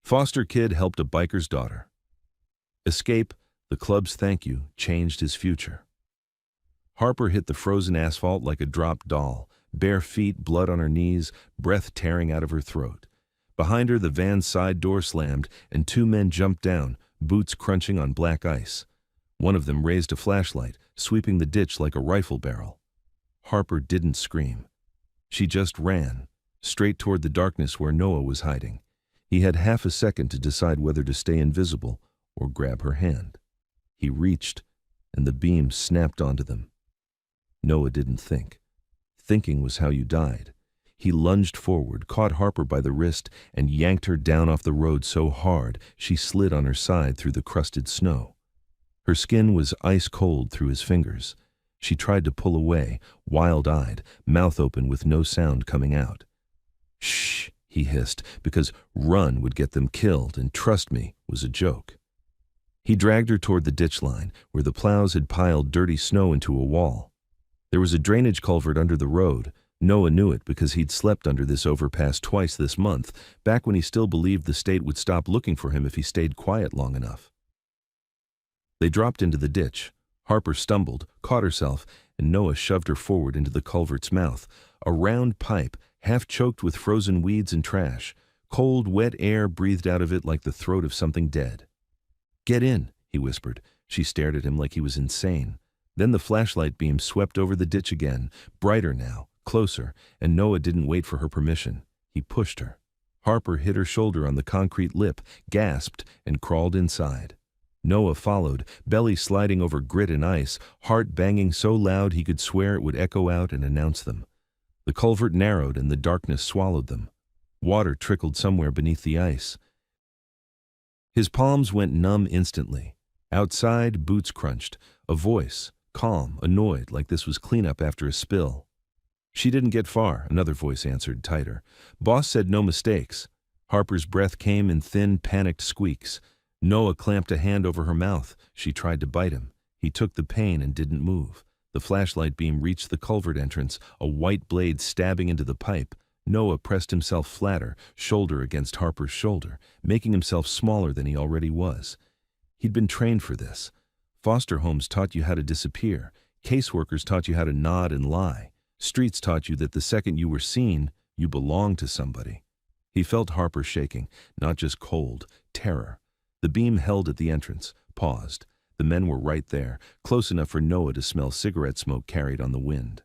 Foster kid helped a biker's daughter. Escape, the club's thank you, changed his future. Harper hit the frozen asphalt like a dropped doll, bare feet, blood on her knees, breath tearing out of her throat. Behind her, the van's side door slammed, and two men jumped down, boots crunching on black ice. One of them raised a flashlight, sweeping the ditch like a rifle barrel. Harper didn't scream. She just ran, straight toward the darkness where Noah was hiding. He had half a second to decide whether to stay invisible or grab her hand. He reached, and the beam snapped onto them. Noah didn't think. Thinking was how you died. He lunged forward, caught Harper by the wrist, and yanked her down off the road so hard she slid on her side through the crusted snow. Her skin was ice cold through his fingers. She tried to pull away, wild-eyed, mouth open with no sound coming out. "Shh," he hissed, because run would get them killed, and trust me was a joke. He dragged her toward the ditch line, where the plows had piled dirty snow into a wall. There was a drainage culvert under the road. Noah knew it because he'd slept under this overpass twice this month, back when he still believed the state would stop looking for him if he stayed quiet long enough. They dropped into the ditch. Harper stumbled, caught herself, and Noah shoved her forward into the culvert's mouth, a round pipe, half choked with frozen weeds and trash. Cold, wet air breathed out of it like the throat of something dead. "Get in," he whispered. She stared at him like he was insane. Then the flashlight beam swept over the ditch again, brighter now, closer, and Noah didn't wait for her permission. He pushed her. Harper hit her shoulder on the concrete lip, gasped, and crawled inside. Noah followed, belly sliding over grit and ice, heart banging so loud he could swear it would echo out and announce them. The culvert narrowed and the darkness swallowed them. Water trickled somewhere beneath the ice. His palms went numb instantly. Outside, boots crunched. A voice, calm, annoyed, like this was cleanup after a spill. "She didn't get far," another voice answered, tighter. "Boss said no mistakes." Harper's breath came in thin, panicked squeaks. Noah clamped a hand over her mouth. She tried to bite him. He took the pain and didn't move. The flashlight beam reached the culvert entrance, a white blade stabbing into the pipe. Noah pressed himself flatter, shoulder against Harper's shoulder, making himself smaller than he already was. He'd been trained for this. Foster homes taught you how to disappear. Caseworkers taught you how to nod and lie. Streets taught you that the second you were seen, you belonged to somebody. He felt Harper shaking, not just cold, terror. The beam held at the entrance, paused. The men were right there, close enough for Noah to smell cigarette smoke carried on the wind.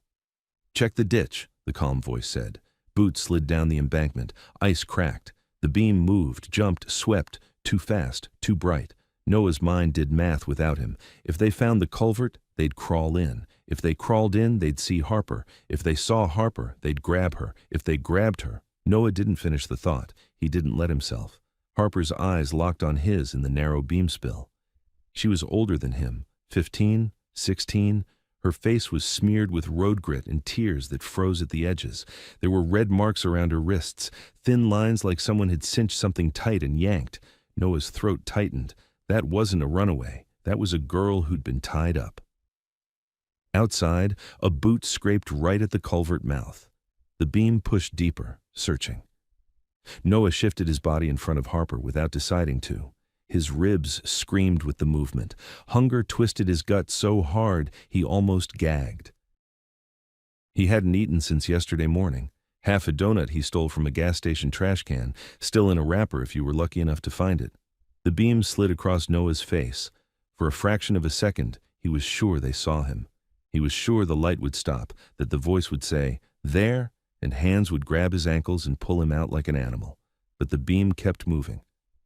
"Check the ditch," the calm voice said. Boots slid down the embankment. Ice cracked. The beam moved, jumped, swept, too fast, too bright. Noah's mind did math without him. If they found the culvert, they'd crawl in. If they crawled in, they'd see Harper. If they saw Harper, they'd grab her. If they grabbed her... Noah didn't finish the thought. He didn't let himself. Harper's eyes locked on his in the narrow beam spill. She was older than him, 15, 16. Her face was smeared with road grit and tears that froze at the edges. There were red marks around her wrists, thin lines like someone had cinched something tight and yanked. Noah's throat tightened. That wasn't a runaway. That was a girl who'd been tied up. Outside, a boot scraped right at the culvert mouth. The beam pushed deeper, searching. Noah shifted his body in front of Harper without deciding to. His ribs screamed with the movement. Hunger twisted his gut so hard he almost gagged. He hadn't eaten since yesterday morning. Half a donut he stole from a gas station trash can, still in a wrapper if you were lucky enough to find it. The beam slid across Noah's face. For a fraction of a second, he was sure they saw him. He was sure the light would stop, that the voice would say, "There," and hands would grab his ankles and pull him out like an animal. But the beam kept moving.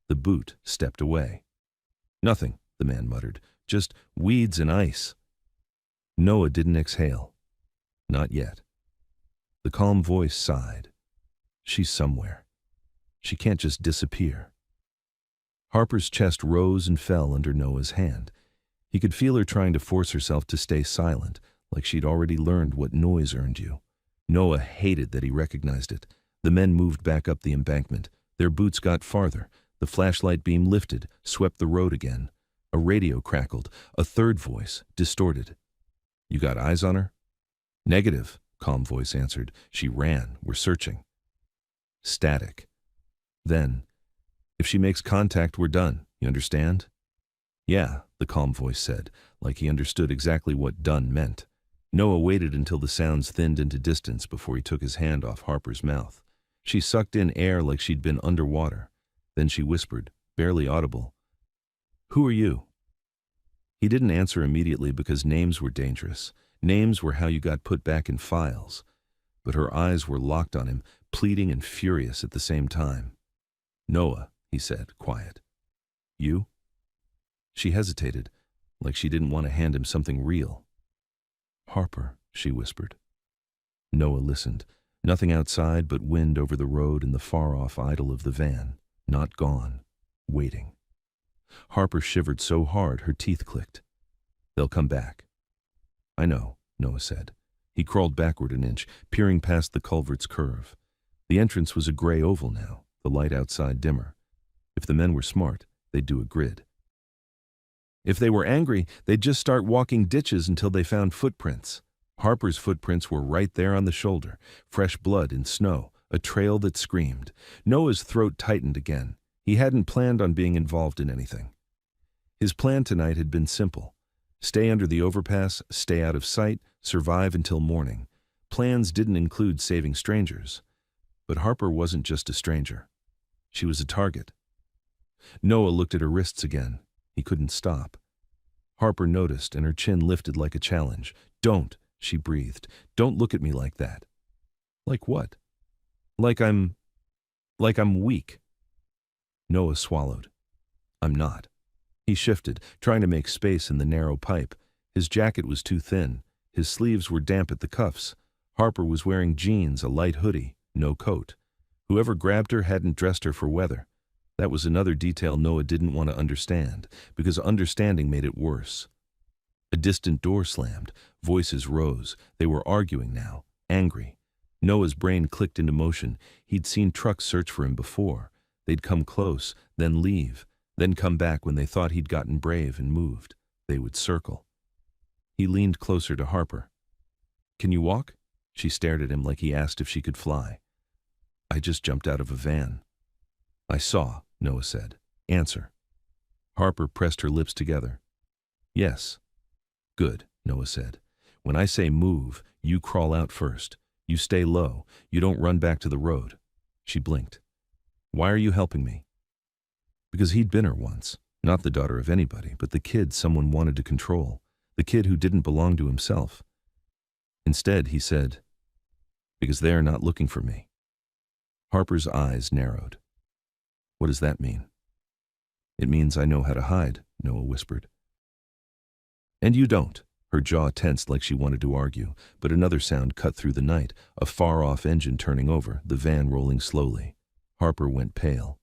The boot stepped away. "Nothing," the man muttered. "Just weeds and ice." Noah didn't exhale. Not yet. The calm voice sighed. "She's somewhere. She can't just disappear." Harper's chest rose and fell under Noah's hand. He could feel her trying to force herself to stay silent, like she'd already learned what noise earned you. Noah hated that he recognized it. The men moved back up the embankment. Their boots got farther. The flashlight beam lifted, swept the road again. A radio crackled. A third voice, distorted. "You got eyes on her?" "Negative," calm voice answered. "She ran. We're searching." Static. Then, If she makes contact, we're done. You understand? Yeah, the calm voice said, like he understood exactly what done meant. Noah waited until the sounds thinned into distance before he took his hand off Harper's mouth. She sucked in air like she'd been underwater. Then she whispered, barely audible, "Who are you?" He didn't answer immediately because names were dangerous. Names were how you got put back in files. But her eyes were locked on him, pleading and furious at the same time. "Noah," he said, quiet. "You?" She hesitated, like she didn't want to hand him something real. "Harper," she whispered. Noah listened. Nothing outside but wind over the road and the far-off idle of the van. Not gone. Waiting. Harper shivered so hard her teeth clicked. "They'll come back." "I know," Noah said. He crawled backward an inch, peering past the culvert's curve. The entrance was a gray oval now, the light outside dimmer. If the men were smart, they'd do a grid. If they were angry, they'd just start walking ditches until they found footprints. Harper's footprints were right there on the shoulder, fresh blood in snow, a trail that screamed. Noah's throat tightened again. He hadn't planned on being involved in anything. His plan tonight had been simple. Stay under the overpass, stay out of sight, survive until morning. Plans didn't include saving strangers. But Harper wasn't just a stranger. She was a target. Noah looked at her wrists again. He couldn't stop. Harper noticed, and her chin lifted like a challenge. "Don't," she breathed. "Don't look at me like that." "Like what?" Like I'm weak." Noah swallowed. "I'm not." He shifted, trying to make space in the narrow pipe. His jacket was too thin. His sleeves were damp at the cuffs. Harper was wearing jeans, a light hoodie, no coat. Whoever grabbed her hadn't dressed her for weather. That was another detail Noah didn't want to understand, because understanding made it worse. A distant door slammed. Voices rose. They were arguing now, angry. Noah's brain clicked into motion. He'd seen trucks search for him before. They'd come close, then leave, then come back when they thought he'd gotten brave and moved. They would circle. He leaned closer to Harper. "Can you walk?" She stared at him like he asked if she could fly. "I just jumped out of a van." "I saw," Noah said. "Answer." Harper pressed her lips together. "Yes." "Good," Noah said. "When I say move, you crawl out first. You stay low. You don't run back to the road." She blinked. "Why are you helping me?" Because he'd been her once. Not the daughter of anybody, but the kid someone wanted to control. The kid who didn't belong to himself. Instead, he said, "Because they're not looking for me." Harper's eyes narrowed. "What does that mean?" "It means I know how to hide," Noah whispered. "And you don't." Her jaw tensed like she wanted to argue, but another sound cut through the night, a far-off engine turning over, the van rolling slowly. Harper went pale.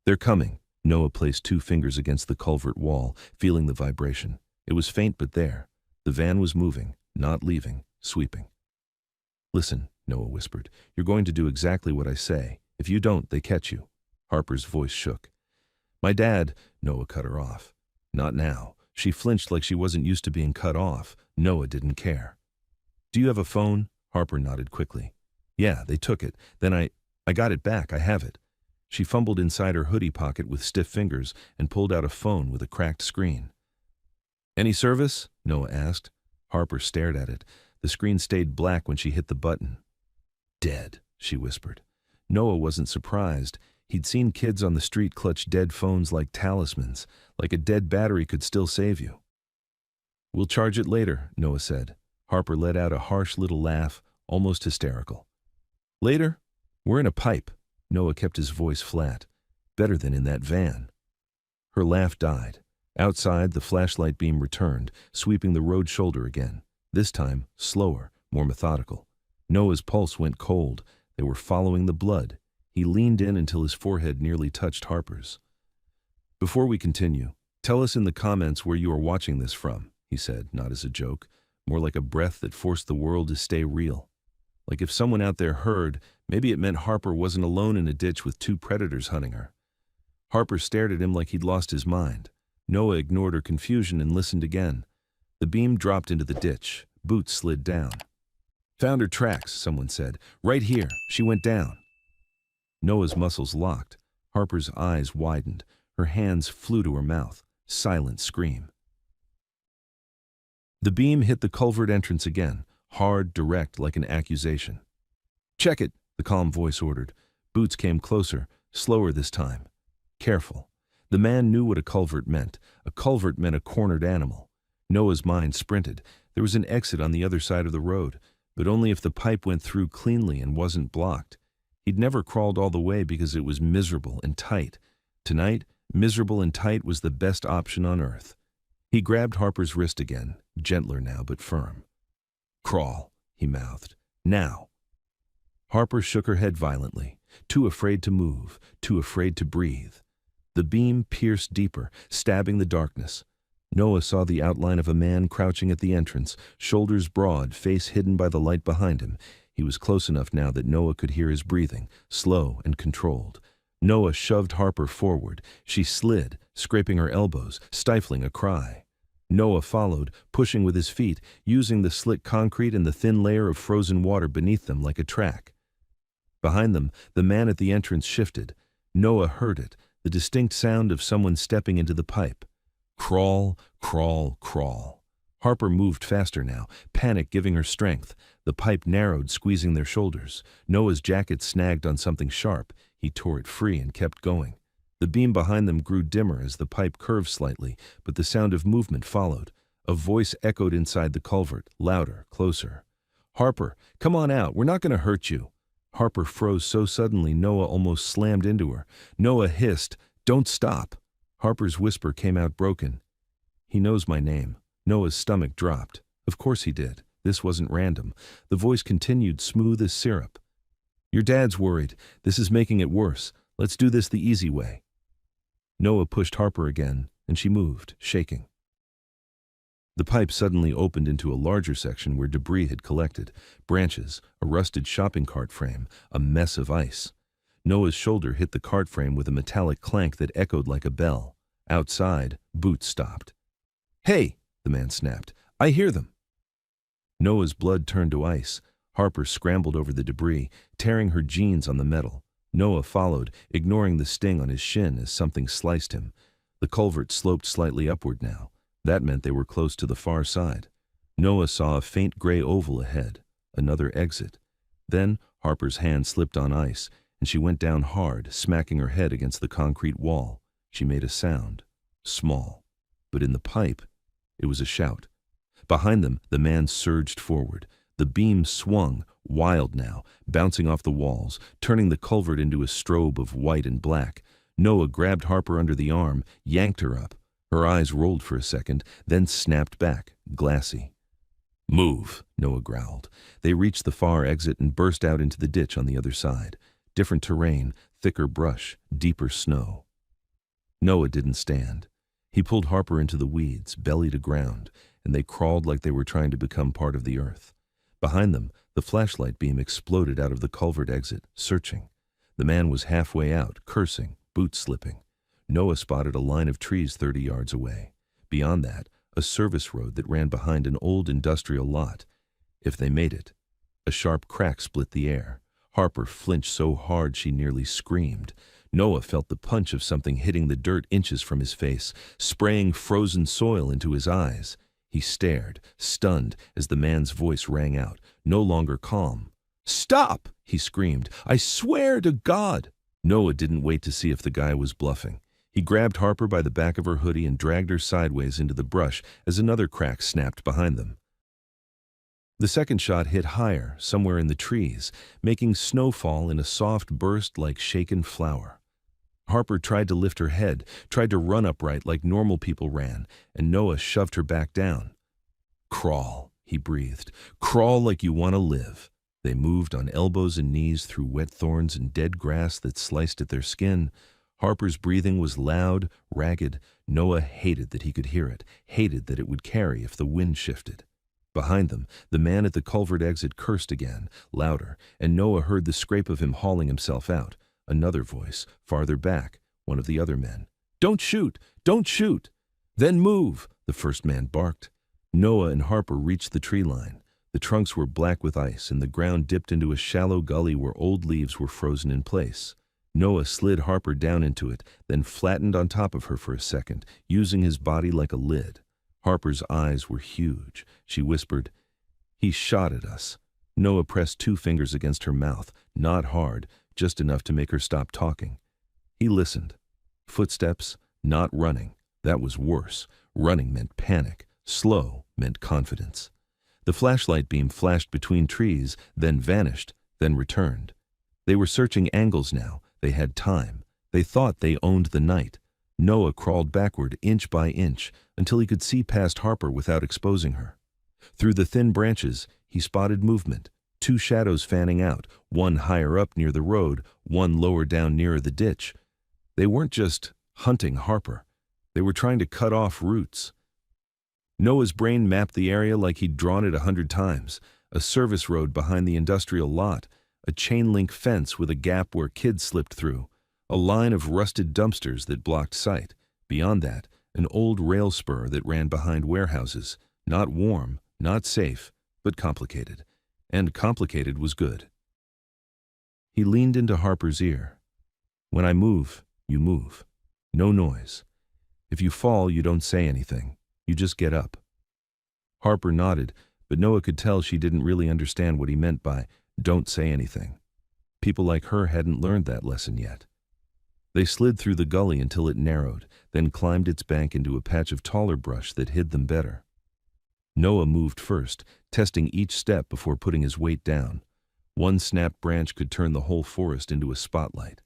"They're coming." Noah placed 2 fingers against the culvert wall, feeling the vibration. It was faint but there. The van was moving, not leaving, sweeping. "Listen," Noah whispered. "You're going to do exactly what I say. If you don't, they catch you." Harper's voice shook. "My dad," Noah cut her off. "Not now." She flinched like she wasn't used to being cut off. Noah didn't care. "Do you have a phone?" Harper nodded quickly. "Yeah, they took it. Then I got it back. I have it." She fumbled inside her hoodie pocket with stiff fingers and pulled out a phone with a cracked screen. "Any service?" Noah asked. Harper stared at it. The screen stayed black when she hit the button. "Dead," she whispered. Noah wasn't surprised. He'd seen kids on the street clutch dead phones like talismans, like a dead battery could still save you. "We'll charge it later," Noah said. Harper let out a harsh little laugh, almost hysterical. "Later? We're in a pipe." Noah kept his voice flat. "Better than in that van." Her laugh died. Outside, the flashlight beam returned, sweeping the road shoulder again. This time, slower, more methodical. Noah's pulse went cold. They were following the blood. He leaned in until his forehead nearly touched Harper's. "Before we continue, tell us in the comments where you are watching this from," he said, not as a joke, more like a breath that forced the world to stay real. Like if someone out there heard, maybe it meant Harper wasn't alone in a ditch with 2 predators hunting her. Harper stared at him like he'd lost his mind. Noah ignored her confusion and listened again. The beam dropped into the ditch. Boots slid down. "Found her tracks," someone said. "Right here. She went down." Noah's muscles locked. Harper's eyes widened. Her hands flew to her mouth. Silent scream. The beam hit the culvert entrance again, hard, direct, like an accusation. "Check it," the calm voice ordered. Boots came closer, slower this time. Careful. The man knew what a culvert meant. A culvert meant a cornered animal. Noah's mind sprinted. There was an exit on the other side of the road, but only if the pipe went through cleanly and wasn't blocked. He'd never crawled all the way because it was miserable and tight. Tonight, miserable and tight was the best option on earth. He grabbed Harper's wrist again, gentler now but firm. "Crawl," he mouthed. "Now." Harper shook her head violently, too afraid to move, too afraid to breathe. The beam pierced deeper, stabbing the darkness. Noah saw the outline of a man crouching at the entrance, shoulders broad, face hidden by the light behind him. He was close enough now that Noah could hear his breathing, slow and controlled. Noah shoved Harper forward. She slid, scraping her elbows, stifling a cry. Noah followed, pushing with his feet, using the slick concrete and the thin layer of frozen water beneath them like a track. Behind them, the man at the entrance shifted. Noah heard it, the distinct sound of someone stepping into the pipe. Crawl, crawl, crawl. Harper moved faster now, panic giving her strength. The pipe narrowed, squeezing their shoulders. Noah's jacket snagged on something sharp. He tore it free and kept going. The beam behind them grew dimmer as the pipe curved slightly, but the sound of movement followed. A voice echoed inside the culvert, louder, closer. "Harper, come on out. We're not going to hurt you." Harper froze so suddenly Noah almost slammed into her. Noah hissed, "Don't stop." Harper's whisper came out broken. "He knows my name." Noah's stomach dropped. Of course he did. This wasn't random. The voice continued, smooth as syrup. "Your dad's worried. This is making it worse. Let's do this the easy way." Noah pushed Harper again, and she moved, shaking. The pipe suddenly opened into a larger section where debris had collected. Branches, a rusted shopping cart frame, a mess of ice. Noah's shoulder hit the cart frame with a metallic clank that echoed like a bell. Outside, Boots stopped. "Hey!" the man snapped. "I hear them." Noah's blood turned to ice. Harper scrambled over the debris, tearing her jeans on the metal. Noah followed, ignoring the sting on his shin as something sliced him. The culvert sloped slightly upward now. That meant they were close to the far side. Noah saw a faint gray oval ahead, another exit. Then Harper's hand slipped on ice, and she went down hard, smacking her head against the concrete wall. She made a sound, small, but in the pipe, it was a shout. Behind them, the man surged forward. The beam swung, wild now, bouncing off the walls, turning the culvert into a strobe of white and black. Noah grabbed Harper under the arm, yanked her up. Her eyes rolled for a second, then snapped back, glassy. "Move," Noah growled. They reached the far exit and burst out into the ditch on the other side. Different terrain, thicker brush, deeper snow. Noah didn't stand. He pulled Harper into the weeds, belly to ground, and they crawled like they were trying to become part of the earth. Behind them, the flashlight beam exploded out of the culvert exit, searching. The man was halfway out, cursing, boots slipping. Noah spotted a line of trees 30 yards away. Beyond that, a service road that ran behind an old industrial lot. If they made it, a sharp crack split the air. Harper flinched so hard she nearly screamed. Noah felt the punch of something hitting the dirt inches from his face, spraying frozen soil into his eyes. He stared, stunned, as the man's voice rang out, no longer calm. "Stop!" he screamed. "I swear to God!" Noah didn't wait to see if the guy was bluffing. He grabbed Harper by the back of her hoodie and dragged her sideways into the brush as another crack snapped behind them. The second shot hit higher, somewhere in the trees, making snow fall in a soft burst like shaken flour. Harper tried to lift her head, tried to run upright like normal people ran, and Noah shoved her back down. "Crawl," he breathed. "Crawl like you want to live." They moved on elbows and knees through wet thorns and dead grass that sliced at their skin. Harper's breathing was loud, ragged. Noah hated that he could hear it, hated that it would carry if the wind shifted. Behind them, the man at the culvert exit cursed again, louder, and Noah heard the scrape of him hauling himself out. Another voice, farther back, one of the other men. "Don't shoot! Don't shoot!" "Then move!" the first man barked. Noah and Harper reached the tree line. The trunks were black with ice, and the ground dipped into a shallow gully where old leaves were frozen in place. Noah slid Harper down into it, then flattened on top of her for a second, using his body like a lid. Harper's eyes were huge. She whispered, "He shot at us." Noah pressed 2 fingers against her mouth, not hard, just enough to make her stop talking. He listened. Footsteps, not running. That was worse. Running meant panic. Slow meant confidence. The flashlight beam flashed between trees, then vanished, then returned. They were searching angles now. They had time. They thought they owned the night. Noah crawled backward inch by inch until he could see past Harper without exposing her. Through the thin branches, he spotted movement. 2 shadows fanning out, one higher up near the road, one lower down nearer the ditch. They weren't just hunting Harper. They were trying to cut off roots. Noah's brain mapped the area like he'd drawn it 100 times. A service road behind the industrial lot, a chain-link fence with a gap where kids slipped through, a line of rusted dumpsters that blocked sight. Beyond that, an old rail spur that ran behind warehouses, not warm, not safe, but complicated. And complicated was good. He leaned into Harper's ear. "When I move, you move. No noise. If you fall, you don't say anything. You just get up." Harper nodded, but Noah could tell she didn't really understand what he meant by "don't say anything." People like her hadn't learned that lesson yet. They slid through the gully until it narrowed, then climbed its bank into a patch of taller brush that hid them better. Noah moved first, testing each step before putting his weight down. One snapped branch could turn the whole forest into a spotlight.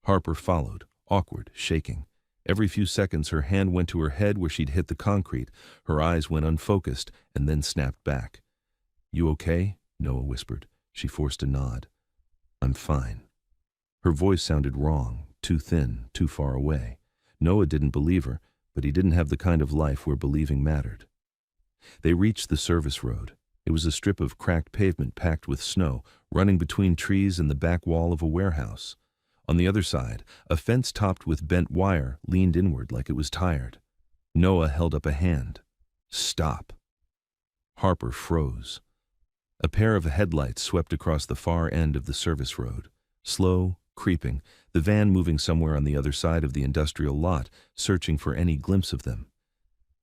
Harper followed, awkward, shaking. Every few seconds her hand went to her head where she'd hit the concrete. Her eyes went unfocused and then snapped back. "You okay?" Noah whispered. She forced a nod. "I'm fine." Her voice sounded wrong, too thin, too far away. Noah didn't believe her, but he didn't have the kind of life where believing mattered. They reached the service road. It was a strip of cracked pavement packed with snow, running between trees and the back wall of a warehouse. On the other side, a fence topped with bent wire leaned inward like it was tired. Noah held up a hand. "Stop." Harper froze. A pair of headlights swept across the far end of the service road. Slow, creeping, the van moving somewhere on the other side of the industrial lot, searching for any glimpse of them.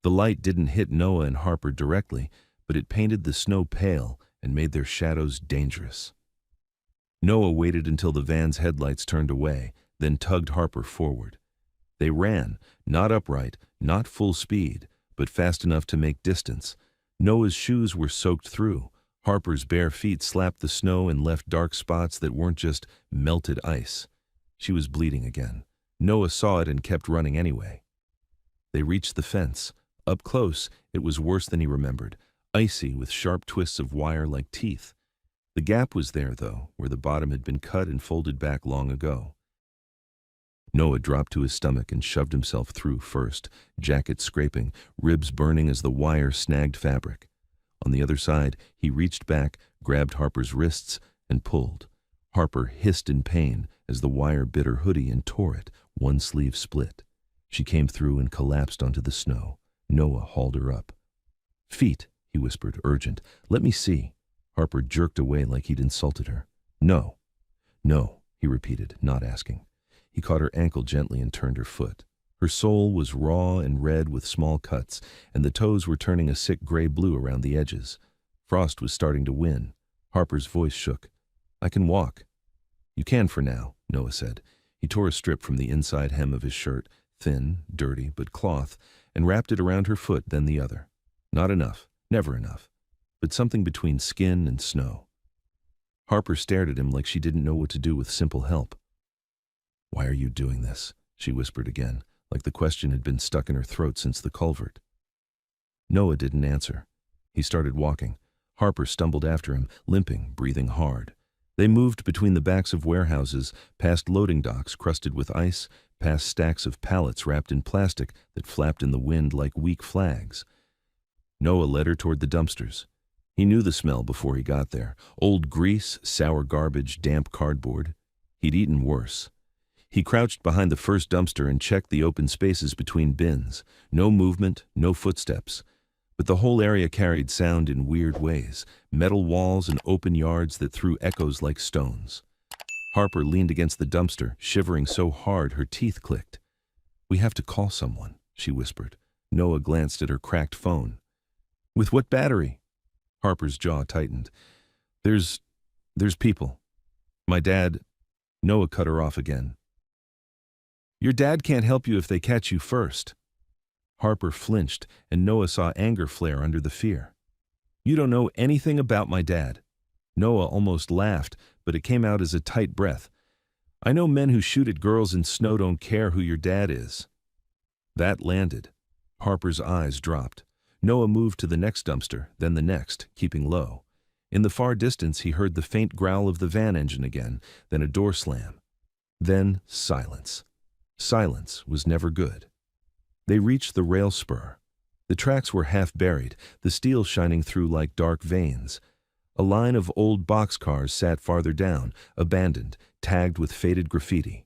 The light didn't hit Noah and Harper directly, but it painted the snow pale and made their shadows dangerous. Noah waited until the van's headlights turned away, then tugged Harper forward. They ran, not upright, not full speed, but fast enough to make distance. Noah's shoes were soaked through. Harper's bare feet slapped the snow and left dark spots that weren't just melted ice. She was bleeding again. Noah saw it and kept running anyway. They reached the fence. Up close, it was worse than he remembered, icy with sharp twists of wire like teeth. The gap was there, though, where the bottom had been cut and folded back long ago. Noah dropped to his stomach and shoved himself through first, jacket scraping, ribs burning as the wire snagged fabric. On the other side, he reached back, grabbed Harper's wrists, and pulled. Harper hissed in pain as the wire bit her hoodie and tore it, one sleeve split. She came through and collapsed onto the snow. Noah hauled her up. "Feet," he whispered, urgent. "Let me see." Harper jerked away like he'd insulted her. "No." "No," he repeated, not asking. He caught her ankle gently and turned her foot. Her sole was raw and red with small cuts, and the toes were turning a sick gray-blue around the edges. Frost was starting to win. Harper's voice shook. "I can walk." "You can for now," Noah said. He tore a strip from the inside hem of his shirt, thin, dirty, but cloth, and wrapped it around her foot, then the other. Not enough, never enough, but something between skin and snow. Harper stared at him like she didn't know what to do with simple help. "Why are you doing this?" she whispered again, like the question had been stuck in her throat since the culvert. Noah didn't answer. He started walking. Harper stumbled after him, limping, breathing hard. They moved between the backs of warehouses, past loading docks crusted with ice, past stacks of pallets wrapped in plastic that flapped in the wind like weak flags. Noah led her toward the dumpsters. He knew the smell before he got there. Old grease, sour garbage, damp cardboard. He'd eaten worse. He crouched behind the first dumpster and checked the open spaces between bins. No movement, no footsteps. But the whole area carried sound in weird ways. Metal walls and open yards that threw echoes like stones. Harper leaned against the dumpster, shivering so hard her teeth clicked. "We have to call someone," she whispered. Noah glanced at her cracked phone. "With what battery?" Harper's jaw tightened. There's people. My dad—" Noah cut her off again. "Your dad can't help you if they catch you first." Harper flinched, and Noah saw anger flare under the fear. "You don't know anything about my dad." Noah almost laughed, but it came out as a tight breath. "I know men who shoot at girls in snow don't care who your dad is." That landed. Harper's eyes dropped. Noah moved to the next dumpster, then the next, keeping low. In the far distance he heard the faint growl of the van engine again, then a door slam. Then silence. Silence was never good. They reached the rail spur. The tracks were half buried, the steel shining through like dark veins. A line of old boxcars sat farther down, abandoned, tagged with faded graffiti.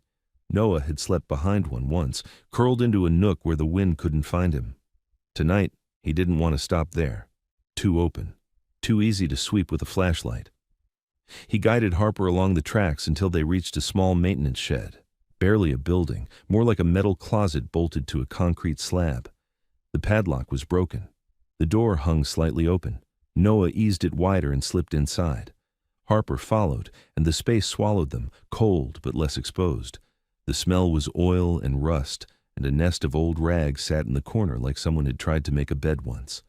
Noah had slept behind one once, curled into a nook where the wind couldn't find him. Tonight, he didn't want to stop there. Too open. Too easy to sweep with a flashlight. He guided Harper along the tracks until they reached a small maintenance shed. Barely a building, more like a metal closet bolted to a concrete slab. The padlock was broken. The door hung slightly open. Noah eased it wider and slipped inside. Harper followed, and the space swallowed them, cold but less exposed. The smell was oil and rust, and a nest of old rags sat in the corner like someone had tried to make a bed once.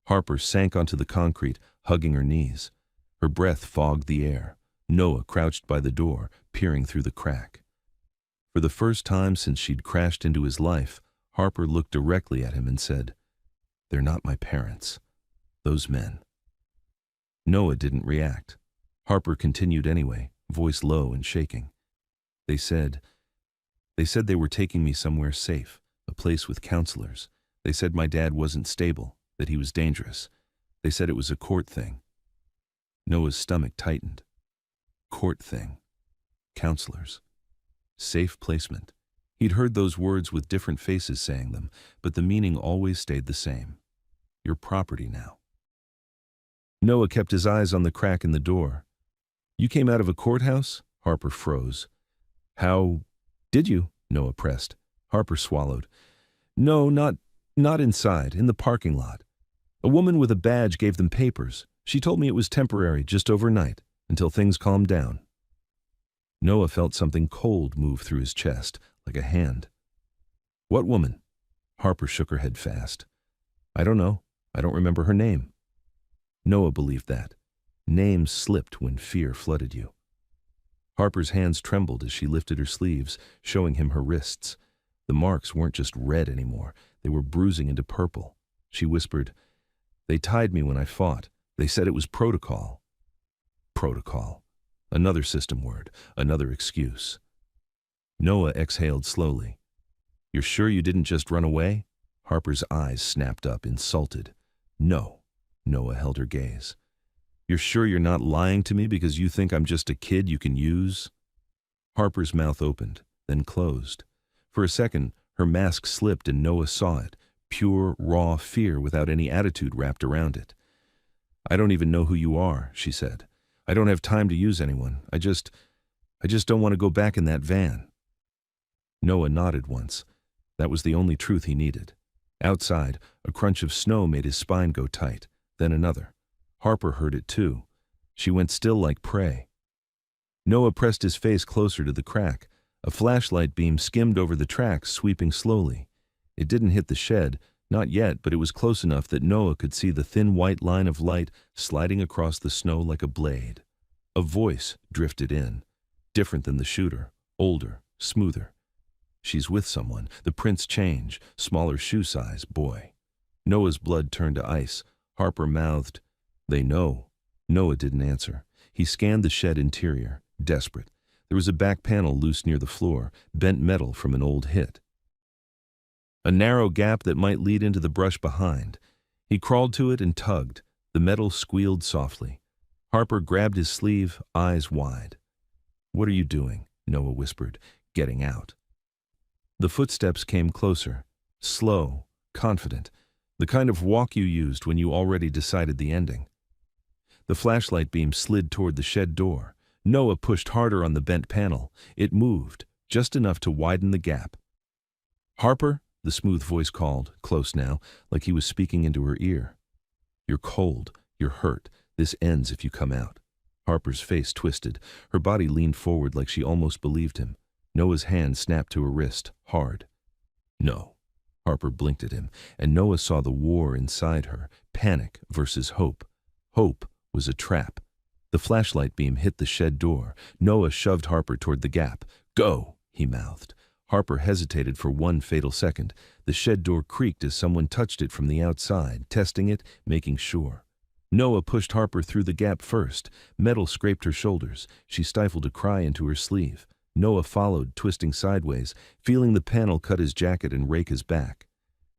Harper sank onto the concrete, hugging her knees. Her breath fogged the air. Noah crouched by the door, peering through the crack. For the first time since she'd crashed into his life, Harper looked directly at him and said, "They're not my parents. Those men." Noah didn't react. Harper continued anyway, voice low and shaking. They said they were taking me somewhere safe, a place with counselors. They said my dad wasn't stable, that he was dangerous. They said it was a court thing." Noah's stomach tightened. Court thing. Counselors. Safe placement. He'd heard those words with different faces saying them, but the meaning always stayed the same. Your property now. Noah kept his eyes on the crack in the door. "You came out of a courthouse?" Harper froze. "How did you?" Noah pressed. Harper swallowed. "No, not inside, in the parking lot. A woman with a badge gave them papers. She told me it was temporary, just overnight, until things calmed down." Noah felt something cold move through his chest, like a hand. "What woman?" Harper shook her head fast. "I don't know. I don't remember her name." Noah believed that. Names slipped when fear flooded you. Harper's hands trembled as she lifted her sleeves, showing him her wrists. The marks weren't just red anymore. They were bruising into purple. She whispered, "They tied me when I fought. They said it was protocol." Protocol. Another system word, another excuse. Noah exhaled slowly. "You're sure you didn't just run away?" Harper's eyes snapped up, insulted. "No." Noah held her gaze. "You're sure you're not lying to me because you think I'm just a kid you can use?" Harper's mouth opened, then closed. For a second, her mask slipped and Noah saw it, pure, raw fear without any attitude wrapped around it. "I don't even know who you are," she said. "I don't have time to use anyone. I just don't want to go back in that van." Noah nodded once. That was the only truth he needed. Outside, a crunch of snow made his spine go tight, then another. Harper heard it too. She went still like prey. Noah pressed his face closer to the crack. A flashlight beam skimmed over the tracks, sweeping slowly. It didn't hit the shed, not yet, but it was close enough that Noah could see the thin white line of light sliding across the snow like a blade. A voice drifted in, different than the shooter, older, smoother. "She's with someone. The prints change. Smaller shoe size, boy." Noah's blood turned to ice. Harper mouthed, "They know." Noah didn't answer. He scanned the shed interior, desperate. There was a back panel loose near the floor, bent metal from an old hit. A narrow gap that might lead into the brush behind. He crawled to it and tugged. The metal squealed softly. Harper grabbed his sleeve, eyes wide. "What are you doing?" Noah whispered, "Getting out." The footsteps came closer, slow, confident, the kind of walk you used when you already decided the ending. The flashlight beam slid toward the shed door. Noah pushed harder on the bent panel. It moved, just enough to widen the gap. "Harper," the smooth voice called, close now, like he was speaking into her ear. "You're cold. You're hurt. This ends if you come out." Harper's face twisted. Her body leaned forward like she almost believed him. Noah's hand snapped to her wrist, hard. "No." Harper blinked at him, and Noah saw the war inside her, panic versus hope. Hope was a trap. The flashlight beam hit the shed door. Noah shoved Harper toward the gap. "Go," he mouthed. Harper hesitated for one fatal second. The shed door creaked as someone touched it from the outside, testing it, making sure. Noah pushed Harper through the gap first. Metal scraped her shoulders. She stifled a cry into her sleeve. Noah followed, twisting sideways, feeling the panel cut his jacket and rake his back.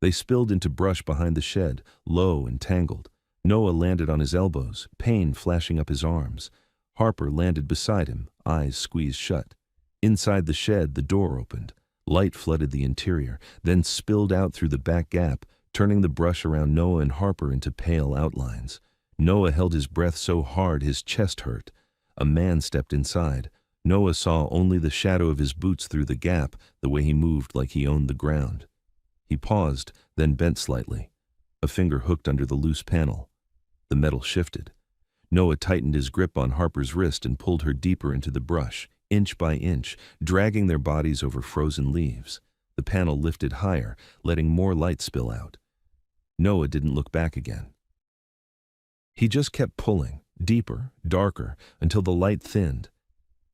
They spilled into brush behind the shed, low and tangled. Noah landed on his elbows, pain flashing up his arms. Harper landed beside him, eyes squeezed shut. Inside the shed, the door opened. Light flooded the interior, then spilled out through the back gap, turning the brush around Noah and Harper into pale outlines. Noah held his breath so hard his chest hurt. A man stepped inside. Noah saw only the shadow of his boots through the gap, the way he moved like he owned the ground. He paused, then bent slightly. A finger hooked under the loose panel. The metal shifted. Noah tightened his grip on Harper's wrist and pulled her deeper into the brush, inch by inch, dragging their bodies over frozen leaves. The panel lifted higher, letting more light spill out. Noah didn't look back again. He just kept pulling, deeper, darker, until the light thinned.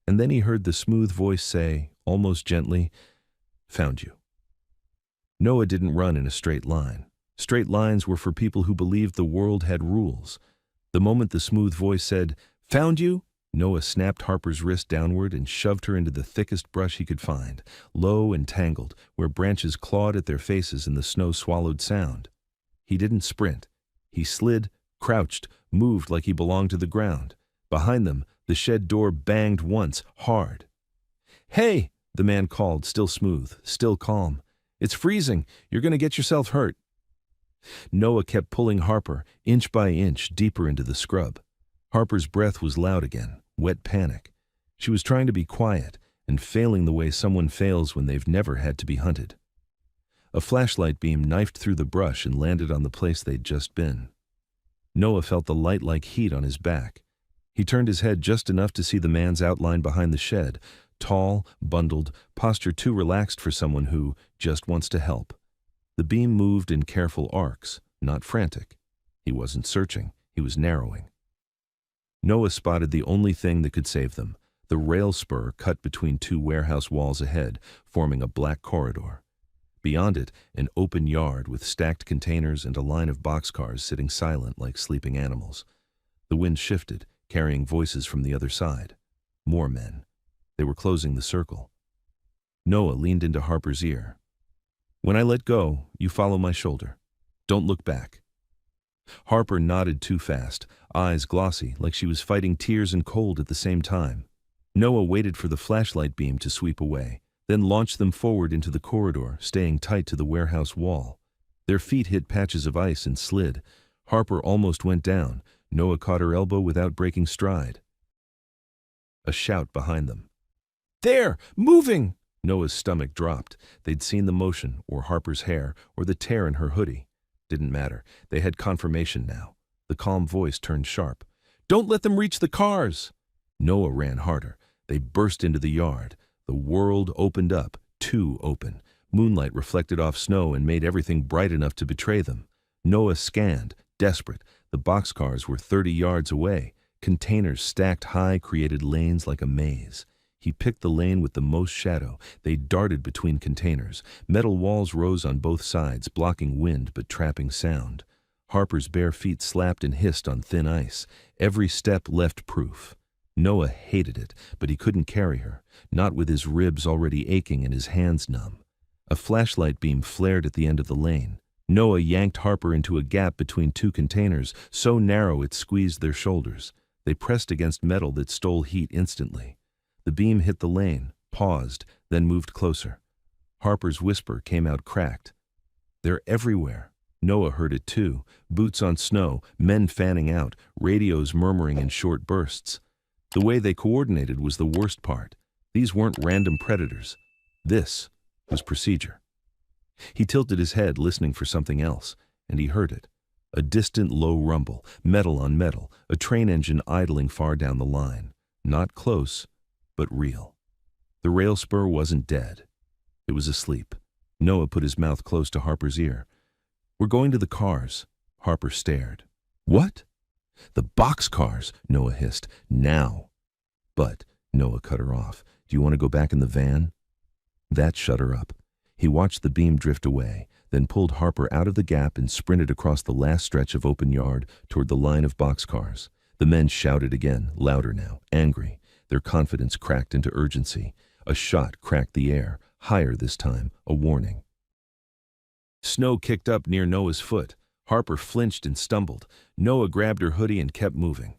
And then he heard the smooth voice say, almost gently, "Found you." Noah didn't run in a straight line. Straight lines were for people who believed the world had rules. The moment the smooth voice said, "Found you," Noah snapped Harper's wrist downward and shoved her into the thickest brush he could find, low and tangled, where branches clawed at their faces in the snow-swallowed sound. He didn't sprint. He slid, crouched, moved like he belonged to the ground. Behind them, the shed door banged once, hard. "Hey!" the man called, still smooth, still calm. "It's freezing. You're going to get yourself hurt." Noah kept pulling Harper, inch by inch, deeper into the scrub. Harper's breath was loud again, wet panic. She was trying to be quiet, and failing the way someone fails when they've never had to be hunted. A flashlight beam knifed through the brush and landed on the place they'd just been. Noah felt the light-like heat on his back. He turned his head just enough to see the man's outline behind the shed, tall, bundled, posture too relaxed for someone who just wants to help. The beam moved in careful arcs, not frantic. He wasn't searching, he was narrowing. Noah spotted the only thing that could save them, the rail spur cut between two warehouse walls ahead, forming a black corridor. Beyond it, an open yard with stacked containers and a line of boxcars sitting silent like sleeping animals. The wind shifted, carrying voices from the other side. More men. They were closing the circle. Noah leaned into Harper's ear. "When I let go, you follow my shoulder. Don't look back." Harper nodded too fast, eyes glossy, like she was fighting tears and cold at the same time. Noah waited for the flashlight beam to sweep away, then launched them forward into the corridor, staying tight to the warehouse wall. Their feet hit patches of ice and slid. Harper almost went down. Noah caught her elbow without breaking stride. A shout behind them. "There! Moving!" Noah's stomach dropped. They'd seen the motion, or Harper's hair, or the tear in her hoodie. Didn't matter. They had confirmation now. The calm voice turned sharp. "Don't let them reach the cars!" Noah ran harder. They burst into the yard. The world opened up, too open. Moonlight reflected off snow and made everything bright enough to betray them. Noah scanned, desperate. The boxcars were 30 yards away. Containers stacked high created lanes like a maze. He picked the lane with the most shadow. They darted between containers. Metal walls rose on both sides, blocking wind but trapping sound. Harper's bare feet slapped and hissed on thin ice. Every step left proof. Noah hated it, but he couldn't carry her, not with his ribs already aching and his hands numb. A flashlight beam flared at the end of the lane. Noah yanked Harper into a gap between two containers, so narrow it squeezed their shoulders. They pressed against metal that stole heat instantly. The beam hit the lane, paused, then moved closer. Harper's whisper came out cracked. "They're everywhere." Noah heard it too. Boots on snow, men fanning out, radios murmuring in short bursts. The way they coordinated was the worst part. These weren't random predators. This was procedure. He tilted his head, listening for something else, and he heard it. A distant low rumble, metal on metal, a train engine idling far down the line. Not close, but real. The rail spur wasn't dead. It was asleep. Noah put his mouth close to Harper's ear. "We're going to the cars." Harper stared. "What?" "The boxcars," Noah hissed. "Now." "But," Noah cut her off, "do you want to go back in the van?" That shut her up. He watched the beam drift away, then pulled Harper out of the gap and sprinted across the last stretch of open yard toward the line of boxcars. The men shouted again, louder now, angry. Their confidence cracked into urgency. A shot cracked the air, higher this time, a warning. Snow kicked up near Noah's foot. Harper flinched and stumbled. Noah grabbed her hoodie and kept moving.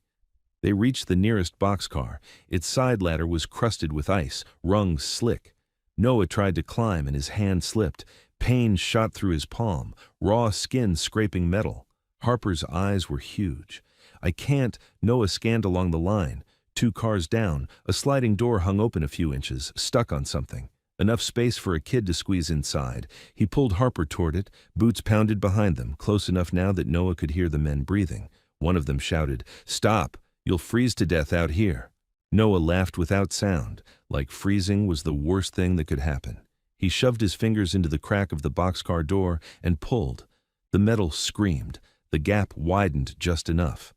They reached the nearest boxcar. Its side ladder was crusted with ice, rungs slick. Noah tried to climb and his hand slipped. Pain shot through his palm, raw skin scraping metal. Harper's eyes were huge. "I can't." Noah scanned along the line. 2 cars down, a sliding door hung open a few inches, stuck on something. Enough space for a kid to squeeze inside. He pulled Harper toward it. Boots pounded behind them, close enough now that Noah could hear the men breathing. One of them shouted, "Stop! You'll freeze to death out here." Noah laughed without sound, like freezing was the worst thing that could happen. He shoved his fingers into the crack of the boxcar door and pulled. The metal screamed. The gap widened just enough.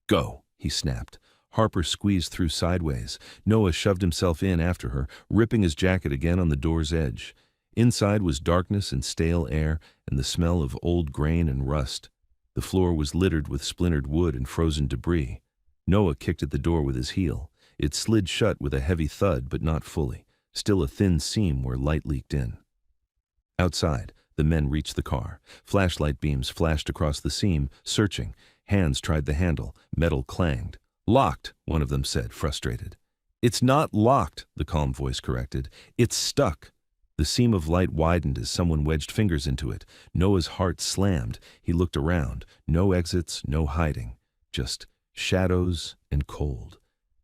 "Go," he snapped. Harper squeezed through sideways. Noah shoved himself in after her, ripping his jacket again on the door's edge. Inside was darkness and stale air and the smell of old grain and rust. The floor was littered with splintered wood and frozen debris. Noah kicked at the door with his heel. It slid shut with a heavy thud, but not fully. Still a thin seam where light leaked in. Outside, the men reached the car. Flashlight beams flashed across the seam, searching. Hands tried the handle. Metal clanged. "Locked," one of them said, frustrated. "It's not locked," the calm voice corrected. "It's stuck." The seam of light widened as someone wedged fingers into it. Noah's heart slammed. He looked around. No exits, no hiding. Just shadows and cold.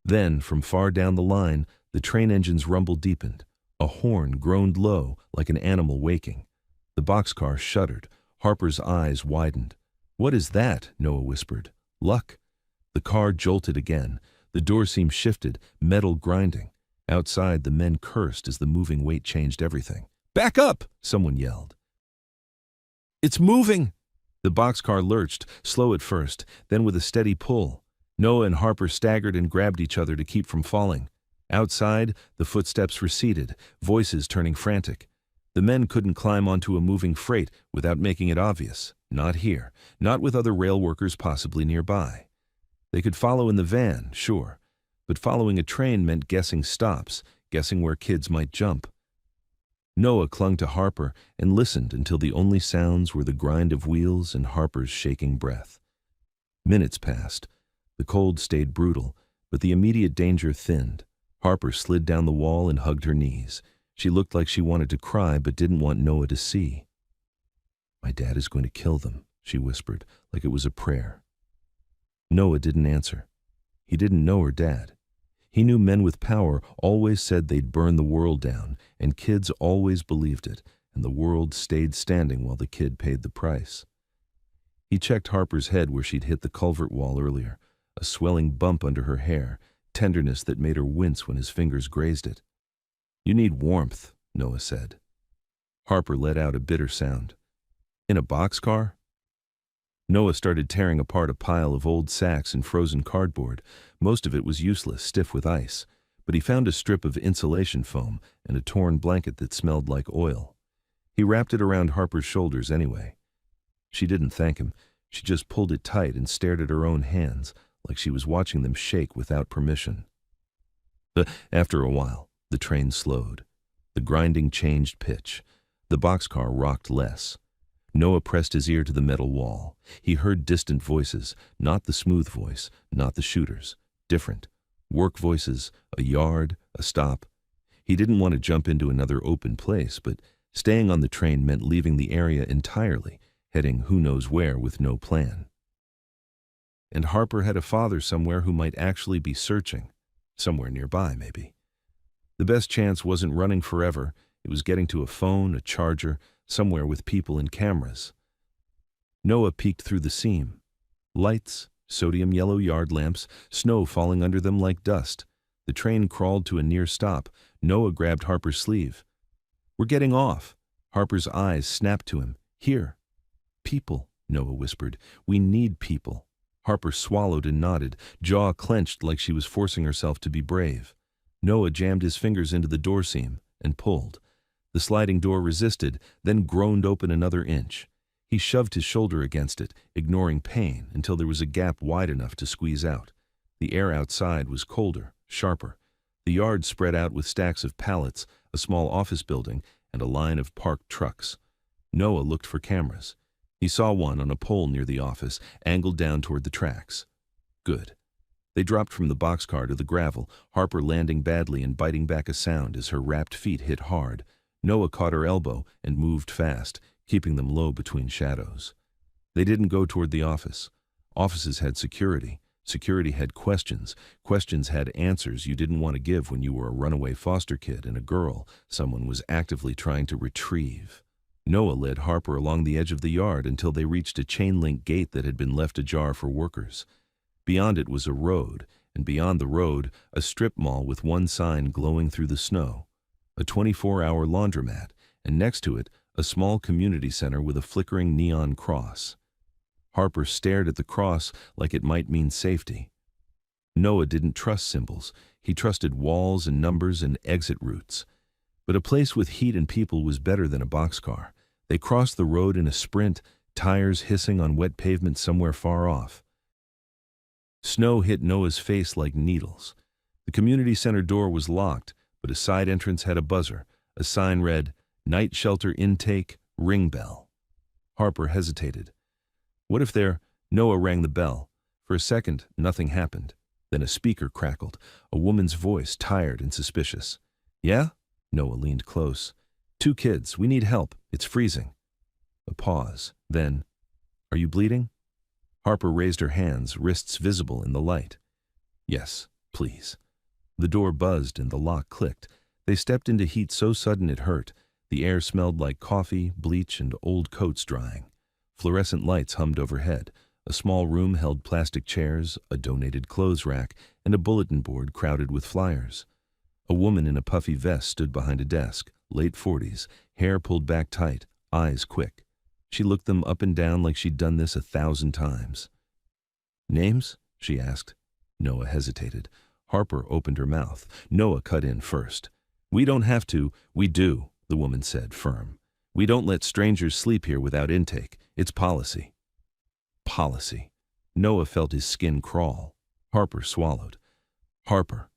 Then, from far down the line, the train engine's rumble deepened. A horn groaned low, like an animal waking. The boxcar shuddered. Harper's eyes widened. "What is that?" Noah whispered. "Luck." The car jolted again. The door seam shifted, metal grinding. Outside, the men cursed as the moving weight changed everything. "Back up!" someone yelled. "It's moving!" The boxcar lurched, slow at first, then with a steady pull. Noah and Harper staggered and grabbed each other to keep from falling. Outside, the footsteps receded, voices turning frantic. The men couldn't climb onto a moving freight without making it obvious. Not here, not with other rail workers possibly nearby. They could follow in the van, sure, but following a train meant guessing stops, guessing where kids might jump. Noah clung to Harper and listened until the only sounds were the grind of wheels and Harper's shaking breath. Minutes passed. The cold stayed brutal, but the immediate danger thinned. Harper slid down the wall and hugged her knees. She looked like she wanted to cry but didn't want Noah to see. "My dad is going to kill them," she whispered, like it was a prayer. Noah didn't answer. He didn't know her dad. He knew men with power always said they'd burn the world down, and kids always believed it, and the world stayed standing while the kid paid the price. He checked Harper's head where she'd hit the culvert wall earlier, a swelling bump under her hair, tenderness that made her wince when his fingers grazed it. "You need warmth," Noah said. Harper let out a bitter sound. "In a boxcar?" Noah started tearing apart a pile of old sacks and frozen cardboard. Most of it was useless, stiff with ice, but he found a strip of insulation foam and a torn blanket that smelled like oil. He wrapped it around Harper's shoulders anyway. She didn't thank him. She just pulled it tight and stared at her own hands, like she was watching them shake without permission. After a while, the train slowed. The grinding changed pitch. The boxcar rocked less. Noah pressed his ear to the metal wall. He heard distant voices, not the smooth voice, not the shooter's. Different. Work voices, a yard, a stop. He didn't want to jump into another open place, but staying on the train meant leaving the area entirely, heading who knows where with no plan. And Harper had a father somewhere who might actually be searching. Somewhere nearby, maybe. The best chance wasn't running forever. It was getting to a phone, a charger, somewhere with people and cameras. Noah peeked through the seam. Lights, sodium yellow yard lamps, snow falling under them like dust. The train crawled to a near stop. Noah grabbed Harper's sleeve. "We're getting off." Harper's eyes snapped to him. "Here." "People," Noah whispered. "We need people." Harper swallowed and nodded, jaw clenched like she was forcing herself to be brave. Noah jammed his fingers into the door seam and pulled. The sliding door resisted, then groaned open another inch. He shoved his shoulder against it, ignoring pain, until there was a gap wide enough to squeeze out. The air outside was colder, sharper. The yard spread out with stacks of pallets, a small office building, and a line of parked trucks. Noah looked for cameras. He saw one on a pole near the office, angled down toward the tracks. Good. They dropped from the boxcar to the gravel, Harper landing badly and biting back a sound as her wrapped feet hit hard. Noah caught her elbow and moved fast, keeping them low between shadows. They didn't go toward the office. Offices had security. Security had questions. Questions had answers you didn't want to give when you were a runaway foster kid and a girl someone was actively trying to retrieve. Noah led Harper along the edge of the yard until they reached a chain-link gate that had been left ajar for workers. Beyond it was a road, and beyond the road, a strip mall with one sign glowing through the snow. A 24-hour laundromat, and next to it, a small community center with a flickering neon cross. Harper stared at the cross like it might mean safety. Noah didn't trust symbols. He trusted walls and numbers and exit routes. But a place with heat and people was better than a boxcar. They crossed the road in a sprint, tires hissing on wet pavement somewhere far off. Snow hit Noah's face like needles. The community center door was locked, but a side entrance had a buzzer. A sign read, "Night Shelter Intake, Ring Bell." Harper hesitated. What if there? Noah rang the bell. For a second, nothing happened. Then a speaker crackled, a woman's voice, tired and suspicious. "Yeah?" Noah leaned close. "2 kids. We need help. It's freezing." A pause. Then, "Are you bleeding?" Harper raised her hands, wrists visible in the light. "Yes, please." The door buzzed and the lock clicked. They stepped into heat so sudden it hurt. The air smelled like coffee, bleach, and old coats drying. Fluorescent lights hummed overhead. A small room held plastic chairs, a donated clothes rack, and a bulletin board crowded with flyers. A woman in a puffy vest stood behind a desk, late 40s, hair pulled back tight, eyes quick. She looked them up and down like she'd done this 1,000 times. "Names?" she asked. Noah hesitated. Harper opened her mouth. Noah cut in first. "We don't have to. We do," the woman said, firm. "We don't let strangers sleep here without intake. It's policy." Policy. Noah felt his skin crawl. Harper swallowed. "Harper."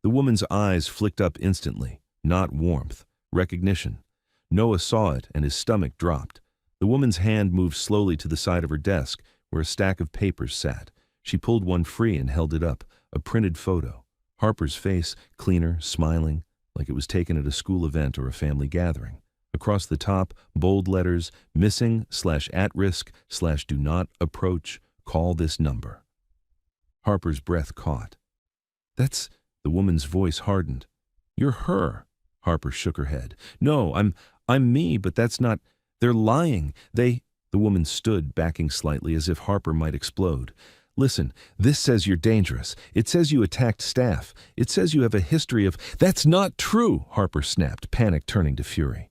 The woman's eyes flicked up instantly. Not warmth. Recognition. Noah saw it and his stomach dropped. The woman's hand moved slowly to the side of her desk, where a stack of papers sat. She pulled one free and held it up, a printed photo. Harper's face, cleaner, smiling, like it was taken at a school event or a family gathering. Across the top, bold letters, missing/at-risk/do not approach, call this number. Harper's breath caught. "That's..." The woman's voice hardened. "You're her." Harper shook her head. "No, I'm me, but that's not... They're lying. They..." The woman stood, backing slightly as if Harper might explode. "Listen, this says you're dangerous. It says you attacked staff. It says you have a history of..." "That's not true," Harper snapped, panic turning to fury.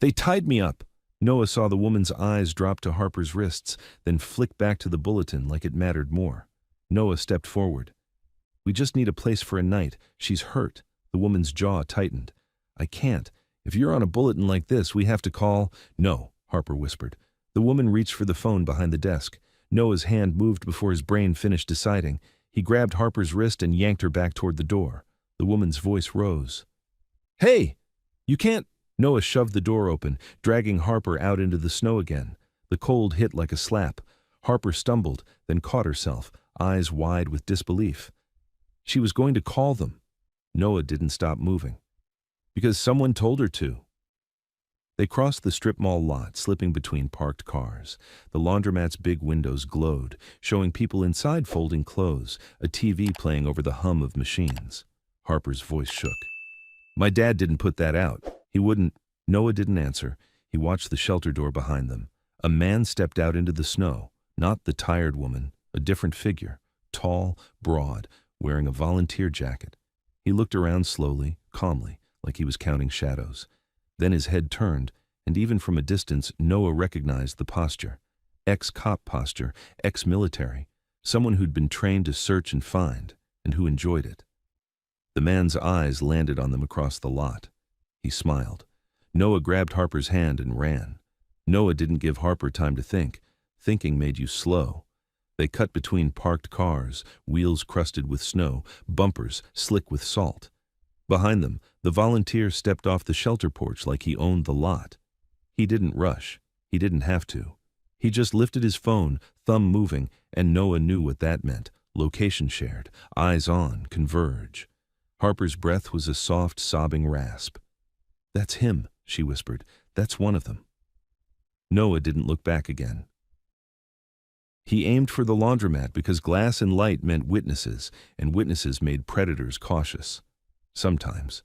"They tied me up." Noah saw the woman's eyes drop to Harper's wrists, then flick back to the bulletin like it mattered more. Noah stepped forward. "We just need a place for a night. She's hurt." The woman's jaw tightened. "I can't. If you're on a bulletin like this, we have to call..." "No," Harper whispered. The woman reached for the phone behind the desk. Noah's hand moved before his brain finished deciding. He grabbed Harper's wrist and yanked her back toward the door. The woman's voice rose. "Hey! You can't..." Noah shoved the door open, dragging Harper out into the snow again. The cold hit like a slap. Harper stumbled, then caught herself, eyes wide with disbelief. She was going to call them. Noah didn't stop moving. "Because someone told her to." They crossed the strip mall lot, slipping between parked cars. The laundromat's big windows glowed, showing people inside folding clothes, a TV playing over the hum of machines. Harper's voice shook. "My dad didn't put that out. He wouldn't." Noah didn't answer. He watched the shelter door behind them. A man stepped out into the snow, not the tired woman, a different figure, tall, broad, wearing a volunteer jacket. He looked around slowly, calmly, like he was counting shadows. Then his head turned, and even from a distance, Noah recognized the posture. Ex-cop posture, ex-military, someone who'd been trained to search and find, and who enjoyed it. The man's eyes landed on them across the lot. He smiled. Noah grabbed Harper's hand and ran. Noah didn't give Harper time to think. Thinking made you slow. They cut between parked cars, wheels crusted with snow, bumpers slick with salt. Behind them, the volunteer stepped off the shelter porch like he owned the lot. He didn't rush. He didn't have to. He just lifted his phone, thumb moving, and Noah knew what that meant. Location shared, eyes on, converge. Harper's breath was a soft, sobbing rasp. "That's him," she whispered. "That's one of them." Noah didn't look back again. He aimed for the laundromat because glass and light meant witnesses, and witnesses made predators cautious. Sometimes.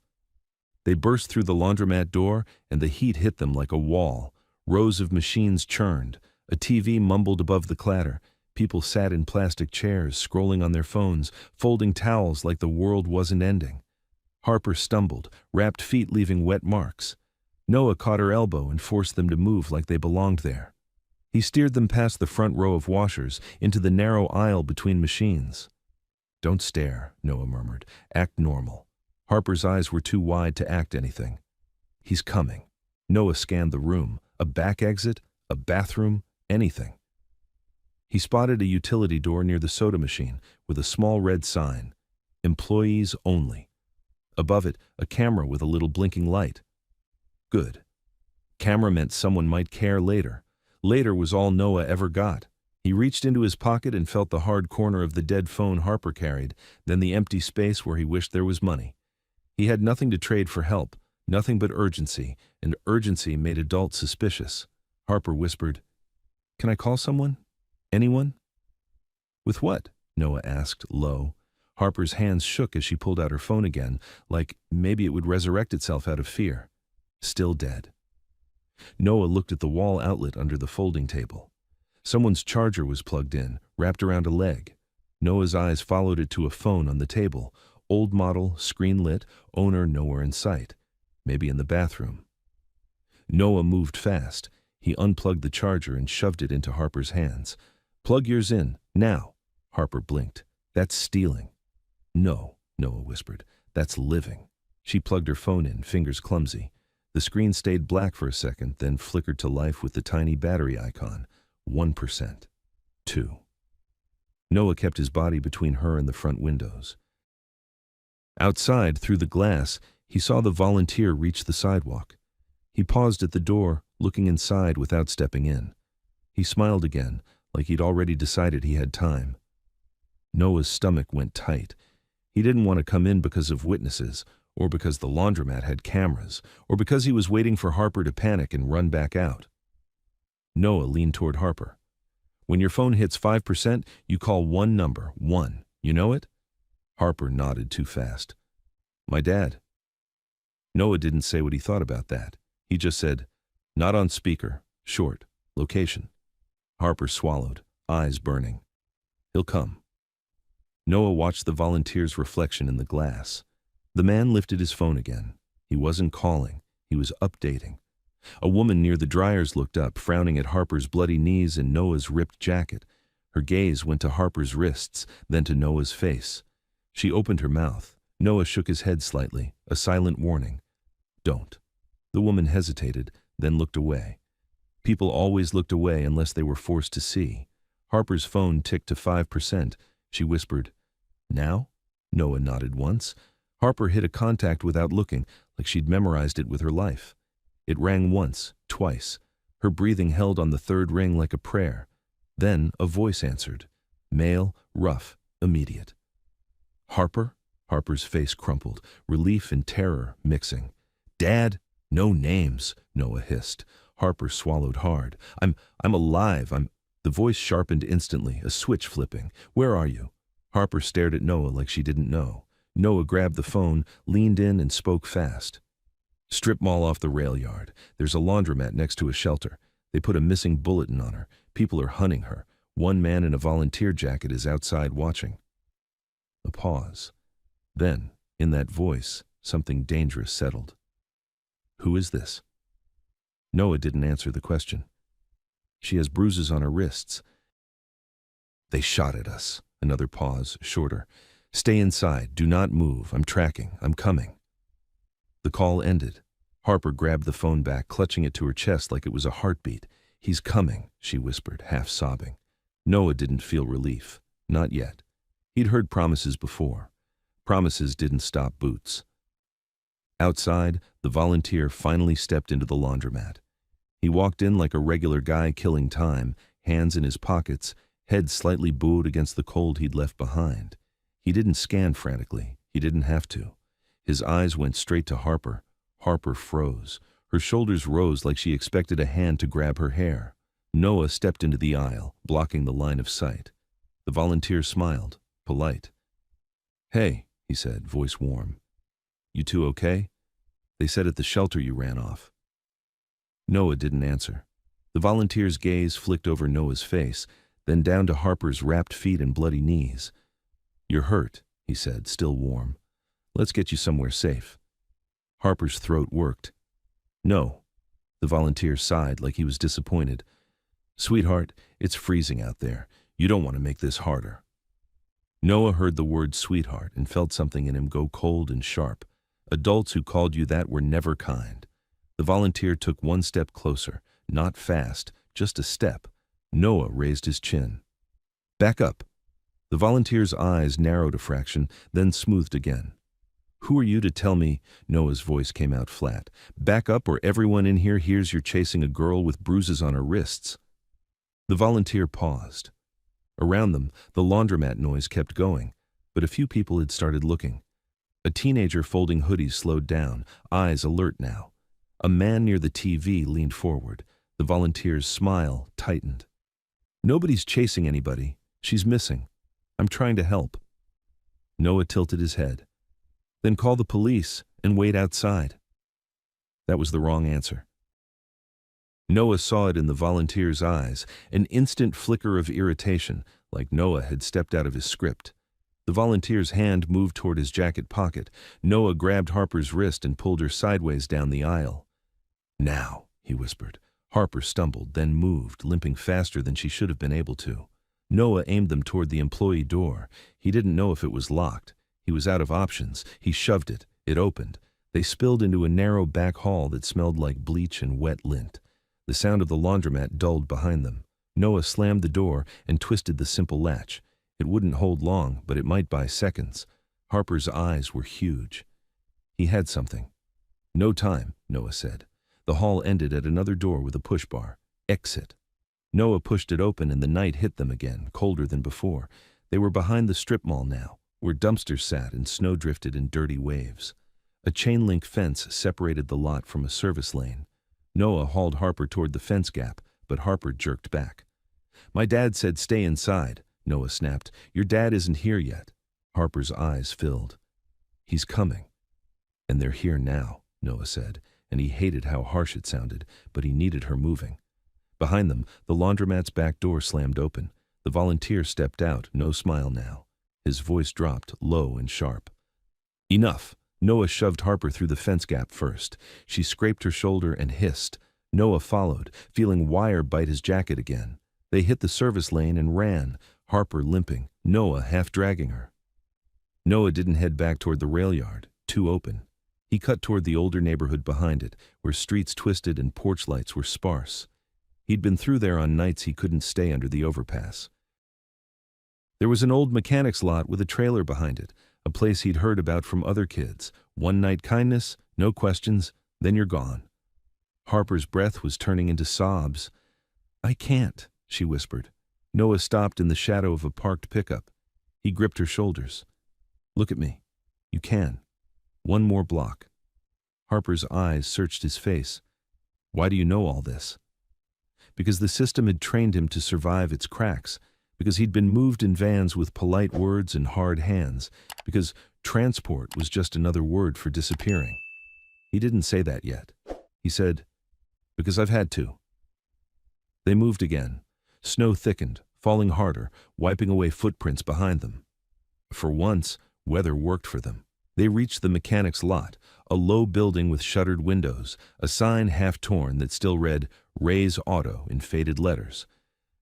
They burst through the laundromat door, and the heat hit them like a wall. Rows of machines churned. A TV mumbled above the clatter. People sat in plastic chairs, scrolling on their phones, folding towels like the world wasn't ending. Harper stumbled, wrapped feet leaving wet marks. Noah caught her elbow and forced them to move like they belonged there. He steered them past the front row of washers, into the narrow aisle between machines. "Don't stare," Noah murmured. "Act normal." Harper's eyes were too wide to act anything. "He's coming." Noah scanned the room. A back exit, a bathroom, anything. He spotted a utility door near the soda machine with a small red sign, "Employees only." Above it, a camera with a little blinking light. Good. Camera meant someone might care later. Later was all Noah ever got. He reached into his pocket and felt the hard corner of the dead phone Harper carried, then the empty space where he wished there was money. He had nothing to trade for help, nothing but urgency, and urgency made adults suspicious. Harper whispered, "Can I call someone? Anyone?" "With what?" Noah asked, low. Harper's hands shook as she pulled out her phone again, like maybe it would resurrect itself out of fear. Still dead. Noah looked at the wall outlet under the folding table. Someone's charger was plugged in, wrapped around a leg. Noah's eyes followed it to a phone on the table. Old model, screen lit, owner nowhere in sight. Maybe in the bathroom. Noah moved fast. He unplugged the charger and shoved it into Harper's hands. "Plug yours in, now." Harper blinked. "That's stealing." "No," Noah whispered. "That's living." She plugged her phone in, fingers clumsy. The screen stayed black for a second, then flickered to life with the tiny battery icon. 1%. 2. Noah kept his body between her and the front windows. Outside, through the glass, he saw the volunteer reach the sidewalk. He paused at the door, looking inside without stepping in. He smiled again, like he'd already decided he had time. Noah's stomach went tight. He didn't want to come in because of witnesses, or because the laundromat had cameras, or because he was waiting for Harper to panic and run back out. Noah leaned toward Harper. "When your phone hits 5%, you call one number, 1. You know it?" Harper nodded too fast. "My dad." Noah didn't say what he thought about that. He just said, "Not on speaker, short, location." Harper swallowed, eyes burning. "He'll come." Noah watched the volunteer's reflection in the glass. The man lifted his phone again. He wasn't calling. He was updating. A woman near the dryers looked up, frowning at Harper's bloody knees and Noah's ripped jacket. Her gaze went to Harper's wrists, then to Noah's face. She opened her mouth. Noah shook his head slightly, a silent warning. "Don't." The woman hesitated, then looked away. People always looked away unless they were forced to see. Harper's phone ticked to 5%. She whispered, "Now?" Noah nodded once. Harper hit a contact without looking, like she'd memorized it with her life. It rang once, twice. Her breathing held on the third ring like a prayer. Then a voice answered. Male, rough, immediate. "Harper?" Harper's face crumpled, relief and terror mixing. "Dad?" No names, Noah hissed. Harper swallowed hard. I'm alive. The voice sharpened instantly, a switch flipping. Where are you? Harper stared at Noah like she didn't know. Noah grabbed the phone, leaned in, and spoke fast. Strip mall off the rail yard. There's a laundromat next to a shelter. They put a missing bulletin on her. People are hunting her. One man in a volunteer jacket is outside watching. A pause. Then, in that voice, something dangerous settled. Who is this? Noah didn't answer the question. She has bruises on her wrists. They shot at us. Another pause, shorter. Stay inside. Do not move. I'm tracking. I'm coming. The call ended. Harper grabbed the phone back, clutching it to her chest like it was a heartbeat. He's coming, she whispered, half sobbing. Noah didn't feel relief. Not yet. He'd heard promises before. Promises didn't stop boots. Outside, the volunteer finally stepped into the laundromat. He walked in like a regular guy killing time, hands in his pockets, head slightly bowed against the cold he'd left behind. He didn't scan frantically. He didn't have to. His eyes went straight to Harper. Harper froze. Her shoulders rose like she expected a hand to grab her hair. Noah stepped into the aisle, blocking the line of sight. The volunteer smiled, polite. Hey, he said, voice warm. You two okay? They said at the shelter you ran off. Noah didn't answer. The volunteer's gaze flicked over Noah's face, then down to Harper's wrapped feet and bloody knees. You're hurt, he said, still warm. Let's get you somewhere safe. Harper's throat worked. No. The volunteer sighed like he was disappointed. Sweetheart, it's freezing out there. You don't want to make this harder. Noah heard the word sweetheart and felt something in him go cold and sharp. Adults who called you that were never kind. The volunteer took one step closer, not fast, just a step. Noah raised his chin. Back up. The volunteer's eyes narrowed a fraction, then smoothed again. Who are you to tell me? Noah's voice came out flat. Back up or everyone in here hears you're chasing a girl with bruises on her wrists. The volunteer paused. Around them, the laundromat noise kept going, but a few people had started looking. A teenager folding hoodies slowed down, eyes alert now. A man near the TV leaned forward. The volunteer's smile tightened. Nobody's chasing anybody. She's missing. I'm trying to help. Noah tilted his head. Then call the police and wait outside. That was the wrong answer. Noah saw it in the volunteer's eyes, an instant flicker of irritation, like Noah had stepped out of his script. The volunteer's hand moved toward his jacket pocket. Noah grabbed Harper's wrist and pulled her sideways down the aisle. Now, he whispered. Harper stumbled, then moved, limping faster than she should have been able to. Noah aimed them toward the employee door. He didn't know if it was locked. He was out of options. He shoved it. It opened. They spilled into a narrow back hall that smelled like bleach and wet lint. The sound of the laundromat dulled behind them. Noah slammed the door and twisted the simple latch. It wouldn't hold long, but it might buy seconds. Harper's eyes were huge. He had something. No time, Noah said. The hall ended at another door with a push bar. Exit. Noah pushed it open and the night hit them again, colder than before. They were behind the strip mall now, where dumpsters sat and snow drifted in dirty waves. A chain-link fence separated the lot from a service lane. Noah hauled Harper toward the fence gap, but Harper jerked back. My dad said stay inside, Noah snapped. Your dad isn't here yet. Harper's eyes filled. He's coming. And they're here now, Noah said, and he hated how harsh it sounded, but he needed her moving. Behind them, the laundromat's back door slammed open. The volunteer stepped out, no smile now. His voice dropped, low and sharp. Enough! Noah shoved Harper through the fence gap first. She scraped her shoulder and hissed. Noah followed, feeling wire bite his jacket again. They hit the service lane and ran, Harper limping, Noah half dragging her. Noah didn't head back toward the rail yard, too open. He cut toward the older neighborhood behind it, where streets twisted and porch lights were sparse. He'd been through there on nights he couldn't stay under the overpass. There was an old mechanic's lot with a trailer behind it, a place he'd heard about from other kids. One night kindness, no questions, then you're gone. Harper's breath was turning into sobs. I can't, she whispered. Noah stopped in the shadow of a parked pickup. He gripped her shoulders. Look at me. You can. One more block. Harper's eyes searched his face. Why do you know all this? Because the system had trained him to survive its cracks, because he'd been moved in vans with polite words and hard hands, because transport was just another word for disappearing. He didn't say that yet. He said, because I've had to. They moved again. Snow thickened, falling harder, wiping away footprints behind them. For once, weather worked for them. They reached the mechanic's lot, a low building with shuttered windows, a sign half torn that still read, Ray's Auto in faded letters.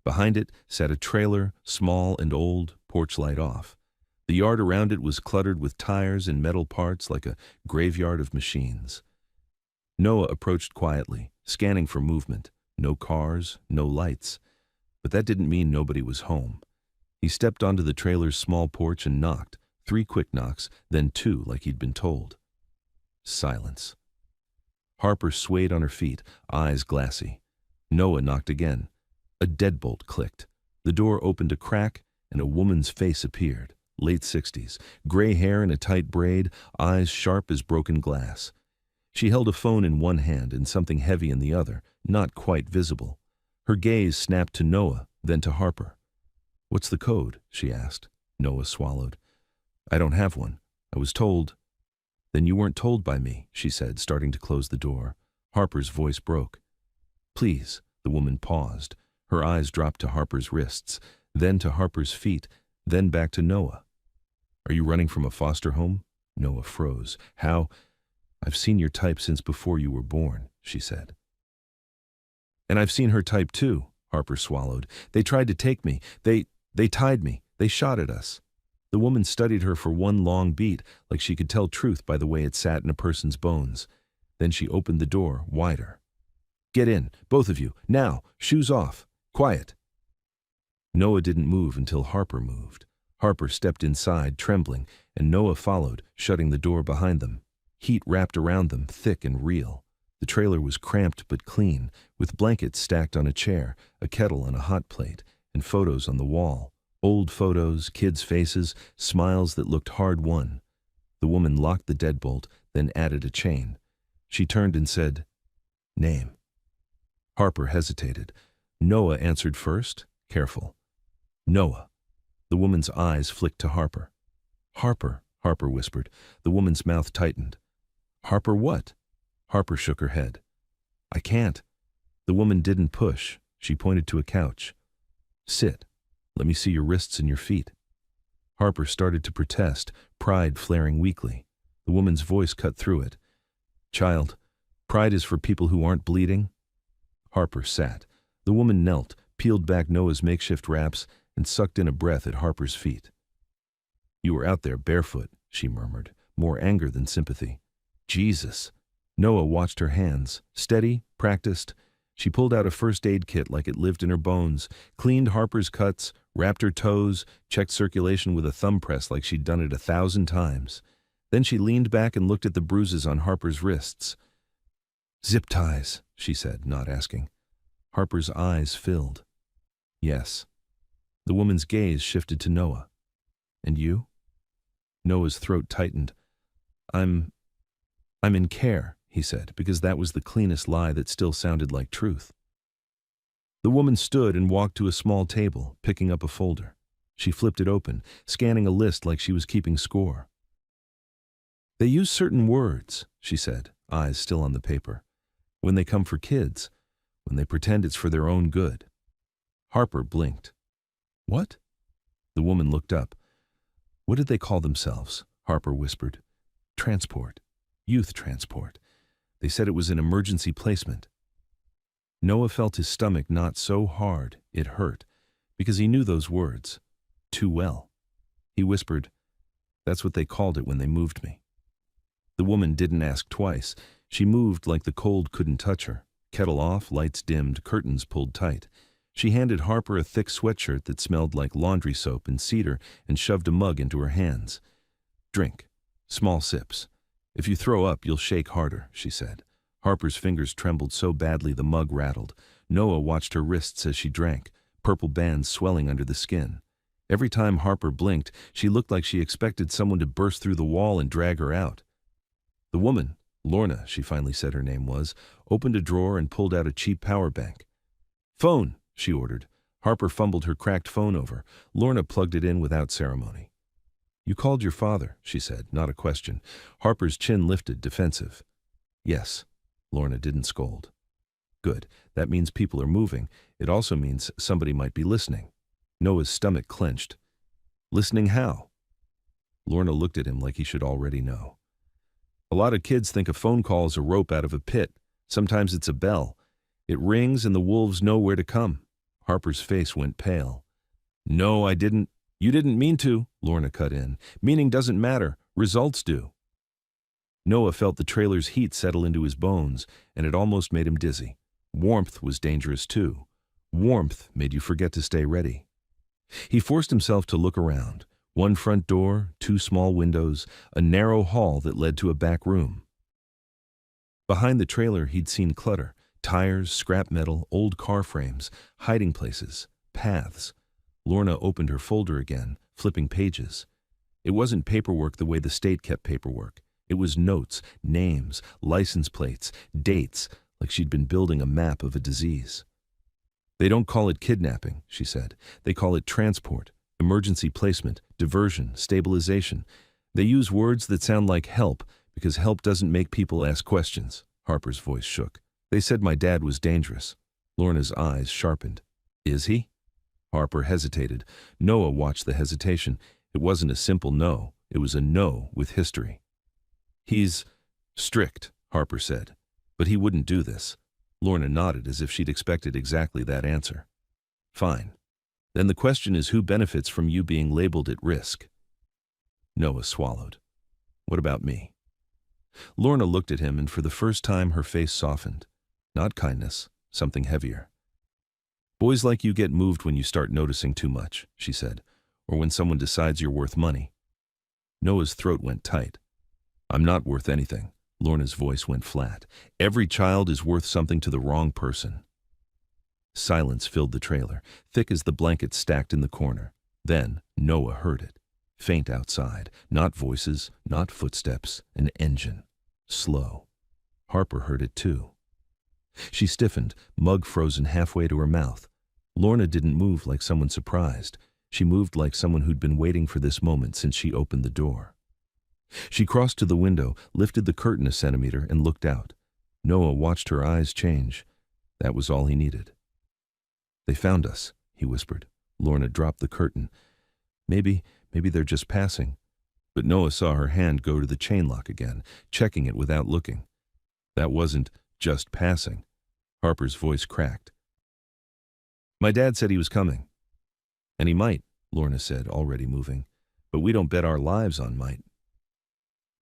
Behind it sat a trailer, small and old, porch light off. The yard around it was cluttered with tires and metal parts like a graveyard of machines. Noah approached quietly, scanning for movement. No cars, no lights. But that didn't mean nobody was home. He stepped onto the trailer's small porch and knocked. 3 quick knocks, then 2 like he'd been told. Silence. Harper swayed on her feet, eyes glassy. Noah knocked again. A deadbolt clicked. The door opened a crack, and a woman's face appeared. Late 60s, gray hair in a tight braid, eyes sharp as broken glass. She held a phone in one hand and something heavy in the other, not quite visible. Her gaze snapped to Noah, then to Harper. What's the code? She asked. Noah swallowed. I don't have one. I was told. Then you weren't told by me, she said, starting to close the door. Harper's voice broke. Please, the woman paused. Her eyes dropped to Harper's wrists, then to Harper's feet, then back to Noah. Are you running from a foster home? Noah froze. How? I've seen your type since before you were born, she said. And I've seen her type too, Harper swallowed. They tried to take me. They tied me. They shot at us. The woman studied her for one long beat, like she could tell truth by the way it sat in a person's bones. Then she opened the door wider. Get in, both of you, now, shoes off, quiet. Noah didn't move until Harper moved. Harper stepped inside, trembling, and Noah followed, shutting the door behind them. Heat wrapped around them, thick and real. The trailer was cramped but clean, with blankets stacked on a chair, a kettle on a hot plate, and photos on the wall. Old photos, kids' faces, smiles that looked hard-won. The woman locked the deadbolt, then added a chain. She turned and said, Name. Harper hesitated. Noah answered first, careful. Noah. The woman's eyes flicked to Harper. Harper, Harper whispered. The woman's mouth tightened. Harper what? Harper shook her head. I can't. The woman didn't push. She pointed to a couch. Sit. Let me see your wrists and your feet. Harper started to protest, pride flaring weakly. The woman's voice cut through it. Child, pride is for people who aren't bleeding. Harper sat. The woman knelt, peeled back Noah's makeshift wraps, and sucked in a breath at Harper's feet. You were out there barefoot, she murmured, more anger than sympathy. Jesus. Noah watched her hands, steady, practiced. She pulled out a first aid kit like it lived in her bones, cleaned Harper's cuts, wrapped her toes, checked circulation with a thumb press like she'd done it 1,000 times. Then she leaned back and looked at the bruises on Harper's wrists. Zip ties, she said, not asking. Harper's eyes filled. Yes. The woman's gaze shifted to Noah. And you? Noah's throat tightened. I'm in care, he said, because that was the cleanest lie that still sounded like truth. The woman stood and walked to a small table, picking up a folder. She flipped it open, scanning a list like she was keeping score. They use certain words, she said, eyes still on the paper, when they come for kids, when they pretend it's for their own good. Harper blinked. What? The woman looked up. What did they call themselves? Harper whispered. Transport. Youth transport. They said it was an emergency placement. Noah felt his stomach knot so hard it hurt, because he knew those words too well. He whispered, That's what they called it when they moved me. The woman didn't ask twice. She moved like the cold couldn't touch her. Kettle off, lights dimmed, curtains pulled tight. She handed Harper a thick sweatshirt that smelled like laundry soap and cedar and shoved a mug into her hands. Drink. Small sips. If you throw up, you'll shake harder, she said. Harper's fingers trembled so badly the mug rattled. Noah watched her wrists as she drank, purple bands swelling under the skin. Every time Harper blinked, she looked like she expected someone to burst through the wall and drag her out. The woman, Lorna, she finally said her name was, opened a drawer and pulled out a cheap power bank. "Phone," she ordered. Harper fumbled her cracked phone over. Lorna plugged it in without ceremony. "You called your father," she said, not a question. Harper's chin lifted, defensive. "Yes." Lorna didn't scold. "Good. That means people are moving. It also means somebody might be listening." Noah's stomach clenched. "Listening how?" Lorna looked at him like he should already know. "A lot of kids think a phone call is a rope out of a pit. Sometimes it's a bell. It rings and the wolves know where to come." Harper's face went pale. "No, I didn't." "You didn't mean to," Lorna cut in. "Meaning doesn't matter. Results do." Noah felt the trailer's heat settle into his bones, and it almost made him dizzy. Warmth was dangerous too. Warmth made you forget to stay ready. He forced himself to look around. One front door, two small windows, a narrow hall that led to a back room. Behind the trailer he'd seen clutter. Tires, scrap metal, old car frames, hiding places, paths. Lorna opened her folder again, flipping pages. It wasn't paperwork the way the state kept paperwork. It was notes, names, license plates, dates, like she'd been building a map of a disease. "They don't call it kidnapping," she said. "They call it transport, emergency placement, diversion, stabilization. They use words that sound like help because help doesn't make people ask questions." Harper's voice shook. "They said my dad was dangerous." Lorna's eyes sharpened. "Is he?" Harper hesitated. Noah watched the hesitation. It wasn't a simple no. It was a no with history. "He's strict," Harper said. "But he wouldn't do this." Lorna nodded as if she'd expected exactly that answer. "Fine. Then the question is who benefits from you being labeled at risk?" Noah swallowed. "What about me?" Lorna looked at him, and for the first time her face softened. Not kindness, something heavier. "Boys like you get moved when you start noticing too much," she said, "or when someone decides you're worth money." Noah's throat went tight. "I'm not worth anything." Lorna's voice went flat. "Every child is worth something to the wrong person." Silence filled the trailer, thick as the blanket stacked in the corner. Then Noah heard it. Faint outside. Not voices, not footsteps. An engine. Slow. Harper heard it too. She stiffened, mug frozen halfway to her mouth. Lorna didn't move like someone surprised. She moved like someone who'd been waiting for this moment since she opened the door. She crossed to the window, lifted the curtain a centimeter, and looked out. Noah watched her eyes change. That was all he needed. "They found us," he whispered. Lorna dropped the curtain. Maybe they're just passing." But Noah saw her hand go to the chain lock again, checking it without looking. That wasn't just passing. Harper's voice cracked. "My dad said he was coming." "And he might," Lorna said, already moving. "But we don't bet our lives on might."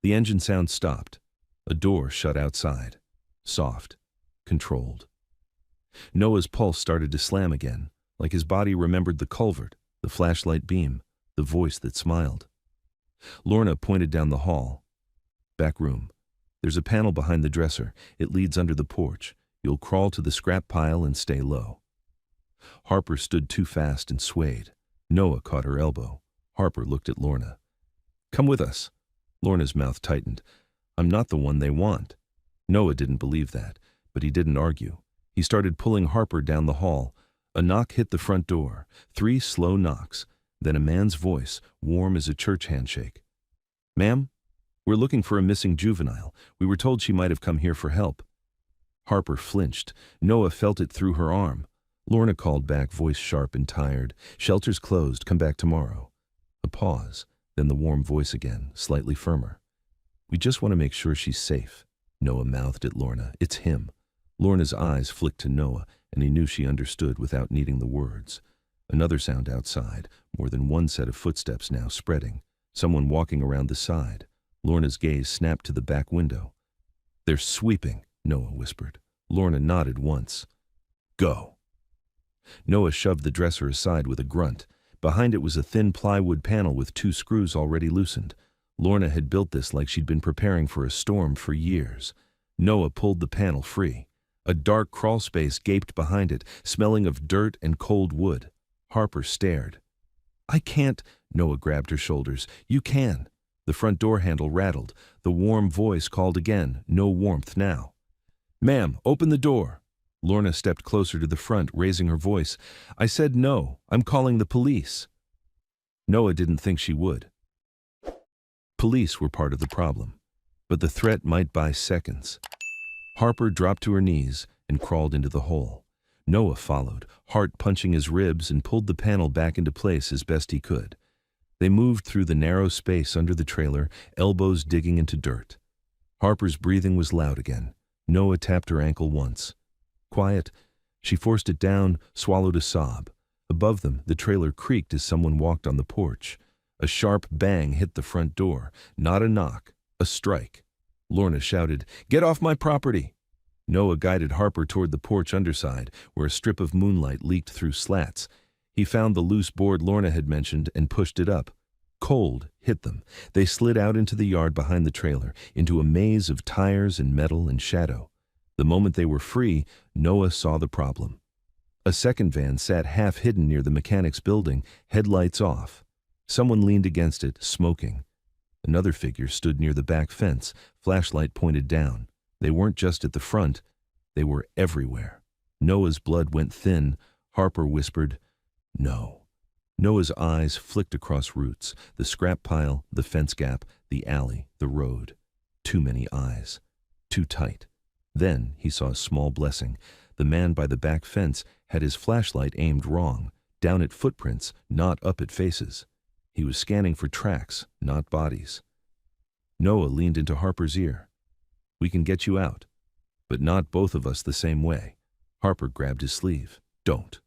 The engine sound stopped. A door shut outside. Soft. Controlled. Noah's pulse started to slam again, like his body remembered the culvert, the flashlight beam, the voice that smiled. Lorna pointed down the hall. "Back room. There's a panel behind the dresser. It leads under the porch. You'll crawl to the scrap pile and stay low." Harper stood too fast and swayed. Noah caught her elbow. Harper looked at Lorna. "Come with us." Lorna's mouth tightened. "I'm not the one they want." Noah didn't believe that, but he didn't argue. He started pulling Harper down the hall. A knock hit the front door. 3 slow knocks. Then a man's voice, warm as a church handshake. "Ma'am, we're looking for a missing juvenile. We were told she might have come here for help." Harper flinched. Noah felt it through her arm. Lorna called back, voice sharp and tired. "Shelter's closed. Come back tomorrow." A pause. Then the warm voice again, slightly firmer. "We just want to make sure she's safe." Noah mouthed at Lorna. "It's him." Lorna's eyes flicked to Noah, and he knew she understood without needing the words. Another sound outside, more than one set of footsteps now spreading. Someone walking around the side. Lorna's gaze snapped to the back window. "They're sweeping," Noah whispered. Lorna nodded once. "Go." Noah shoved the dresser aside with a grunt. Behind it was a thin plywood panel with 2 screws already loosened. Lorna had built this like she'd been preparing for a storm for years. Noah pulled the panel free. A dark crawl space gaped behind it, smelling of dirt and cold wood. Harper stared. "I can't." Noah grabbed her shoulders. "You can." The front door handle rattled. The warm voice called again, no warmth now. "Ma'am, open the door." Lorna stepped closer to the front, raising her voice. "I said no. I'm calling the police." Noah didn't think she would. Police were part of the problem, but the threat might buy seconds. Harper dropped to her knees and crawled into the hole. Noah followed, heart punching his ribs, and pulled the panel back into place as best he could. They moved through the narrow space under the trailer, elbows digging into dirt. Harper's breathing was loud again. Noah tapped her ankle once. Quiet. She forced it down, swallowed a sob. Above them, the trailer creaked as someone walked on the porch. A sharp bang hit the front door. Not a knock, a strike. Lorna shouted, "Get off my property!" Noah guided Harper toward the porch underside, where a strip of moonlight leaked through slats. He found the loose board Lorna had mentioned and pushed it up. Cold hit them. They slid out into the yard behind the trailer, into a maze of tires and metal and shadow. The moment they were free, Noah saw the problem. A second van sat half-hidden near the mechanics building, headlights off. Someone leaned against it, smoking. Another figure stood near the back fence, flashlight pointed down. They weren't just at the front, they were everywhere. Noah's blood went thin. Harper whispered, "No." Noah's eyes flicked across routes, the scrap pile, the fence gap, the alley, the road. Too many eyes. Too tight. Then he saw a small blessing. The man by the back fence had his flashlight aimed wrong, down at footprints, not up at faces. He was scanning for tracks, not bodies. Noah leaned into Harper's ear. "We can get you out, but not both of us the same way." Harper grabbed his sleeve. "Don't."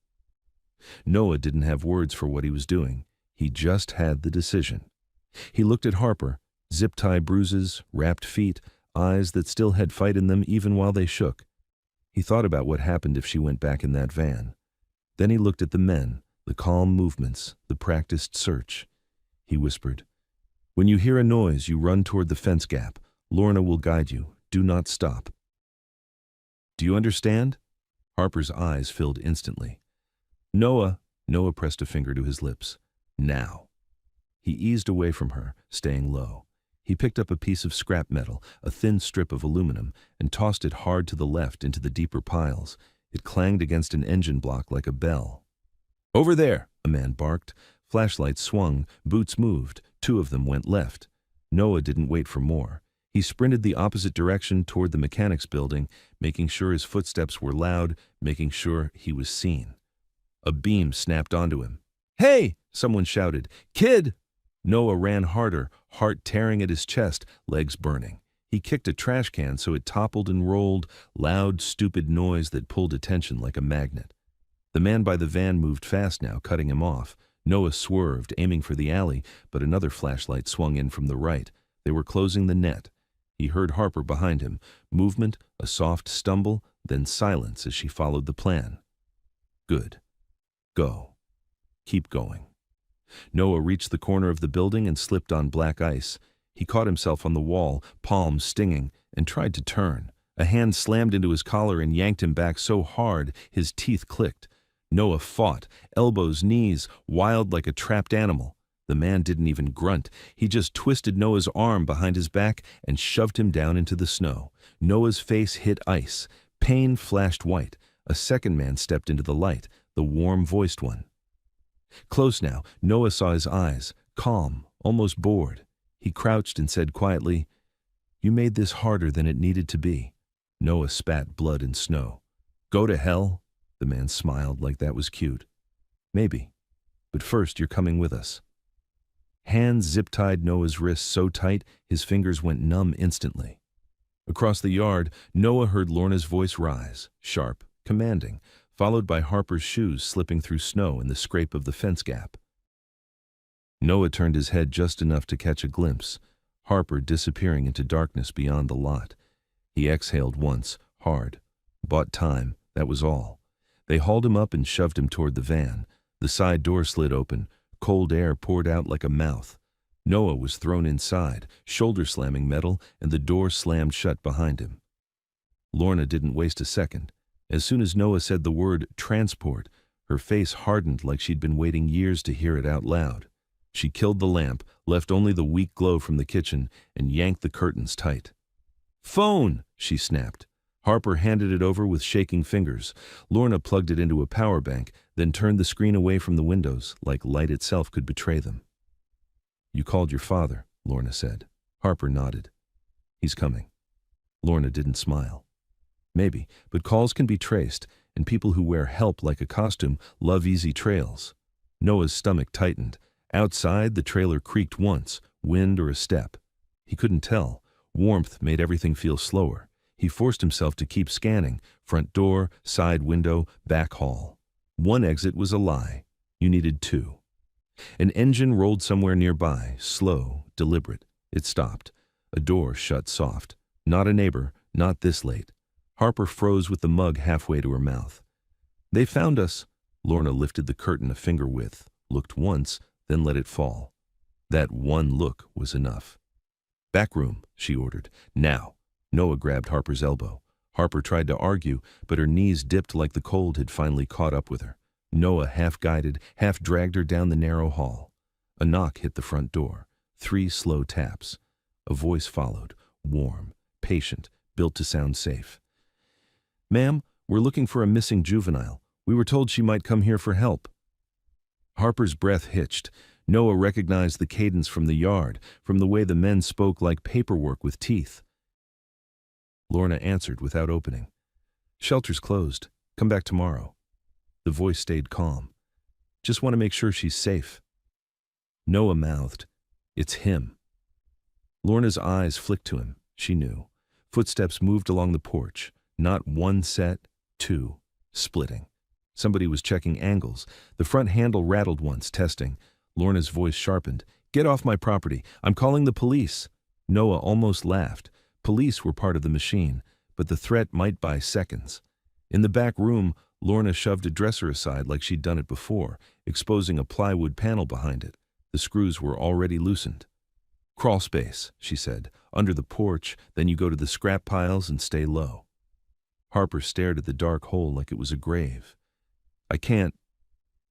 Noah didn't have words for what he was doing. He just had the decision. He looked at Harper, zip-tie bruises, wrapped feet, eyes that still had fight in them even while they shook. He thought about what happened if she went back in that van. Then he looked at the men, the calm movements, the practiced search. He whispered, "When you hear a noise, you run toward the fence gap. Lorna will guide you. Do not stop." "Do you understand?" Harper's eyes filled instantly. "Noah," Noah pressed a finger to his lips. "Now." He eased away from her, staying low. He picked up a piece of scrap metal, a thin strip of aluminum, and tossed it hard to the left into the deeper piles. It clanged against an engine block like a bell. "Over there," a man barked. Flashlights swung, boots moved. Two of them went left. Noah didn't wait for more. He sprinted the opposite direction toward the mechanics building, making sure his footsteps were loud, making sure he was seen. A beam snapped onto him. "Hey!" someone shouted. "Kid!" Noah ran harder, heart tearing at his chest, legs burning. He kicked a trash can so it toppled and rolled, loud, stupid noise that pulled attention like a magnet. The man by the van moved fast now, cutting him off. Noah swerved, aiming for the alley, but another flashlight swung in from the right. They were closing the net. He heard Harper behind him. Movement, a soft stumble, then silence as she followed the plan. "Good. Go. Keep going." Noah reached the corner of the building and slipped on black ice. He caught himself on the wall, palms stinging, and tried to turn. A hand slammed into his collar and yanked him back so hard his teeth clicked. Noah fought, elbows, knees, wild like a trapped animal. The man didn't even grunt. He just twisted Noah's arm behind his back and shoved him down into the snow. Noah's face hit ice. Pain flashed white. A second man stepped into the light, the warm-voiced one. Close now, Noah saw his eyes, calm, almost bored. He crouched and said quietly, "You made this harder than it needed to be." Noah spat blood and snow. "Go to hell?" The man smiled like that was cute. "Maybe. But first you're coming with us." Hands zip-tied Noah's wrists so tight his fingers went numb instantly. Across the yard, Noah heard Lorna's voice rise, sharp, commanding, followed by Harper's shoes slipping through snow in the scrape of the fence gap. Noah turned his head just enough to catch a glimpse, Harper disappearing into darkness beyond the lot. He exhaled once, hard. Bought time, that was all. They hauled him up and shoved him toward the van. The side door slid open. Cold air poured out like a mouth. Noah was thrown inside, shoulder-slamming metal, and the door slammed shut behind him. Lorna didn't waste a second. As soon as Noah said the word transport, her face hardened like she'd been waiting years to hear it out loud. She killed the lamp, left only the weak glow from the kitchen, and yanked the curtains tight. "Phone!" she snapped. Harper handed it over with shaking fingers. Lorna plugged it into a power bank, then turned the screen away from the windows, like light itself could betray them. "You called your father," Lorna said. Harper nodded. "He's coming." Lorna didn't smile. "Maybe, but calls can be traced, and people who wear help like a costume love easy trails." Noah's stomach tightened. Outside, the trailer creaked once, wind or a step. He couldn't tell. Warmth made everything feel slower. He forced himself to keep scanning, front door, side window, back hall. One exit was a lie. You needed two. An engine rolled somewhere nearby, slow, deliberate. It stopped. A door shut soft. Not a neighbor, not this late. Harper froze with the mug halfway to her mouth. "They found us." Lorna lifted the curtain a finger width, looked once, then let it fall. That one look was enough. "Back room," she ordered. "Now." Noah grabbed Harper's elbow. Harper tried to argue, but her knees dipped like the cold had finally caught up with her. Noah half-guided, half-dragged her down the narrow hall. A knock hit the front door. 3 slow taps. A voice followed, warm, patient, built to sound safe. "Ma'am, we're looking for a missing juvenile. We were told she might come here for help." Harper's breath hitched. Noah recognized the cadence from the yard, from the way the men spoke like paperwork with teeth. Lorna answered without opening. "Shelter's closed. Come back tomorrow." The voice stayed calm. "Just want to make sure she's safe." Noah mouthed, "It's him." Lorna's eyes flicked to him. She knew. Footsteps moved along the porch. Not one set, 2, splitting. Somebody was checking angles. The front handle rattled once, testing. Lorna's voice sharpened. "Get off my property. I'm calling the police." Noah almost laughed. Police were part of the machine, but the threat might buy seconds. In the back room, Lorna shoved a dresser aside like she'd done it before, exposing a plywood panel behind it. The screws were already loosened. "Crawl space," she said. "Under the porch, then you go to the scrap piles and stay low." Harper stared at the dark hole like it was a grave. "I can't."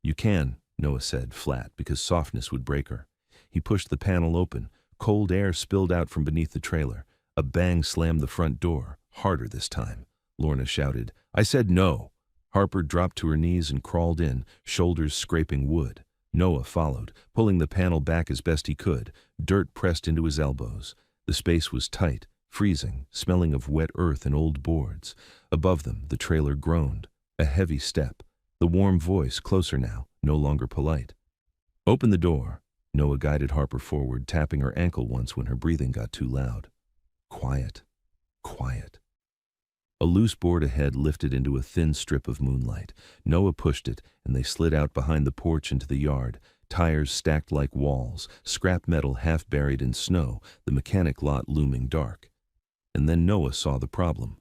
"You can," Noah said, flat, because softness would break her. He pushed the panel open. Cold air spilled out from beneath the trailer. A bang slammed the front door, harder this time. Lorna shouted, "I said no." Harper dropped to her knees and crawled in, shoulders scraping wood. Noah followed, pulling the panel back as best he could. Dirt pressed into his elbows. The space was tight, freezing, smelling of wet earth and old boards. Above them, the trailer groaned. A heavy step. The warm voice, closer now, no longer polite. "Open the door." Noah guided Harper forward, tapping her ankle once when her breathing got too loud. Quiet. Quiet. A loose board ahead lifted into a thin strip of moonlight. Noah pushed it, and they slid out behind the porch into the yard, tires stacked like walls, scrap metal half buried in snow, the mechanic lot looming dark. And then Noah saw the problem.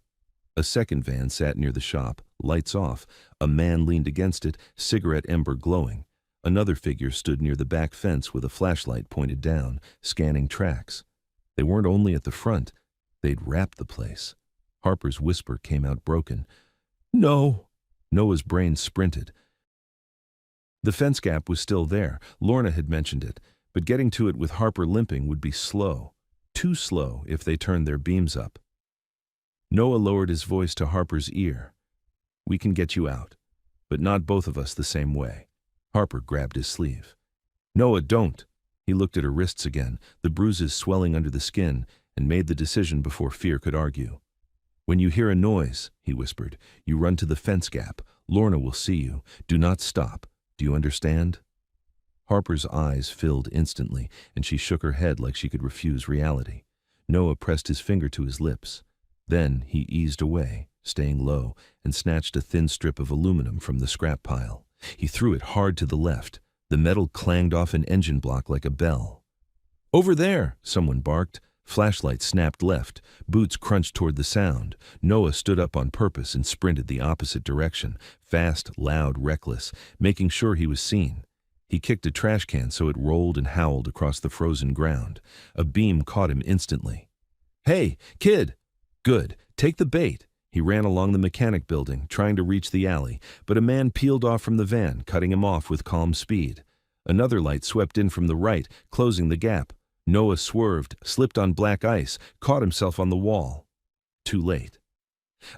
A second van sat near the shop, lights off. A man leaned against it, cigarette ember glowing. Another figure stood near the back fence with a flashlight pointed down, scanning tracks. They weren't only at the front, they'd wrapped the place. Harper's whisper came out broken. "No!" Noah's brain sprinted. The fence gap was still there. Lorna had mentioned it, but getting to it with Harper limping would be slow. Too slow if they turned their beams up. Noah lowered his voice to Harper's ear. "We can get you out, but not both of us the same way." Harper grabbed his sleeve. "Noah, don't!" He looked at her wrists again, the bruises swelling under the skin, and made the decision before fear could argue. "When you hear a noise," he whispered, "you run to the fence gap. Lorna will see you. Do not stop. Do you understand?" Harper's eyes filled instantly, and she shook her head like she could refuse reality. Noah pressed his finger to his lips. Then he eased away, staying low, and snatched a thin strip of aluminum from the scrap pile. He threw it hard to the left. The metal clanged off an engine block like a bell. "Over there!" someone barked. Flashlight snapped left. Boots crunched toward the sound. Noah stood up on purpose and sprinted the opposite direction, fast, loud, reckless, making sure he was seen. He kicked a trash can so it rolled and howled across the frozen ground. A beam caught him instantly. "Hey, kid!" "Good. Take the bait." He ran along the mechanic building, trying to reach the alley, but a man peeled off from the van, cutting him off with calm speed. Another light swept in from the right, closing the gap. Noah swerved, slipped on black ice, caught himself on the wall. Too late.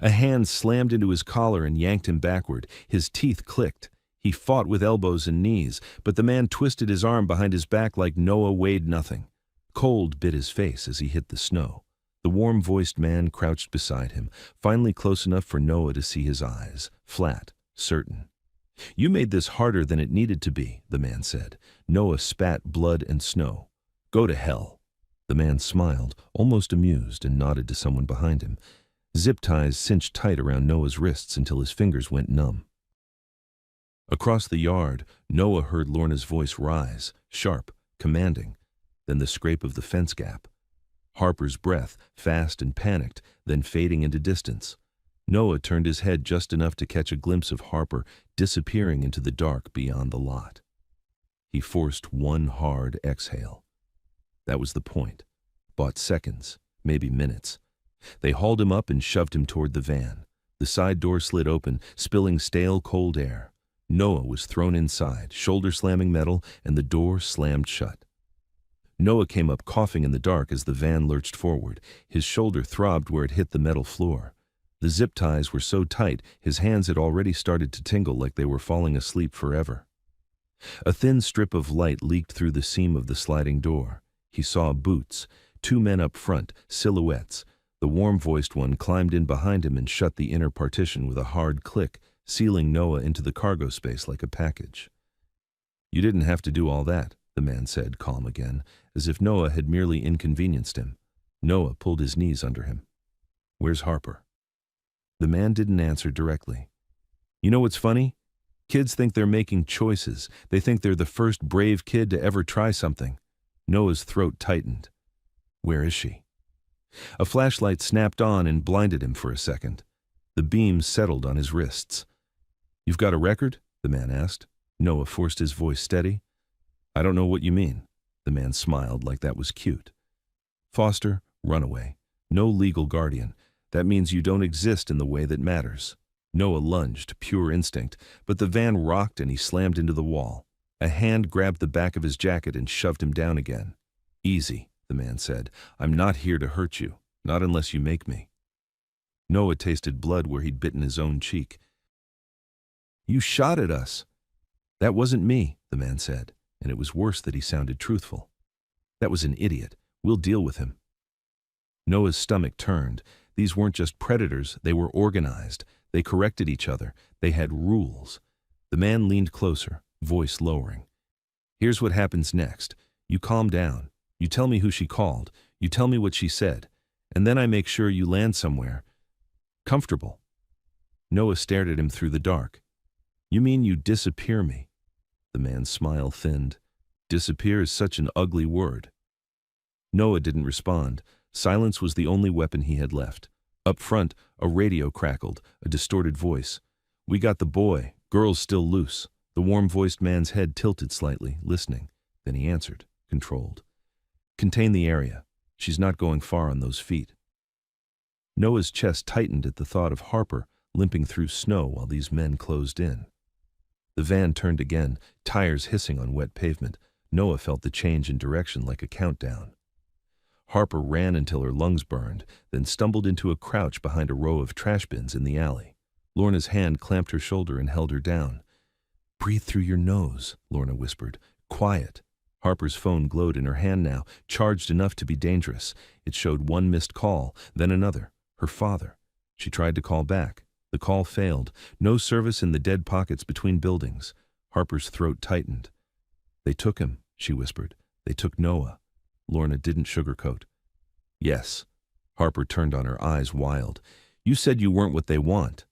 A hand slammed into his collar and yanked him backward. His teeth clicked. He fought with elbows and knees, but the man twisted his arm behind his back like Noah weighed nothing. Cold bit his face as he hit the snow. The warm-voiced man crouched beside him, finally close enough for Noah to see his eyes, flat, certain. "You made this harder than it needed to be," the man said. Noah spat blood and snow. "Go to hell." The man smiled, almost amused, and nodded to someone behind him. Zip ties cinched tight around Noah's wrists until his fingers went numb. Across the yard, Noah heard Lorna's voice rise, sharp, commanding, then the scrape of the fence gap. Harper's breath, fast and panicked, then fading into distance. Noah turned his head just enough to catch a glimpse of Harper disappearing into the dark beyond the lot. He forced one hard exhale. That was the point. Bought seconds, maybe minutes. They hauled him up and shoved him toward the van. The side door slid open, spilling stale, cold air. Noah was thrown inside, shoulder-slamming metal, and the door slammed shut. Noah came up coughing in the dark as the van lurched forward. His shoulder throbbed where it hit the metal floor. The zip ties were so tight, his hands had already started to tingle like they were falling asleep forever. A thin strip of light leaked through the seam of the sliding door. He saw boots, two men up front, silhouettes. The warm-voiced one climbed in behind him and shut the inner partition with a hard click, sealing Noah into the cargo space like a package. "You didn't have to do all that," the man said, calm again, as if Noah had merely inconvenienced him. Noah pulled his knees under him. "Where's Harper?" The man didn't answer directly. "You know what's funny? Kids think they're making choices. They think they're the first brave kid to ever try something." Noah's throat tightened. "Where is she?" A flashlight snapped on and blinded him for a second. The beam settled on his wrists. "You've got a record?" the man asked. Noah forced his voice steady. "I don't know what you mean." The man smiled like that was cute. "Foster, runaway. No legal guardian. That means you don't exist in the way that matters." Noah lunged, pure instinct, but the van rocked and he slammed into the wall. A hand grabbed the back of his jacket and shoved him down again. "Easy," the man said. "I'm not here to hurt you, not unless you make me." Noah tasted blood where he'd bitten his own cheek. "You shot at us." "That wasn't me," the man said, and it was worse that he sounded truthful. "That was an idiot. We'll deal with him." Noah's stomach turned. These weren't just predators, they were organized. They corrected each other. They had rules. The man leaned closer, voice lowering. "Here's what happens next. You calm down. You tell me who she called. You tell me what she said. And then I make sure you land somewhere comfortable." Noah stared at him through the dark. "You mean you disappear me?" The man's smile thinned. "Disappear is such an ugly word." Noah didn't respond. Silence was the only weapon he had left. Up front, a radio crackled, a distorted voice. "We got the boy. Girl's still loose." The warm-voiced man's head tilted slightly, listening. Then he answered, controlled. "Contain the area. She's not going far on those feet." Noah's chest tightened at the thought of Harper limping through snow while these men closed in. The van turned again, tires hissing on wet pavement. Noah felt the change in direction like a countdown. Harper ran until her lungs burned, then stumbled into a crouch behind a row of trash bins in the alley. Lorna's hand clamped her shoulder and held her down. "Breathe through your nose," Lorna whispered. "Quiet." Harper's phone glowed in her hand now, charged enough to be dangerous. It showed one missed call, then another. Her father. She tried to call back. The call failed. No service in the dead pockets between buildings. Harper's throat tightened. "They took him," she whispered. "They took Noah." Lorna didn't sugarcoat. "Yes." Harper turned on her, eyes wild. "You said you weren't what they want."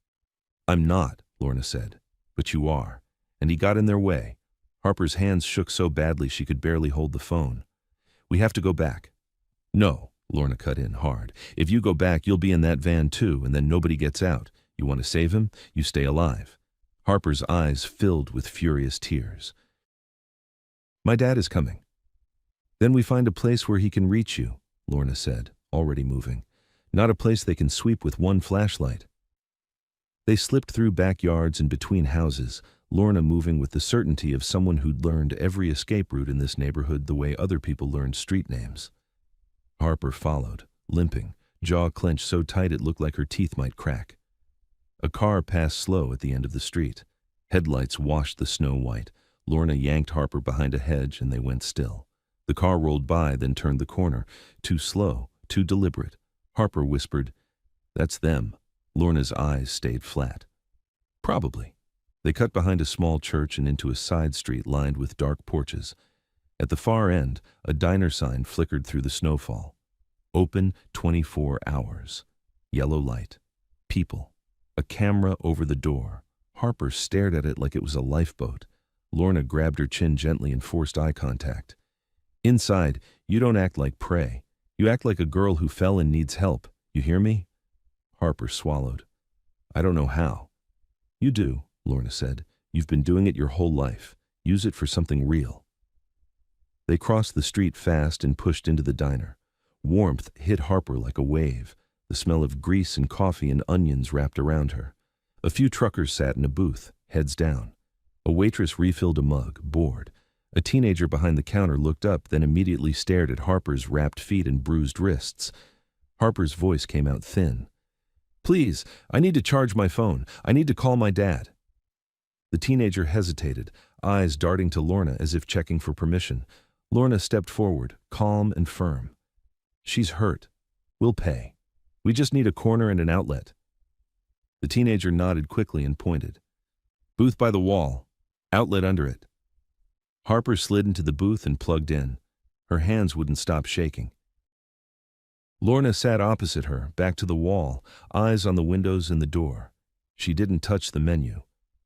"I'm not," Lorna said. "But you are." And he got in their way. Harper's hands shook so badly she could barely hold the phone. "We have to go back." "No," Lorna cut in hard. "If you go back, you'll be in that van too, and then nobody gets out. You want to save him? You stay alive." Harper's eyes filled with furious tears. "My dad is coming." "Then we find a place where he can reach you," Lorna said, already moving. "Not a place they can sweep with one flashlight." They slipped through backyards and between houses. Lorna moving with the certainty of someone who'd learned every escape route in this neighborhood the way other people learned street names. Harper followed, limping, jaw clenched so tight it looked like her teeth might crack. A car passed slow at the end of the street. Headlights washed the snow white. Lorna yanked Harper behind a hedge and they went still. The car rolled by, then turned the corner. Too slow, too deliberate. Harper whispered, "That's them." Lorna's eyes stayed flat. Probably. They cut behind a small church and into a side street lined with dark porches. At the far end, a diner sign flickered through the snowfall. Open 24 hours. Yellow light. People. A camera over the door. Harper stared at it like it was a lifeboat. Lorna grabbed her chin gently and forced eye contact. "Inside, you don't act like prey. You act like a girl who fell and needs help. You hear me?" Harper swallowed. "I don't know how." "You do," Lorna said. "You've been doing it your whole life. Use it for something real." They crossed the street fast and pushed into the diner. Warmth hit Harper like a wave. The smell of grease and coffee and onions wrapped around her. A few truckers sat in a booth, heads down. A waitress refilled a mug, bored. A teenager behind the counter looked up, then immediately stared at Harper's wrapped feet and bruised wrists. Harper's voice came out thin. "Please, I need to charge my phone. I need to call my dad." The teenager hesitated, eyes darting to Lorna as if checking for permission. Lorna stepped forward, calm and firm. "She's hurt. We'll pay. We just need a corner and an outlet." The teenager nodded quickly and pointed. "Booth by the wall. Outlet under it." Harper slid into the booth and plugged in. Her hands wouldn't stop shaking. Lorna sat opposite her, back to the wall, eyes on the windows and the door. She didn't touch the menu.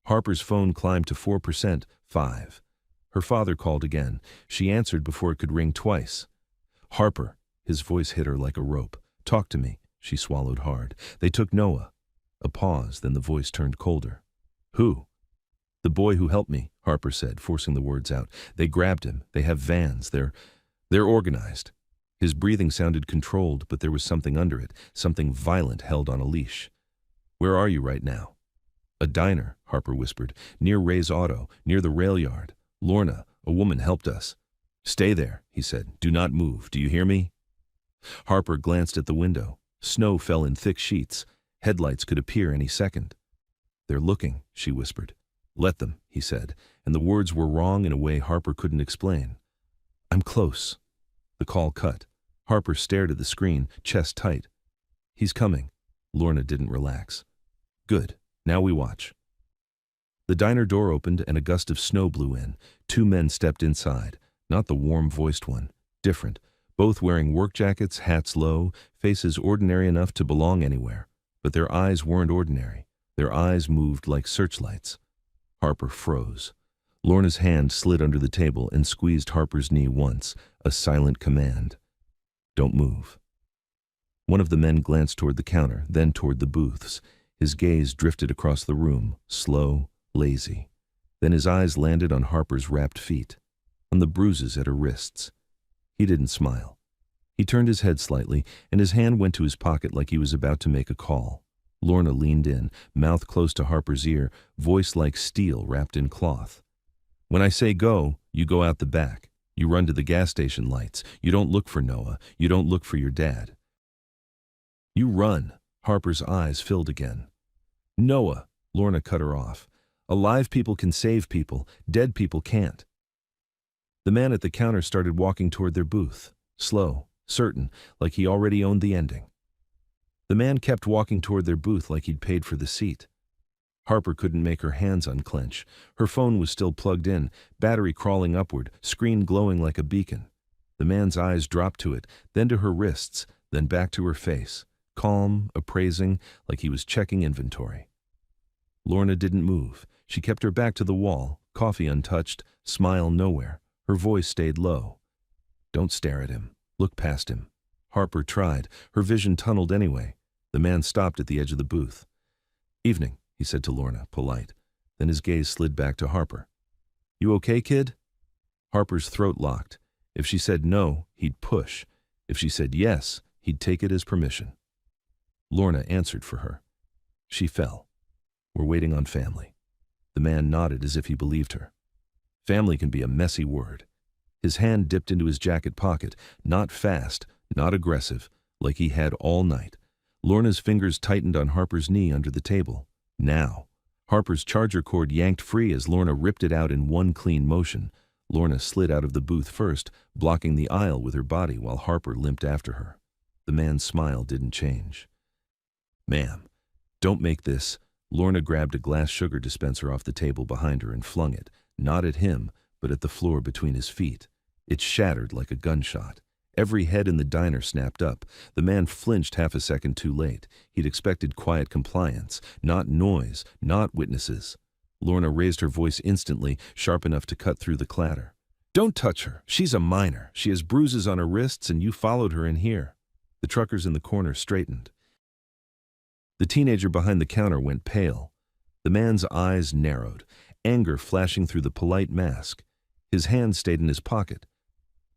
Harper's phone climbed to 4%, 5. Her father called again. She answered before it could ring twice. "Harper," his voice hit her like a rope. "Talk to me." She swallowed hard. "They took Noah." A pause, then the voice turned colder. "Who?" "The boy who helped me," Harper said, forcing the words out. "They grabbed him. They have vans. They're organized." His breathing sounded controlled, but there was something under it, something violent held on a leash. "Where are you right now?" "A diner," Harper whispered, "near Ray's Auto, near the rail yard. Lorna, a woman, helped us." "Stay there," he said. "Do not move. Do you hear me?" Harper glanced at the window. Snow fell in thick sheets. Headlights could appear any second. "They're looking," she whispered. "Let them," he said, and the words were wrong in a way Harper couldn't explain. "I'm close." The call cut. Harper stared at the screen, chest tight. "He's coming." Lorna didn't relax. "Good. Now we watch." The diner door opened and a gust of snow blew in. 2 men stepped inside, not the warm-voiced one. Different. Both wearing work jackets, hats low, faces ordinary enough to belong anywhere. But their eyes weren't ordinary. Their eyes moved like searchlights. Harper froze. Lorna's hand slid under the table and squeezed Harper's knee once, a silent command. "Don't move." One of the men glanced toward the counter, then toward the booths. His gaze drifted across the room, slow, lazy. Then his eyes landed on Harper's wrapped feet, on the bruises at her wrists. He didn't smile. He turned his head slightly, and his hand went to his pocket like he was about to make a call. Lorna leaned in, mouth close to Harper's ear, voice like steel wrapped in cloth. "When I say go, you go out the back. You run to the gas station lights. You don't look for Noah. You don't look for your dad. You run." Harper's eyes filled again. "Noah," Lorna cut her off. "Alive people can save people. Dead people can't." The man at the counter started walking toward their booth, slow, certain, like he already owned the ending. The man kept walking toward their booth like he'd paid for the seat. Harper couldn't make her hands unclench. Her phone was still plugged in, battery crawling upward, screen glowing like a beacon. The man's eyes dropped to it, then to her wrists, then back to her face, calm, appraising, like he was checking inventory. Lorna didn't move. She kept her back to the wall, coffee untouched, smile nowhere. Her voice stayed low. "Don't stare at him. Look past him." Harper tried. Her vision tunneled anyway. The man stopped at the edge of the booth. "Evening," he said to Lorna, polite. Then his gaze slid back to Harper. "You okay, kid?" Harper's throat locked. If she said no, he'd push. If she said yes, he'd take it as permission. Lorna answered for her. "She fell. We're waiting on family." The man nodded as if he believed her. Family can be a messy word. His hand dipped into his jacket pocket, not fast, not aggressive, like he had all night. Lorna's fingers tightened on Harper's knee under the table. Now. Harper's charger cord yanked free as Lorna ripped it out in one clean motion. Lorna slid out of the booth first, blocking the aisle with her body while Harper limped after her. The man's smile didn't change. "Ma'am, don't make this." Lorna grabbed a glass sugar dispenser off the table behind her and flung it, not at him, but at the floor between his feet. It shattered like a gunshot. Every head in the diner snapped up. The man flinched half a second too late. He'd expected quiet compliance, not noise, not witnesses. Lorna raised her voice instantly, sharp enough to cut through the clatter. "Don't touch her. She's a minor. She has bruises on her wrists and you followed her in here." The truckers in the corner straightened. The teenager behind the counter went pale. The man's eyes narrowed, anger flashing through the polite mask. His hand stayed in his pocket.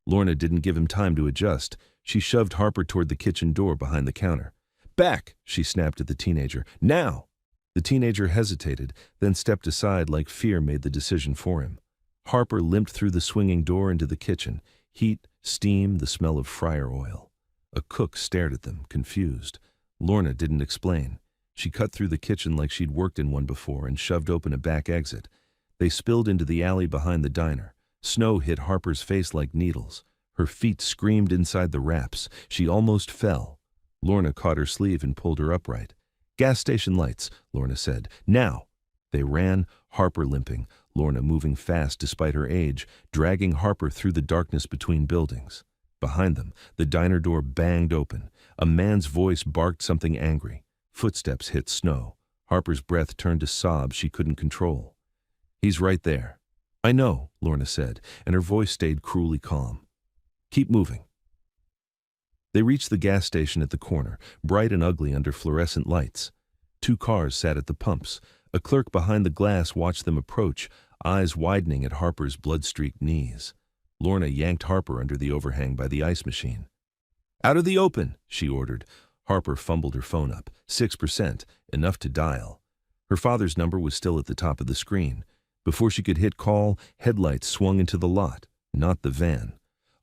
Lorna didn't give him time to adjust. She shoved Harper toward the kitchen door behind the counter. "Back!" she snapped at the teenager. "Now!" The teenager hesitated, then stepped aside like fear made the decision for him. Harper limped through the swinging door into the kitchen. Heat, steam, the smell of fryer oil. A cook stared at them, confused. Lorna didn't explain. She cut through the kitchen like she'd worked in one before and shoved open a back exit. They spilled into the alley behind the diner. Snow hit Harper's face like needles. Her feet screamed inside the wraps. She almost fell. Lorna caught her sleeve and pulled her upright. "Gas station lights," Lorna said. "Now!" They ran, Harper limping, Lorna moving fast despite her age, dragging Harper through the darkness between buildings. Behind them, the diner door banged open. A man's voice barked something angry. Footsteps hit snow. Harper's breath turned to sobs she couldn't control. "He's right there." "I know," Lorna said, and her voice stayed cruelly calm. "Keep moving." They reached the gas station at the corner, bright and ugly under fluorescent lights. 2 cars sat at the pumps. A clerk behind the glass watched them approach, eyes widening at Harper's blood-streaked knees. Lorna yanked Harper under the overhang by the ice machine. "Out of the open," she ordered. Harper fumbled her phone up. 6%, enough to dial. Her father's number was still at the top of the screen. Before she could hit call, headlights swung into the lot, not the van.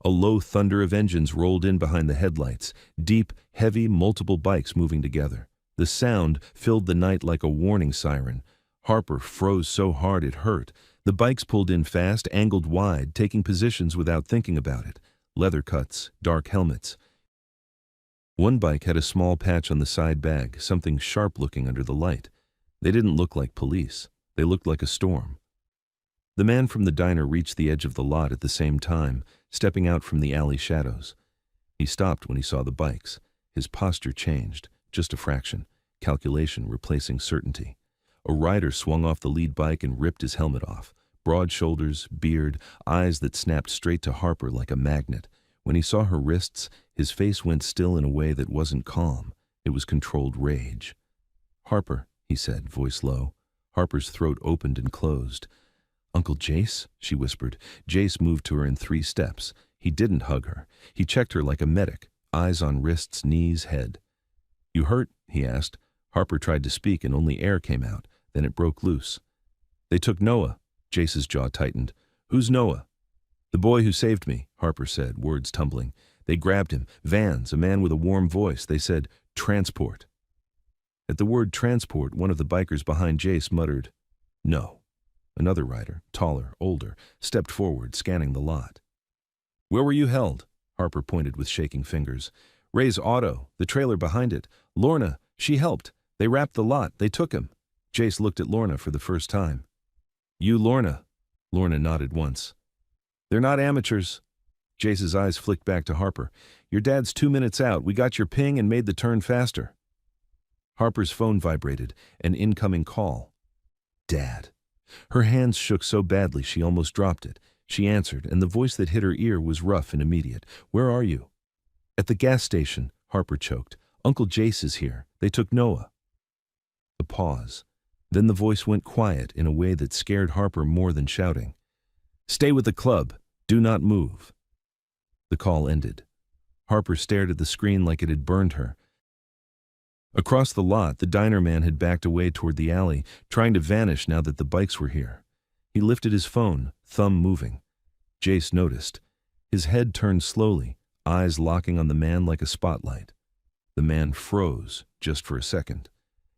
A low thunder of engines rolled in behind the headlights, deep, heavy, multiple bikes moving together. The sound filled the night like a warning siren. Harper froze so hard it hurt. The bikes pulled in fast, angled wide, taking positions without thinking about it. Leather cuts, dark helmets. One bike had a small patch on the side bag, something sharp-looking under the light. They didn't look like police. They looked like a storm. The man from the diner reached the edge of the lot at the same time, stepping out from the alley shadows. He stopped when he saw the bikes. His posture changed, just a fraction, calculation replacing certainty. A rider swung off the lead bike and ripped his helmet off. Broad shoulders, beard, eyes that snapped straight to Harper like a magnet. When he saw her wrists, his face went still in a way that wasn't calm. It was controlled rage. "Harper," he said, voice low. Harper's throat opened and closed. "Uncle Jace?" she whispered. Jace moved to her in 3 steps. He didn't hug her. He checked her like a medic, eyes on wrists, knees, head. "You hurt?" he asked. Harper tried to speak and only air came out. Then it broke loose. "They took Noah." Jace's jaw tightened. "Who's Noah?" "The boy who saved me," Harper said, words tumbling. "They grabbed him. Vans, a man with a warm voice. They said, 'Transport.'" At the word transport, one of the bikers behind Jace muttered, "No." Another rider, taller, older, stepped forward, scanning the lot. "Where were you held?" Harper pointed with shaking fingers. "Ray's auto, the trailer behind it. Lorna, she helped. They wrapped the lot. They took him." Jace looked at Lorna for the first time. "You Lorna?" Lorna nodded once. "They're not amateurs." Jace's eyes flicked back to Harper. "Your dad's 2 minutes out. We got your ping and made the turn faster." Harper's phone vibrated, an incoming call. Dad. Her hands shook so badly she almost dropped it. She answered, and the voice that hit her ear was rough and immediate. "Where are you?" "At the gas station," Harper choked. "Uncle Jace is here. They took Noah." A pause. Then the voice went quiet in a way that scared Harper more than shouting. "Stay with the club. Do not move." The call ended. Harper stared at the screen like it had burned her. Across the lot, the diner man had backed away toward the alley, trying to vanish now that the bikes were here. He lifted his phone, thumb moving. Jace noticed. His head turned slowly, eyes locking on the man like a spotlight. The man froze, just for a second.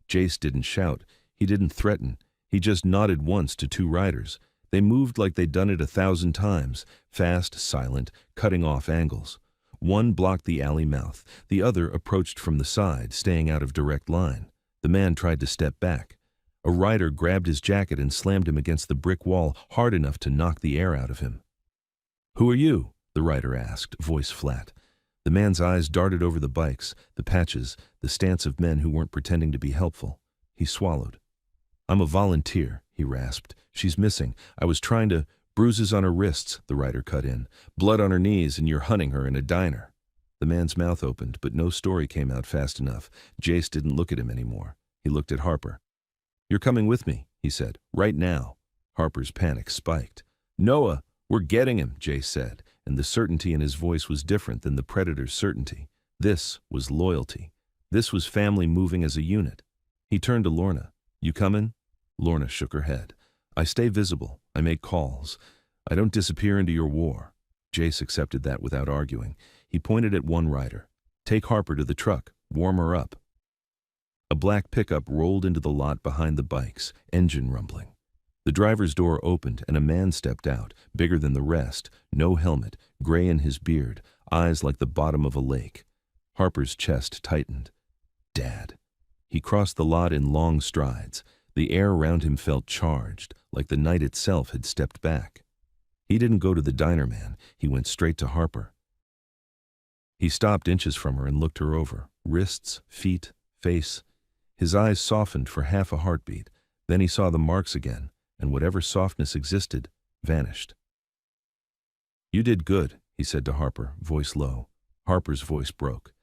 Jace didn't shout. He didn't threaten. He just nodded once to two riders. They moved like they'd done it 1,000 times, fast, silent, cutting off angles. One blocked the alley mouth. The other approached from the side, staying out of direct line. The man tried to step back. A rider grabbed his jacket and slammed him against the brick wall hard enough to knock the air out of him. "Who are you?" the rider asked, voice flat. The man's eyes darted over the bikes, the patches, the stance of men who weren't pretending to be helpful. He swallowed. "I'm a volunteer," he rasped. "She's missing. I was trying to—" "Bruises on her wrists," the rider cut in. "Blood on her knees, and you're hunting her in a diner." The man's mouth opened, but no story came out fast enough. Jace didn't look at him anymore. He looked at Harper. "You're coming with me," he said. "Right now." Harper's panic spiked. "Noah, we're getting him," Jace said, and the certainty in his voice was different than the predator's certainty. This was loyalty. This was family moving as a unit. He turned to Lorna. "You coming?" Lorna shook her head. "I stay visible. I make calls. I don't disappear into your war." Jace accepted that without arguing. He pointed at one rider. "Take Harper to the truck. Warm her up." A black pickup rolled into the lot behind the bikes, engine rumbling. The driver's door opened and a man stepped out, bigger than the rest, no helmet, gray in his beard, eyes like the bottom of a lake. Harper's chest tightened. Dad. He crossed the lot in long strides. The air around him felt charged, like the night itself had stepped back. He didn't go to the diner man. He went straight to Harper. He stopped inches from her and looked her over. Wrists, feet, face. His eyes softened for half a heartbeat. Then he saw the marks again, and whatever softness existed, vanished. "You did good," he said to Harper, voice low. Harper's voice broke.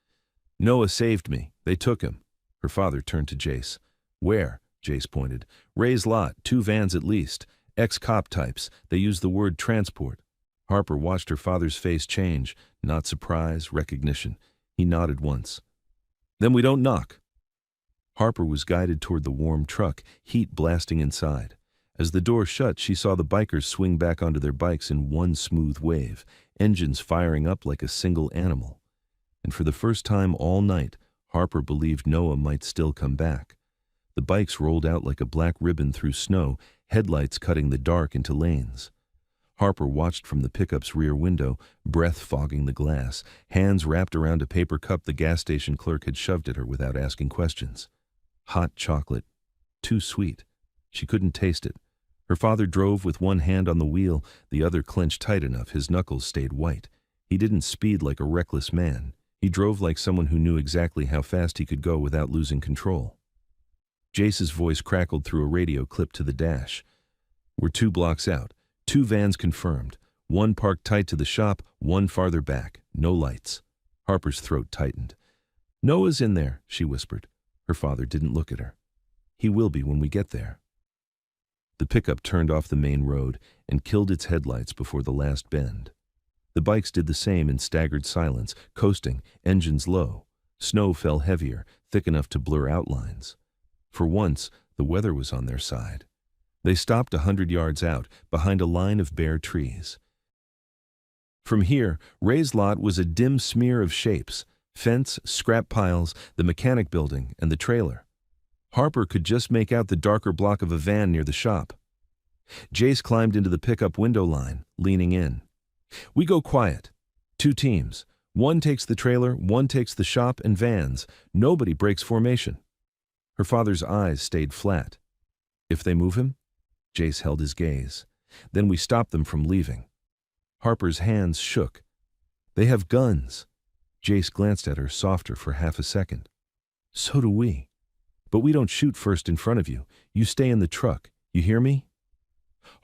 "Noah saved me. They took him." Her father turned to Jace. "Where?" Jace pointed. "Ray's lot, 2 vans at least. Ex-cop types. They used the word transport." Harper watched her father's face change, not surprise, recognition. He nodded once. "Then we don't knock." Harper was guided toward the warm truck, heat blasting inside. As the door shut, she saw the bikers swing back onto their bikes in one smooth wave, engines firing up like a single animal. And for the first time all night, Harper believed Noah might still come back. The bikes rolled out like a black ribbon through snow, headlights cutting the dark into lanes. Harper watched from the pickup's rear window, breath fogging the glass, hands wrapped around a paper cup the gas station clerk had shoved at her without asking questions. Hot chocolate. Too sweet. She couldn't taste it. Her father drove with one hand on the wheel, the other clenched tight enough his knuckles stayed white. He didn't speed like a reckless man. He drove like someone who knew exactly how fast he could go without losing control. Jace's voice crackled through a radio clip to the dash. "We're 2 blocks out. 2 vans confirmed. One parked tight to the shop, one farther back. No lights." Harper's throat tightened. "Noah's in there," she whispered. Her father didn't look at her. "He will be when we get there." The pickup turned off the main road and killed its headlights before the last bend. The bikes did the same in staggered silence, coasting, engines low. Snow fell heavier, thick enough to blur outlines. For once, the weather was on their side. They stopped 100 yards out, behind a line of bare trees. From here, Ray's lot was a dim smear of shapes: fence, scrap piles, the mechanic building, and the trailer. Harper could just make out the darker block of a van near the shop. Jace climbed into the pickup window line, leaning in. "We go quiet. 2 teams. One takes the trailer, one takes the shop and vans. Nobody breaks formation." Her father's eyes stayed flat. "If they move him?" Jace held his gaze. "Then we stop them from leaving." Harper's hands shook. "They have guns." Jace glanced at her softer for half a second. "So do we. But we don't shoot first in front of you. You stay in the truck. You hear me?"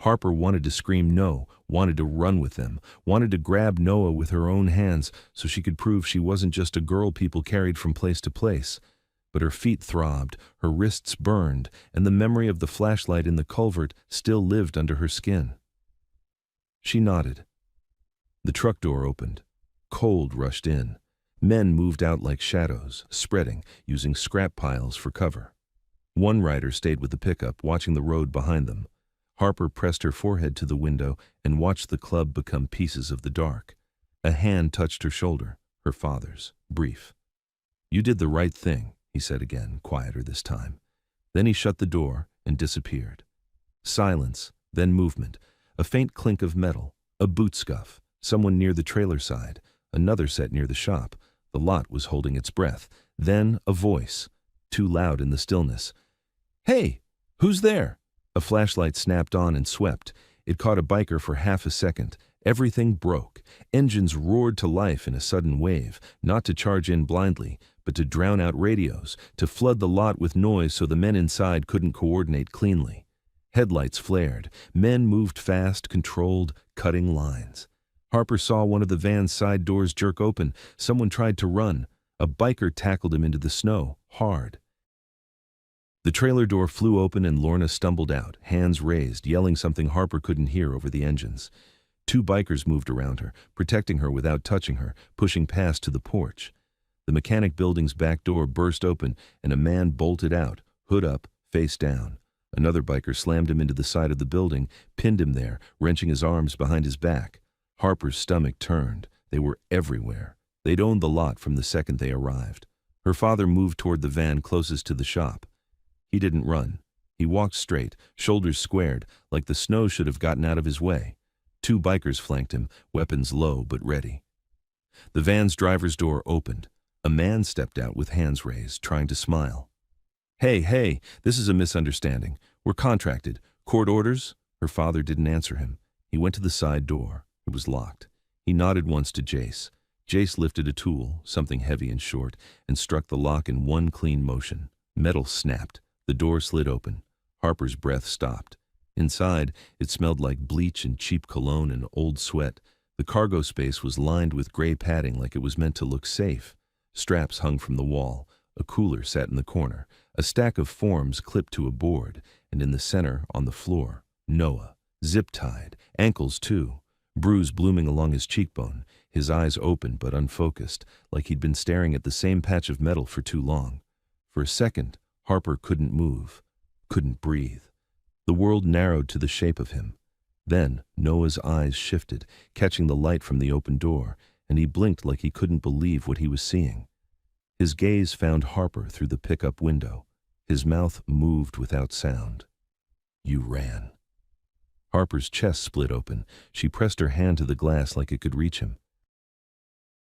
Harper wanted to scream no, wanted to run with them, wanted to grab Noah with her own hands so she could prove she wasn't just a girl people carried from place to place. But her feet throbbed, her wrists burned, and the memory of the flashlight in the culvert still lived under her skin. She nodded. The truck door opened. Cold rushed in. Men moved out like shadows, spreading, using scrap piles for cover. One rider stayed with the pickup, watching the road behind them. Harper pressed her forehead to the window and watched the club become pieces of the dark. A hand touched her shoulder, her father's, brief. "You did the right thing," he said again, quieter this time. Then he shut the door and disappeared. Silence, then movement, a faint clink of metal, a boot scuff, someone near the trailer side, another set near the shop. The lot was holding its breath. Then a voice, too loud in the stillness. "Hey, who's there?" A flashlight snapped on and swept. It caught a biker for half a second. Everything broke. Engines roared to life in a sudden wave, not to charge in blindly, but to drown out radios, to flood the lot with noise so the men inside couldn't coordinate cleanly. Headlights flared. Men moved fast, controlled, cutting lines. Harper saw one of the van's side doors jerk open. Someone tried to run. A biker tackled him into the snow, hard. The trailer door flew open and Lorna stumbled out, hands raised, yelling something Harper couldn't hear over the engines. Two bikers moved around her, protecting her without touching her, pushing past to the porch. The mechanic building's back door burst open and a man bolted out, hood up, face down. Another biker slammed him into the side of the building, pinned him there, wrenching his arms behind his back. Harper's stomach turned. They were everywhere. They'd owned the lot from the second they arrived. Her father moved toward the van closest to the shop. He didn't run. He walked straight, shoulders squared, like the snow should have gotten out of his way. Two bikers flanked him, weapons low but ready. The van's driver's door opened. A man stepped out with hands raised, trying to smile. Hey, this is a misunderstanding. We're contracted. Court orders?" Her father didn't answer him. He went to the side door. It was locked. He nodded once to Jace. Jace lifted a tool, something heavy and short, and struck the lock in one clean motion. Metal snapped. The door slid open. Harper's breath stopped. Inside, it smelled like bleach and cheap cologne and old sweat. The cargo space was lined with gray padding like it was meant to look safe. Straps hung from the wall. A cooler sat in the corner. A stack of forms clipped to a board. And in the center, on the floor, Noah, zip-tied, ankles too. Bruise blooming along his cheekbone, his eyes open but unfocused, like he'd been staring at the same patch of metal for too long. For a second, Harper couldn't move, couldn't breathe. The world narrowed to the shape of him. Then Noah's eyes shifted, catching the light from the open door, and he blinked like he couldn't believe what he was seeing. His gaze found Harper through the pickup window. His mouth moved without sound. "You ran." Harper's chest split open. She pressed her hand to the glass like it could reach him.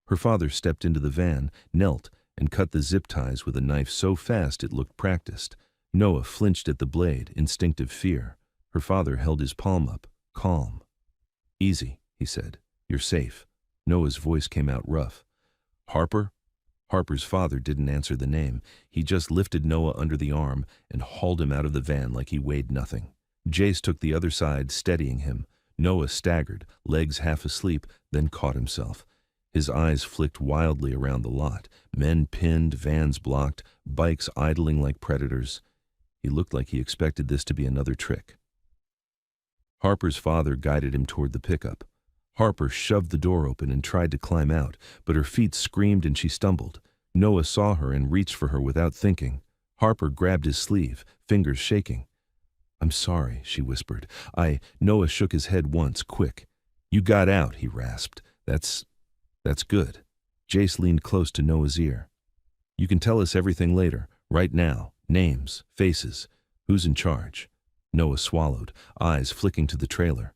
Her father stepped into the van, knelt, and cut the zip ties with a knife so fast it looked practiced. Noah flinched at the blade, instinctive fear. Her father held his palm up, calm. "Easy," he said. "You're safe." Noah's voice came out rough. "Harper?" Harper's father didn't answer the name. He just lifted Noah under the arm and hauled him out of the van like he weighed nothing. Jace took the other side, steadying him. Noah staggered, legs half asleep, then caught himself. His eyes flicked wildly around the lot. Men pinned, vans blocked, bikes idling like predators. He looked like he expected this to be another trick. Harper's father guided him toward the pickup. Harper shoved the door open and tried to climb out, but her feet screamed and she stumbled. Noah saw her and reached for her without thinking. Harper grabbed his sleeve, fingers shaking. "I'm sorry," she whispered. Noah shook his head once, quick. "You got out," he rasped. That's good." Jace leaned close to Noah's ear. "You can tell us everything later, right now. Names, faces. Who's in charge?" Noah swallowed, eyes flicking to the trailer.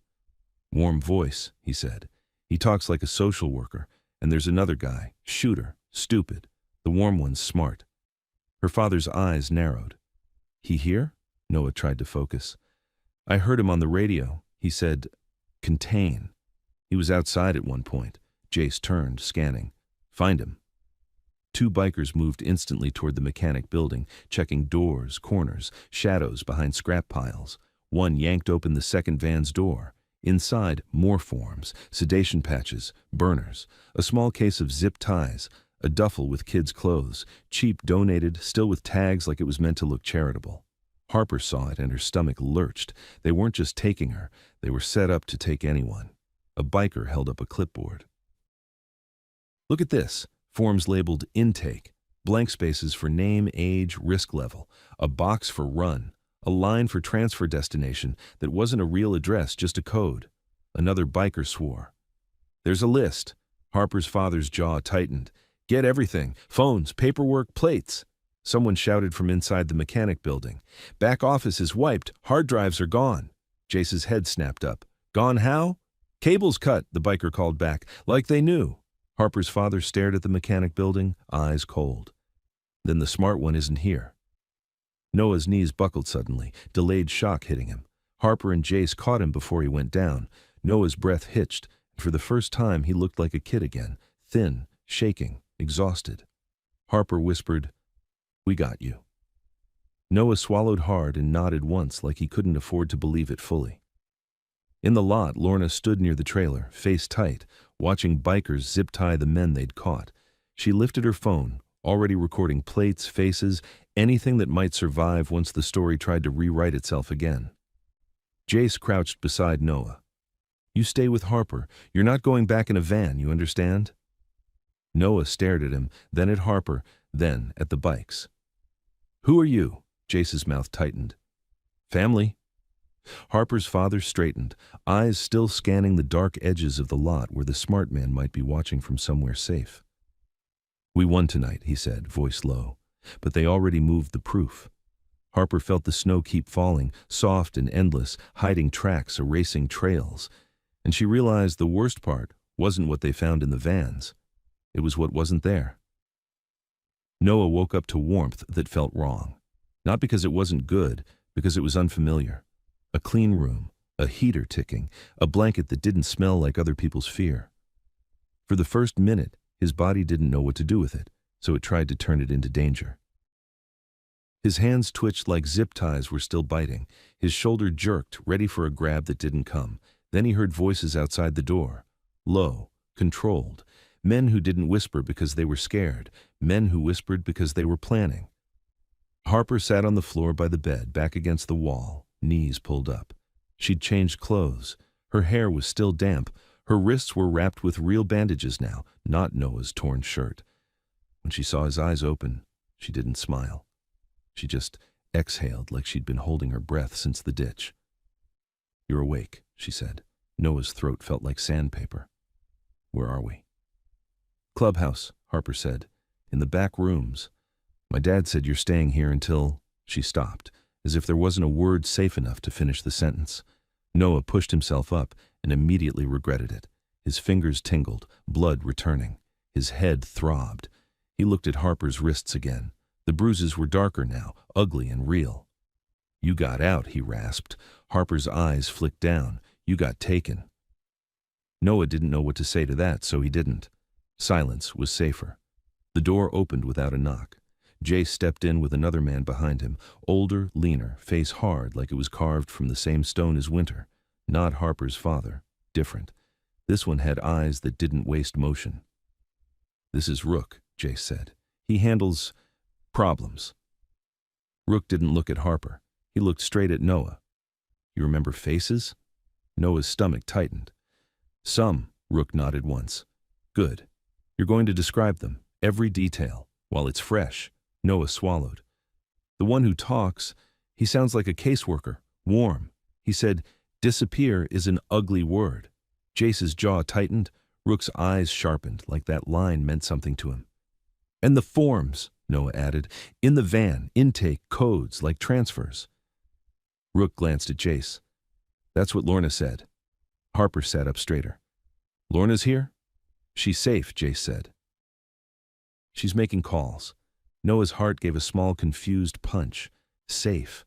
"Warm voice," he said. "He talks like a social worker. And there's another guy, shooter, stupid. The warm one's smart." Her father's eyes narrowed. "He here?" Noah tried to focus. "I heard him on the radio. He said, 'Contain.' He was outside at one point." Jace turned, scanning. "Find him." Two bikers moved instantly toward the mechanic building, checking doors, corners, shadows behind scrap piles. One yanked open the second van's door. Inside, more forms, sedation patches, burners, a small case of zip ties, a duffel with kids' clothes, cheap donated, still with tags like it was meant to look charitable. Harper saw it and her stomach lurched. They weren't just taking her, they were set up to take anyone. A biker held up a clipboard. "Look at this. Forms labeled intake, blank spaces for name, age, risk level, a box for run, a line for transfer destination that wasn't a real address, just a code. Another biker swore. "There's a list." Harper's father's jaw tightened. "Get everything. Phones, paperwork, plates." Someone shouted from inside the mechanic building. "Back office is wiped. Hard drives are gone." Jace's head snapped up. "Gone how?" "Cables cut," the biker called back, like they knew. Harper's father stared at the mechanic building, eyes cold. "Then the smart one isn't here." Noah's knees buckled suddenly, delayed shock hitting him. Harper and Jace caught him before he went down. Noah's breath hitched, and for the first time he looked like a kid again, thin, shaking, exhausted. Harper whispered, "We got you." Noah swallowed hard and nodded once like he couldn't afford to believe it fully. In the lot, Lorna stood near the trailer, face tight, watching bikers zip-tie the men they'd caught. She lifted her phone, already recording plates, faces, anything that might survive once the story tried to rewrite itself again. Jace crouched beside Noah. "You stay with Harper. You're not going back in a van, you understand?" Noah stared at him, then at Harper, then at the bikes. "Who are you?" Jace's mouth tightened. "Family." Harper's father straightened, eyes still scanning the dark edges of the lot where the smart man might be watching from somewhere safe. "We won tonight," he said, voice low, "but they already moved the proof." Harper felt the snow keep falling, soft and endless, hiding tracks, erasing trails. And she realized the worst part wasn't what they found in the vans. It was what wasn't there. Noah woke up to warmth that felt wrong. Not because it wasn't good, because it was unfamiliar. A clean room, a heater ticking, a blanket that didn't smell like other people's fear. For the first minute, his body didn't know what to do with it, so it tried to turn it into danger. His hands twitched like zip ties were still biting. His shoulder jerked, ready for a grab that didn't come. Then he heard voices outside the door. Low, controlled. Men who didn't whisper because they were scared. Men who whispered because they were planning. Harper sat on the floor by the bed, back against the wall, knees pulled up. She'd changed clothes. Her hair was still damp. Her wrists were wrapped with real bandages now, not Noah's torn shirt. When she saw his eyes open, she didn't smile. She just exhaled like she'd been holding her breath since the ditch. "You're awake," she said. Noah's throat felt like sandpaper. "Where are we?" "Clubhouse," Harper said. "In the back rooms. My dad said you're staying here until—" She stopped, as if there wasn't a word safe enough to finish the sentence. Noah pushed himself up and immediately regretted it. His fingers tingled, blood returning. His head throbbed. He looked at Harper's wrists again. The bruises were darker now, ugly and real. "You got out," he rasped. Harper's eyes flicked down. "You got taken." Noah didn't know what to say to that, so he didn't. Silence was safer. The door opened without a knock. Jay stepped in with another man behind him, older, leaner, face hard like it was carved from the same stone as Winter. Not Harper's father. Different. This one had eyes that didn't waste motion. "This is Rook," Jay said. "He handles problems." Rook didn't look at Harper. He looked straight at Noah. "You remember faces?" Noah's stomach tightened. "Some," Rook nodded once. "Good. You're going to describe them, every detail, while it's fresh." Noah swallowed. "The one who talks, he sounds like a caseworker, warm." He said, "Disappear is an ugly word." Jace's jaw tightened. Rook's eyes sharpened, like that line meant something to him. "And the forms," Noah added. "In the van, intake, codes, like transfers." Rook glanced at Jace. "That's what Lorna said." Harper sat up straighter. "Lorna's here?" "She's safe," Jace said. "She's making calls." Noah's heart gave a small, confused punch. Safe.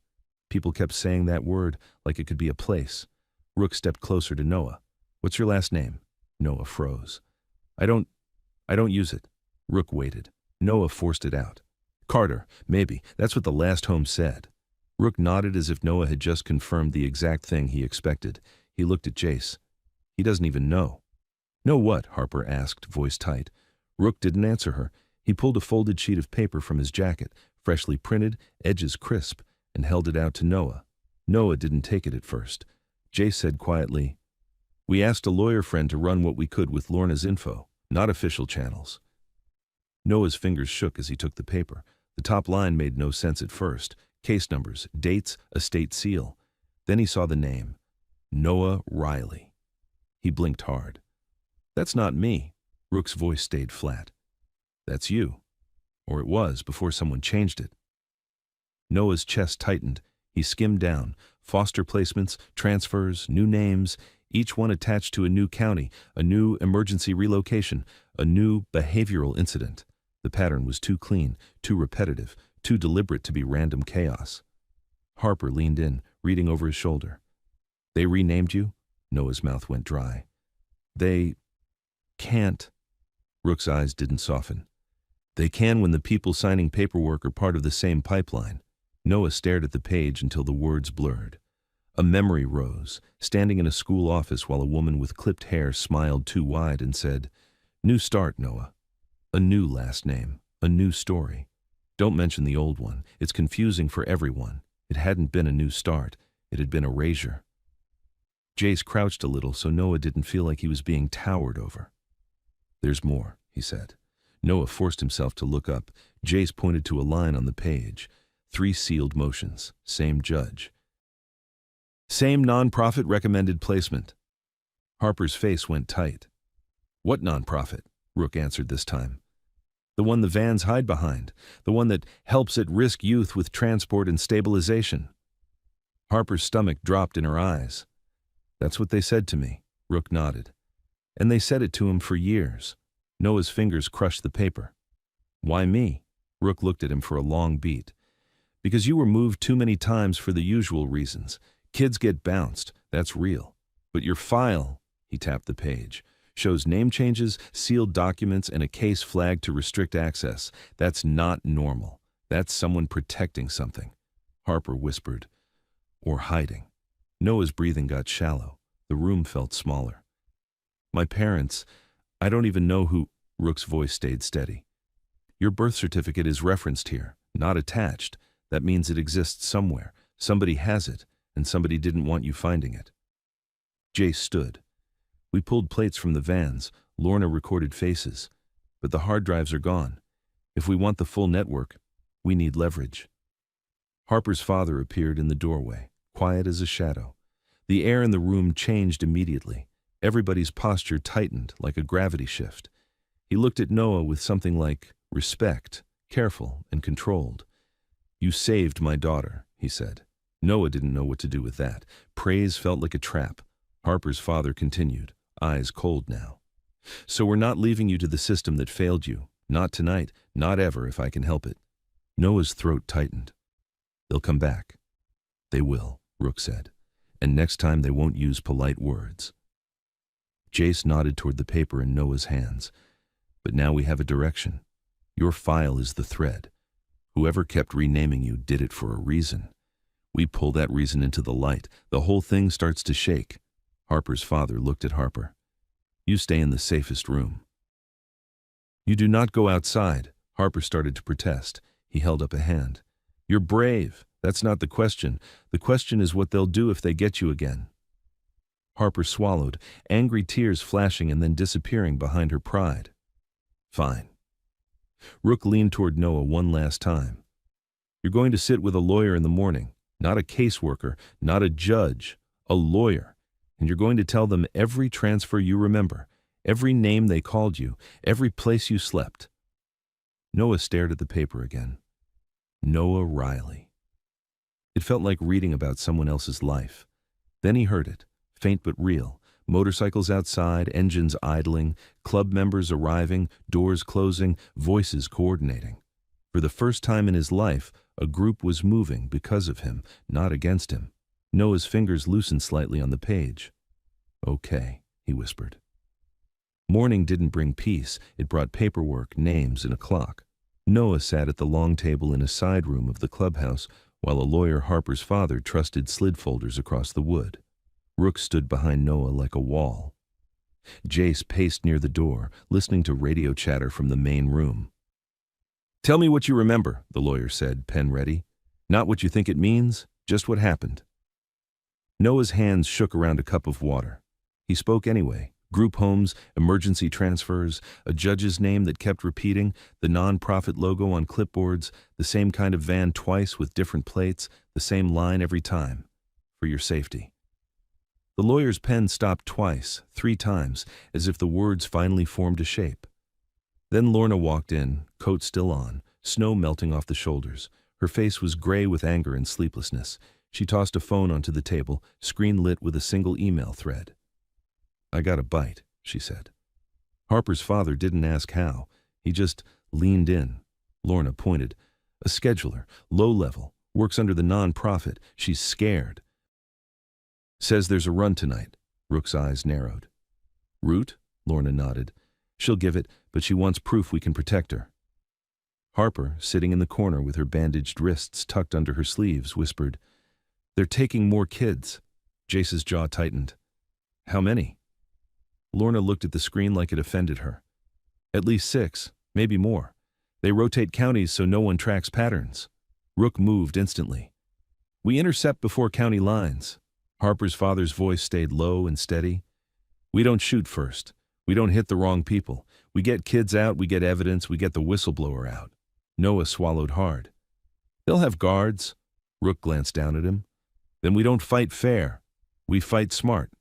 People kept saying that word like it could be a place. Rook stepped closer to Noah. "What's your last name?" Noah froze. I don't use it." Rook waited. Noah forced it out. "Carter, maybe. That's what the last home said." Rook nodded as if Noah had just confirmed the exact thing he expected. He looked at Jace. "He doesn't even know." "Know what?" Harper asked, voice tight. Rook didn't answer her. He pulled a folded sheet of paper from his jacket, freshly printed, edges crisp, and held it out to Noah. Noah didn't take it at first. Jace said quietly, "We asked a lawyer friend to run what we could with Lorna's info, not official channels." Noah's fingers shook as he took the paper. The top line made no sense at first. Case numbers, dates, estate seal. Then he saw the name. Noah Riley. He blinked hard. That's not me. Rook's voice stayed flat. That's you. Or it was before someone changed it. Noah's chest tightened. He skimmed down. Foster placements, transfers, new names, each one attached to a new county, a new emergency relocation, a new behavioral incident. The pattern was too clean, too repetitive, too deliberate to be random chaos. Harper leaned in, reading over his shoulder. They renamed you? Noah's mouth went dry. They can't. Rook's eyes didn't soften. They can when the people signing paperwork are part of the same pipeline. Noah stared at the page until the words blurred. A memory rose, standing in a school office while a woman with clipped hair smiled too wide and said, "New start, Noah. A new last name, a new story. Don't mention the old one. It's confusing for everyone. It hadn't been a new start. It had been erasure." Jace crouched a little so Noah didn't feel like he was being towered over. "There's more," he said. Noah forced himself to look up. Jace pointed to a line on the page. 3 sealed motions. Same judge. Same nonprofit recommended placement. Harper's face went tight. "What nonprofit?" Rook answered this time. "The one the vans hide behind. The one that helps at-risk youth with transport and stabilization." Harper's stomach dropped in her eyes. "That's what they said to me," Rook nodded. "And they said it to him for years." Noah's fingers crushed the paper. "Why me?" Rook looked at him for a long beat. "Because you were moved too many times for the usual reasons. Kids get bounced, that's real. But your file," he tapped the page, "shows name changes, sealed documents, and a case flagged to restrict access. That's not normal. That's someone protecting something." Harper whispered, "Or hiding." Noah's breathing got shallow. The room felt smaller. "My parents, I don't even know who—" Rook's voice stayed steady. "Your birth certificate is referenced here, not attached. That means it exists somewhere. Somebody has it, and somebody didn't want you finding it." Jace stood. "We pulled plates from the vans. Lorna recorded faces. But the hard drives are gone. If we want the full network, we need leverage." Harper's father appeared in the doorway, quiet as a shadow. The air in the room changed immediately. Everybody's posture tightened like a gravity shift. He looked at Noah with something like respect, careful and controlled. "You saved my daughter," he said. Noah didn't know what to do with that. Praise felt like a trap. Harper's father continued, eyes cold now. "So we're not leaving you to the system that failed you. Not tonight, not ever, if I can help it." Noah's throat tightened. "They'll come back." "They will," Rook said. "And next time they won't use polite words." Jace nodded toward the paper in Noah's hands. "But now we have a direction. Your file is the thread. Whoever kept renaming you did it for a reason. We pull that reason into the light. The whole thing starts to shake." Harper's father looked at Harper. "You stay in the safest room." "You do not go outside." Harper started to protest. He held up a hand. "You're brave. That's not the question. The question is what they'll do if they get you again." Harper swallowed, angry tears flashing and then disappearing behind her pride. "Fine." Rook leaned toward Noah one last time. "You're going to sit with a lawyer in the morning, not a caseworker, not a judge, a lawyer, and you're going to tell them every transfer you remember, every name they called you, every place you slept." Noah stared at the paper again. Noah Riley. It felt like reading about someone else's life. Then he heard it, faint but real. Motorcycles outside, engines idling, club members arriving, doors closing, voices coordinating. For the first time in his life, a group was moving because of him, not against him. Noah's fingers loosened slightly on the page. "Okay," he whispered. Morning didn't bring peace. It brought paperwork, names, and a clock. Noah sat at the long table in a side room of the clubhouse, while a lawyer Harper's father trusted slid folders across the wood. Rook stood behind Noah like a wall. Jace paced near the door, listening to radio chatter from the main room. "Tell me what you remember," the lawyer said, pen ready. "Not what you think it means, just what happened." Noah's hands shook around a cup of water. He spoke anyway, Group homes, emergency transfers, a judge's name that kept repeating, the non-profit logo on clipboards, the same kind of van twice with different plates, the same line every time. For your safety. The lawyer's pen stopped twice, 3 times, as if the words finally formed a shape. Then Lorna walked in, coat still on, snow melting off the shoulders. Her face was gray with anger and sleeplessness. She tossed a phone onto the table, screen lit with a single email thread. "I got a bite," she said. Harper's father didn't ask how. He just leaned in. Lorna pointed. "A scheduler, low level, works under the non-profit. She's scared." "Says there's a run tonight." Rook's eyes narrowed. "Root?" Lorna nodded. "She'll give it, but she wants proof we can protect her." Harper, sitting in the corner with her bandaged wrists tucked under her sleeves, whispered, "They're taking more kids." Jace's jaw tightened. "How many?" Lorna looked at the screen like it offended her. "At least 6, maybe more. They rotate counties so no one tracks patterns." Rook moved instantly. "We intercept before county lines." Harper's father's voice stayed low and steady. "We don't shoot first. We don't hit the wrong people. We get kids out, we get evidence, we get the whistleblower out." Noah swallowed hard. "They'll have guards." Rook glanced down at him. "Then we don't fight fair. We fight smart."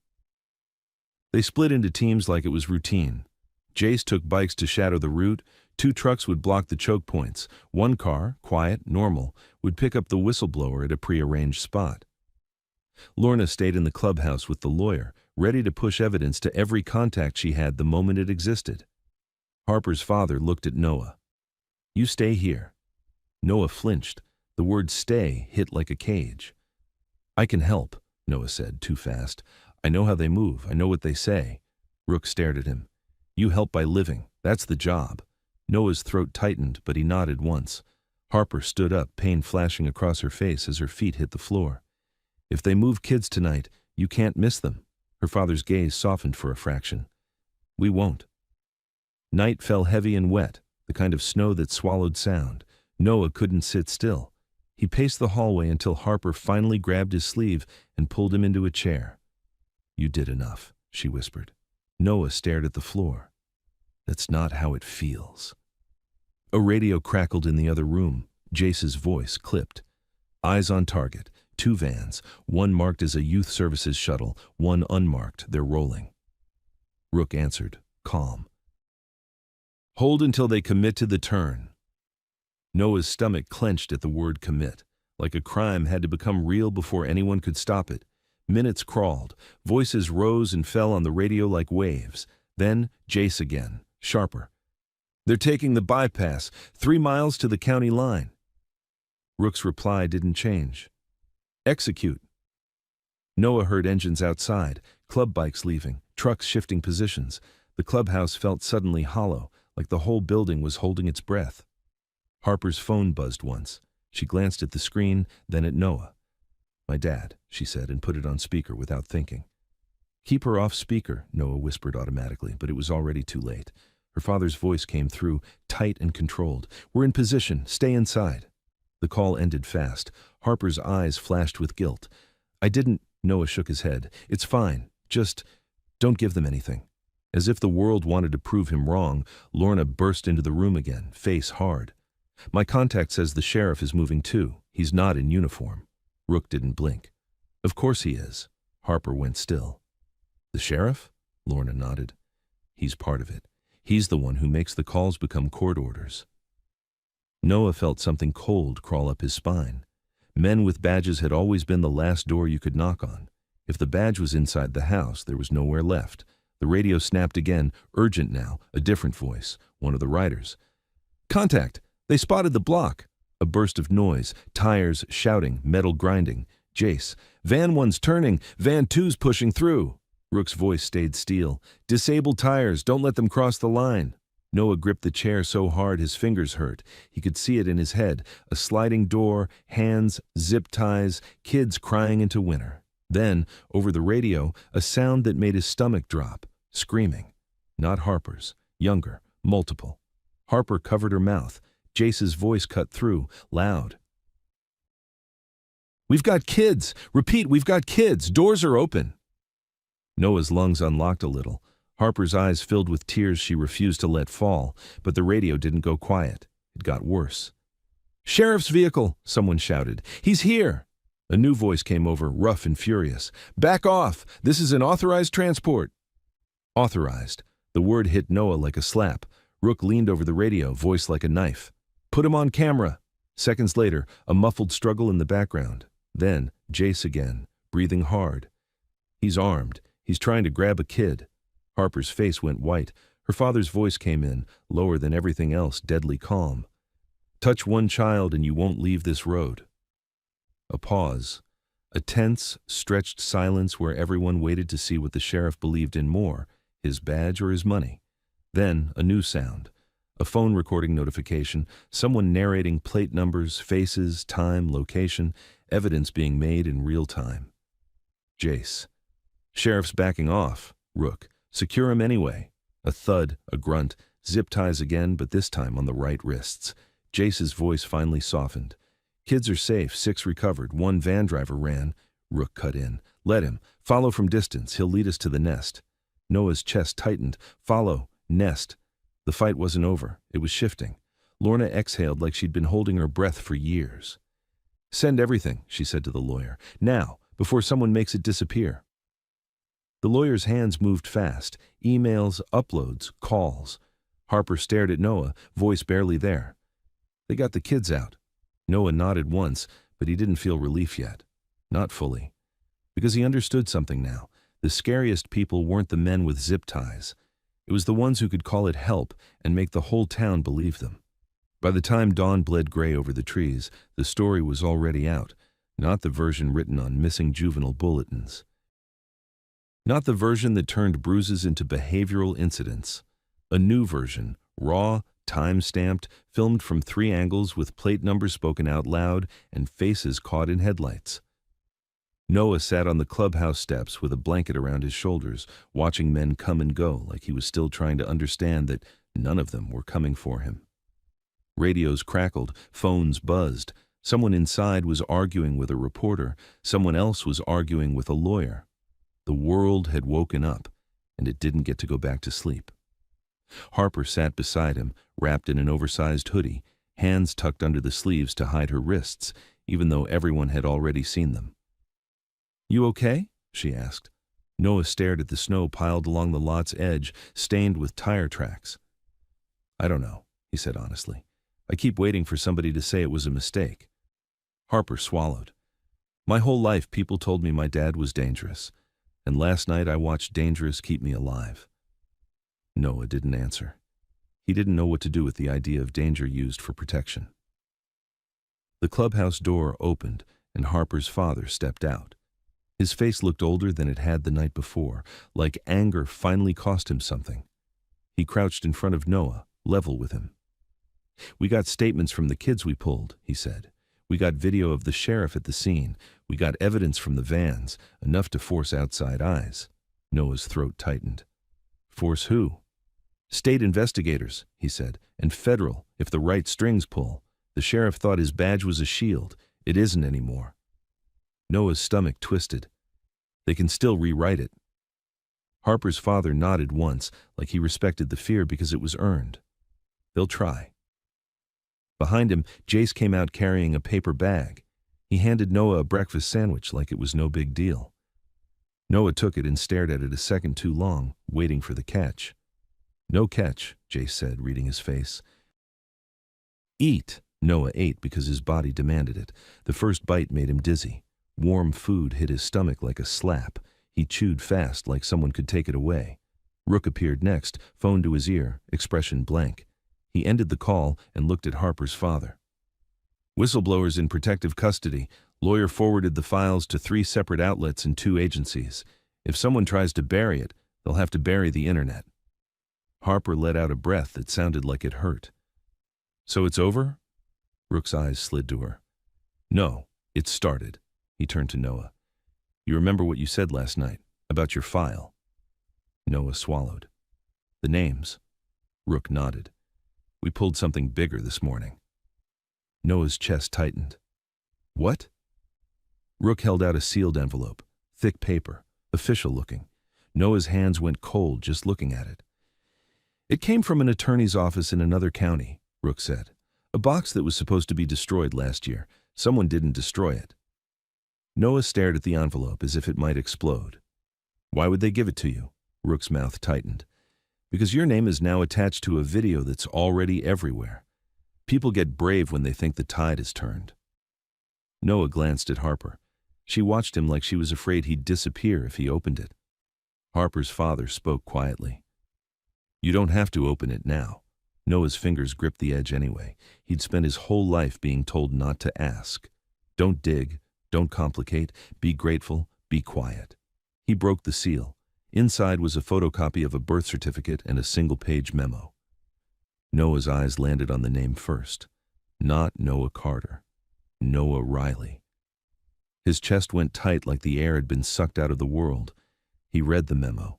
They split into teams like it was routine. Jace took bikes to shadow the route. 2 trucks would block the choke points. 1 car, quiet, normal, would pick up the whistleblower at a prearranged spot. Lorna stayed in the clubhouse with the lawyer, ready to push evidence to every contact she had the moment it existed. Harper's father looked at Noah. "You stay here." Noah flinched. The word "stay" hit like a cage. "I can help," Noah said, too fast. "I know how they move. I know what they say." Rook stared at him. "You help by living. That's the job." Noah's throat tightened, but he nodded once. Harper stood up, pain flashing across her face as her feet hit the floor. "If they move kids tonight, you can't miss them." Her father's gaze softened for a fraction. "We won't." Night fell heavy and wet, the kind of snow that swallowed sound. Noah couldn't sit still. He paced the hallway until Harper finally grabbed his sleeve and pulled him into a chair. "You did enough," she whispered. Noah stared at the floor. "That's not how it feels." A radio crackled in the other room. Jace's voice clipped. "Eyes on target. 2 vans. 1 marked as a youth services shuttle, 1 unmarked. They're rolling." Rook answered, calm. "Hold until they commit to the turn." Noah's stomach clenched at the word commit, like a crime had to become real before anyone could stop it. Minutes crawled. Voices rose and fell on the radio like waves. Then Jace again, sharper. "They're taking the bypass, 3 miles to the county line." Rook's reply didn't change. "Execute." Noah heard engines outside, club bikes leaving, trucks shifting positions. The clubhouse felt suddenly hollow, like the whole building was holding its breath. Harper's phone buzzed once. She glanced at the screen, then at Noah. "My dad," she said, and put it on speaker without thinking. "Keep her off speaker," Noah whispered automatically, but it was already too late. Her father's voice came through, tight and controlled. "We're in position. Stay inside." The call ended fast. Harper's eyes flashed with guilt. "I didn't," Noah shook his head. "It's fine. Just don't give them anything." As if the world wanted to prove him wrong, Lorna burst into the room again, face hard. "My contact says the sheriff is moving too. He's not in uniform." Rook didn't blink. "Of course he is." Harper went still. "The sheriff?" Lorna nodded. "He's part of it. He's the one who makes the calls become court orders." Noah felt something cold crawl up his spine. Men with badges had always been the last door you could knock on. If the badge was inside the house, there was nowhere left. The radio snapped again, urgent now, a different voice, one of the riders. "Contact! They spotted the block!" A burst of noise, tires shouting, metal grinding. "Jace, van 1's turning, van 2's pushing through." Rook's voice stayed steel. "Disable tires, don't let them cross the line." Noah gripped the chair so hard his fingers hurt. He could see it in his head, a sliding door, hands, zip ties, kids crying into winter. Then, over the radio, a sound that made his stomach drop, screaming. Not Harper's, younger, multiple. Harper covered her mouth. Jace's voice cut through, loud. "We've got kids! Repeat, we've got kids! Doors are open!" Noah's lungs unlocked a little. Harper's eyes filled with tears she refused to let fall, but the radio didn't go quiet. It got worse. "Sheriff's vehicle!" someone shouted. "He's here!" A new voice came over, rough and furious. "Back off! This is an authorized transport!" Authorized. The word hit Noah like a slap. Rook leaned over the radio, voice like a knife. "Put him on camera!" Seconds later, a muffled struggle in the background. Then, Jace again, breathing hard. He's armed. He's trying to grab a kid. Harper's face went white. Her father's voice came in, lower than everything else, deadly calm. "Touch one child and you won't leave this road." A pause. A tense, stretched silence where everyone waited to see what the sheriff believed in more, his badge or his money. Then, a new sound. A phone recording notification, someone narrating plate numbers, faces, time, location, evidence being made in real time. Jace. "Sheriff's backing off." Rook. "Secure him anyway." A thud, a grunt, zip ties again, but this time on the right wrists. Jace's voice finally softened. "Kids are safe, 6 recovered, 1 van driver ran." Rook cut in. "Let him. Follow from distance. He'll lead us to the nest." Noah's chest tightened. "Follow. Nest." The fight wasn't over. It was shifting. Lorna exhaled like she'd been holding her breath for years. "Send everything," she said to the lawyer. "Now, before someone makes it disappear." The lawyer's hands moved fast. Emails, uploads, calls. Harper stared at Noah, voice barely there. "They got the kids out." Noah nodded once, but he didn't feel relief yet. Not fully. Because he understood something now. The scariest people weren't the men with zip ties. It was the ones who could call it help and make the whole town believe them. By the time dawn bled gray over the trees, the story was already out, not the version written on missing juvenile bulletins. Not the version that turned bruises into behavioral incidents. A new version, raw, time-stamped, filmed from 3 angles with plate numbers spoken out loud and faces caught in headlights. Noah sat on the clubhouse steps with a blanket around his shoulders, watching men come and go like he was still trying to understand that none of them were coming for him. Radios crackled, phones buzzed. Someone inside was arguing with a reporter. Someone else was arguing with a lawyer. The world had woken up, and it didn't get to go back to sleep. Harper sat beside him, wrapped in an oversized hoodie, hands tucked under the sleeves to hide her wrists, even though everyone had already seen them. "You okay?" she asked. Noah stared at the snow piled along the lot's edge, stained with tire tracks. "I don't know," he said honestly. "I keep waiting for somebody to say it was a mistake." Harper swallowed. "My whole life people told me my dad was dangerous, and last night I watched dangerous keep me alive." Noah didn't answer. He didn't know what to do with the idea of danger used for protection. The clubhouse door opened, and Harper's father stepped out. His face looked older than it had the night before, like anger finally cost him something. He crouched in front of Noah, level with him. "We got statements from the kids we pulled," he said. "We got video of the sheriff at the scene. We got evidence from the vans, enough to force outside eyes." Noah's throat tightened. "Force who?" "State investigators," he said, "and federal, if the right strings pull. The sheriff thought his badge was a shield. It isn't anymore." Noah's stomach twisted. "They can still rewrite it." Harper's father nodded once, like he respected the fear because it was earned. "They'll try." Behind him, Jace came out carrying a paper bag. He handed Noah a breakfast sandwich like it was no big deal. Noah took it and stared at it a second too long, waiting for the catch. "No catch," Jace said, reading his face. "Eat." Noah ate because his body demanded it. The first bite made him dizzy. Warm food hit his stomach like a slap. He chewed fast like someone could take it away. Rook appeared next, phone to his ear, expression blank. He ended the call and looked at Harper's father. "Whistleblowers in protective custody. Lawyer forwarded the files to 3 separate outlets and 2 agencies. If someone tries to bury it, they'll have to bury the internet." Harper let out a breath that sounded like it hurt. "So it's over?" Rook's eyes slid to her. "No, it started." He turned to Noah. "You remember what you said last night, about your file?" Noah swallowed. "The names?" Rook nodded. "We pulled something bigger this morning." Noah's chest tightened. "What?" Rook held out a sealed envelope, thick paper, official looking. Noah's hands went cold just looking at it. It came from an attorney's office in another county, Rook said. A box that was supposed to be destroyed last year. Someone didn't destroy it. Noah stared at the envelope as if it might explode. Why would they give it to you? Rook's mouth tightened. Because your name is now attached to a video that's already everywhere. People get brave when they think the tide has turned. Noah glanced at Harper. She watched him like she was afraid he'd disappear if he opened it. Harper's father spoke quietly. You don't have to open it now. Noah's fingers gripped the edge anyway. He'd spent his whole life being told not to ask. Don't dig, don't complicate, be grateful, be quiet. He broke the seal. Inside was a photocopy of a birth certificate and a single-page memo. Noah's eyes landed on the name first. Not Noah Carter. Noah Riley. His chest went tight like the air had been sucked out of the world. He read the memo.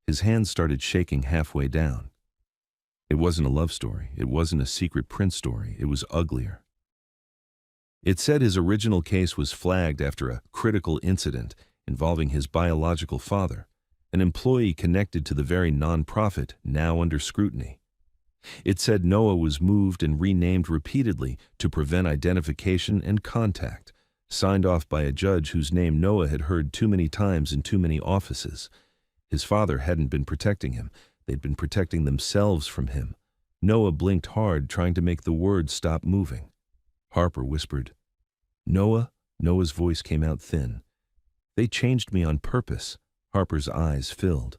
His hands started shaking halfway down. It wasn't a love story. It wasn't a secret Prince story. It was uglier. It said his original case was flagged after a critical incident involving his biological father, an employee connected to the very nonprofit now under scrutiny. It said Noah was moved and renamed repeatedly to prevent identification and contact, signed off by a judge whose name Noah had heard too many times in too many offices. His father hadn't been protecting him. They'd been protecting themselves from him. Noah blinked hard, trying to make the words stop moving. Harper whispered, Noah? Noah's voice came out thin. They changed me on purpose. Harper's eyes filled.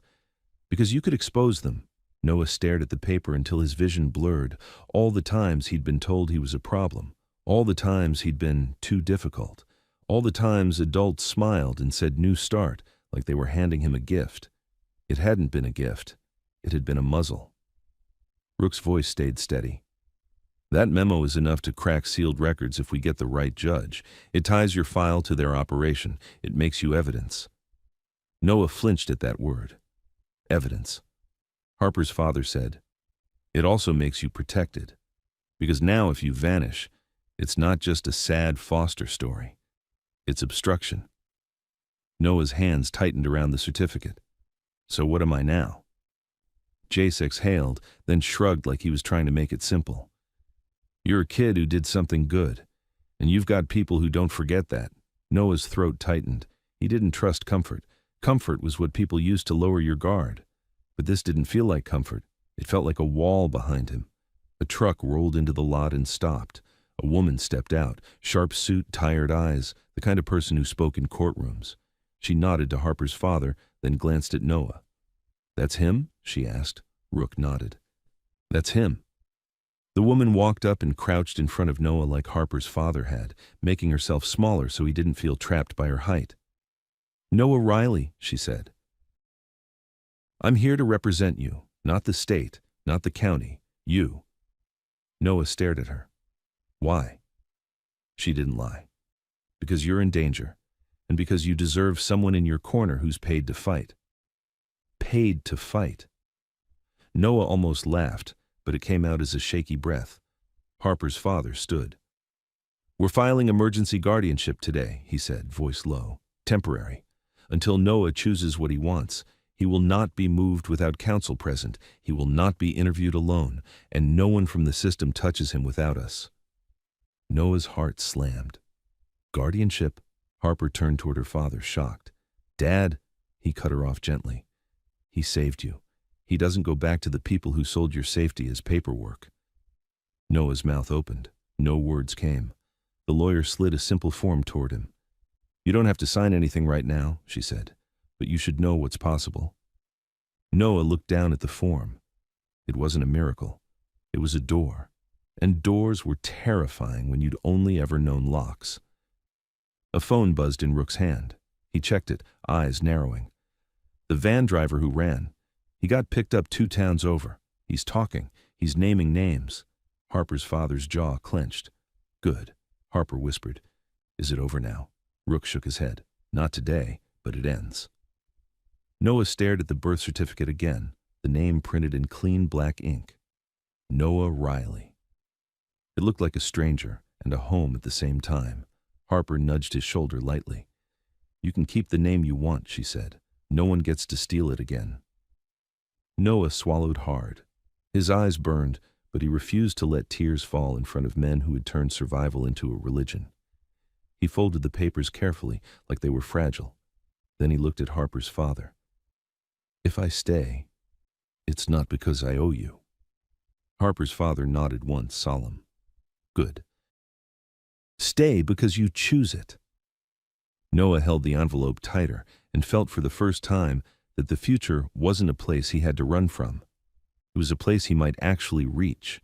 Because you could expose them. Noah stared at the paper until his vision blurred. All the times he'd been told he was a problem. All the times he'd been too difficult. All the times adults smiled and said new start, like they were handing him a gift. It hadn't been a gift. It had been a muzzle. Rook's voice stayed steady. That memo is enough to crack sealed records if we get the right judge. It ties your file to their operation. It makes you evidence. Noah flinched at that word. Evidence. Harper's father said, it also makes you protected. Because now if you vanish, it's not just a sad foster story. It's obstruction. Noah's hands tightened around the certificate. So what am I now? Jace exhaled, then shrugged like he was trying to make it simple. You're a kid who did something good, and you've got people who don't forget that. Noah's throat tightened. He didn't trust comfort. Comfort was what people used to lower your guard. But this didn't feel like comfort. It felt like a wall behind him. A truck rolled into the lot and stopped. A woman stepped out, sharp suit, tired eyes, the kind of person who spoke in courtrooms. She nodded to Harper's father, then glanced at Noah. That's him? She asked. Rook nodded. That's him. The woman walked up and crouched in front of Noah like Harper's father had, making herself smaller so he didn't feel trapped by her height. Noah Riley, she said. I'm here to represent you, not the state, not the county, you. Noah stared at her. Why? She didn't lie. Because you're in danger, and because you deserve someone in your corner who's paid to fight. Paid to fight. Noah almost laughed, but it came out as a shaky breath. Harper's father stood. We're filing emergency guardianship today, he said, voice low. Temporary. Until Noah chooses what he wants. He will not be moved without counsel present. He will not be interviewed alone, and no one from the system touches him without us. Noah's heart slammed. Guardianship? Harper turned toward her father, shocked. Dad, he cut her off gently. He saved you. He doesn't go back to the people who sold your safety as paperwork. Noah's mouth opened. No words came. The lawyer slid a simple form toward him. You don't have to sign anything right now, she said, but you should know what's possible. Noah looked down at the form. It wasn't a miracle. It was a door. And doors were terrifying when you'd only ever known locks. A phone buzzed in Rook's hand. He checked it, eyes narrowing. The van driver who ran. He got picked up 2 towns over. He's talking. He's naming names. Harper's father's jaw clenched. Good, Harper whispered. Is it over now? Rook shook his head. Not today, but it ends. Noah stared at the birth certificate again, the name printed in clean black ink. Noah Riley. It looked like a stranger and a home at the same time. Harper nudged his shoulder lightly. You can keep the name you want, she said. No one gets to steal it again. Noah swallowed hard. His eyes burned, but he refused to let tears fall in front of men who had turned survival into a religion. He folded the papers carefully, like they were fragile. Then he looked at Harper's father. "If I stay, it's not because I owe you." Harper's father nodded once, solemn. "Good. Stay because you choose it." Noah held the envelope tighter and felt for the first time that the future wasn't a place he had to run from. It was a place he might actually reach,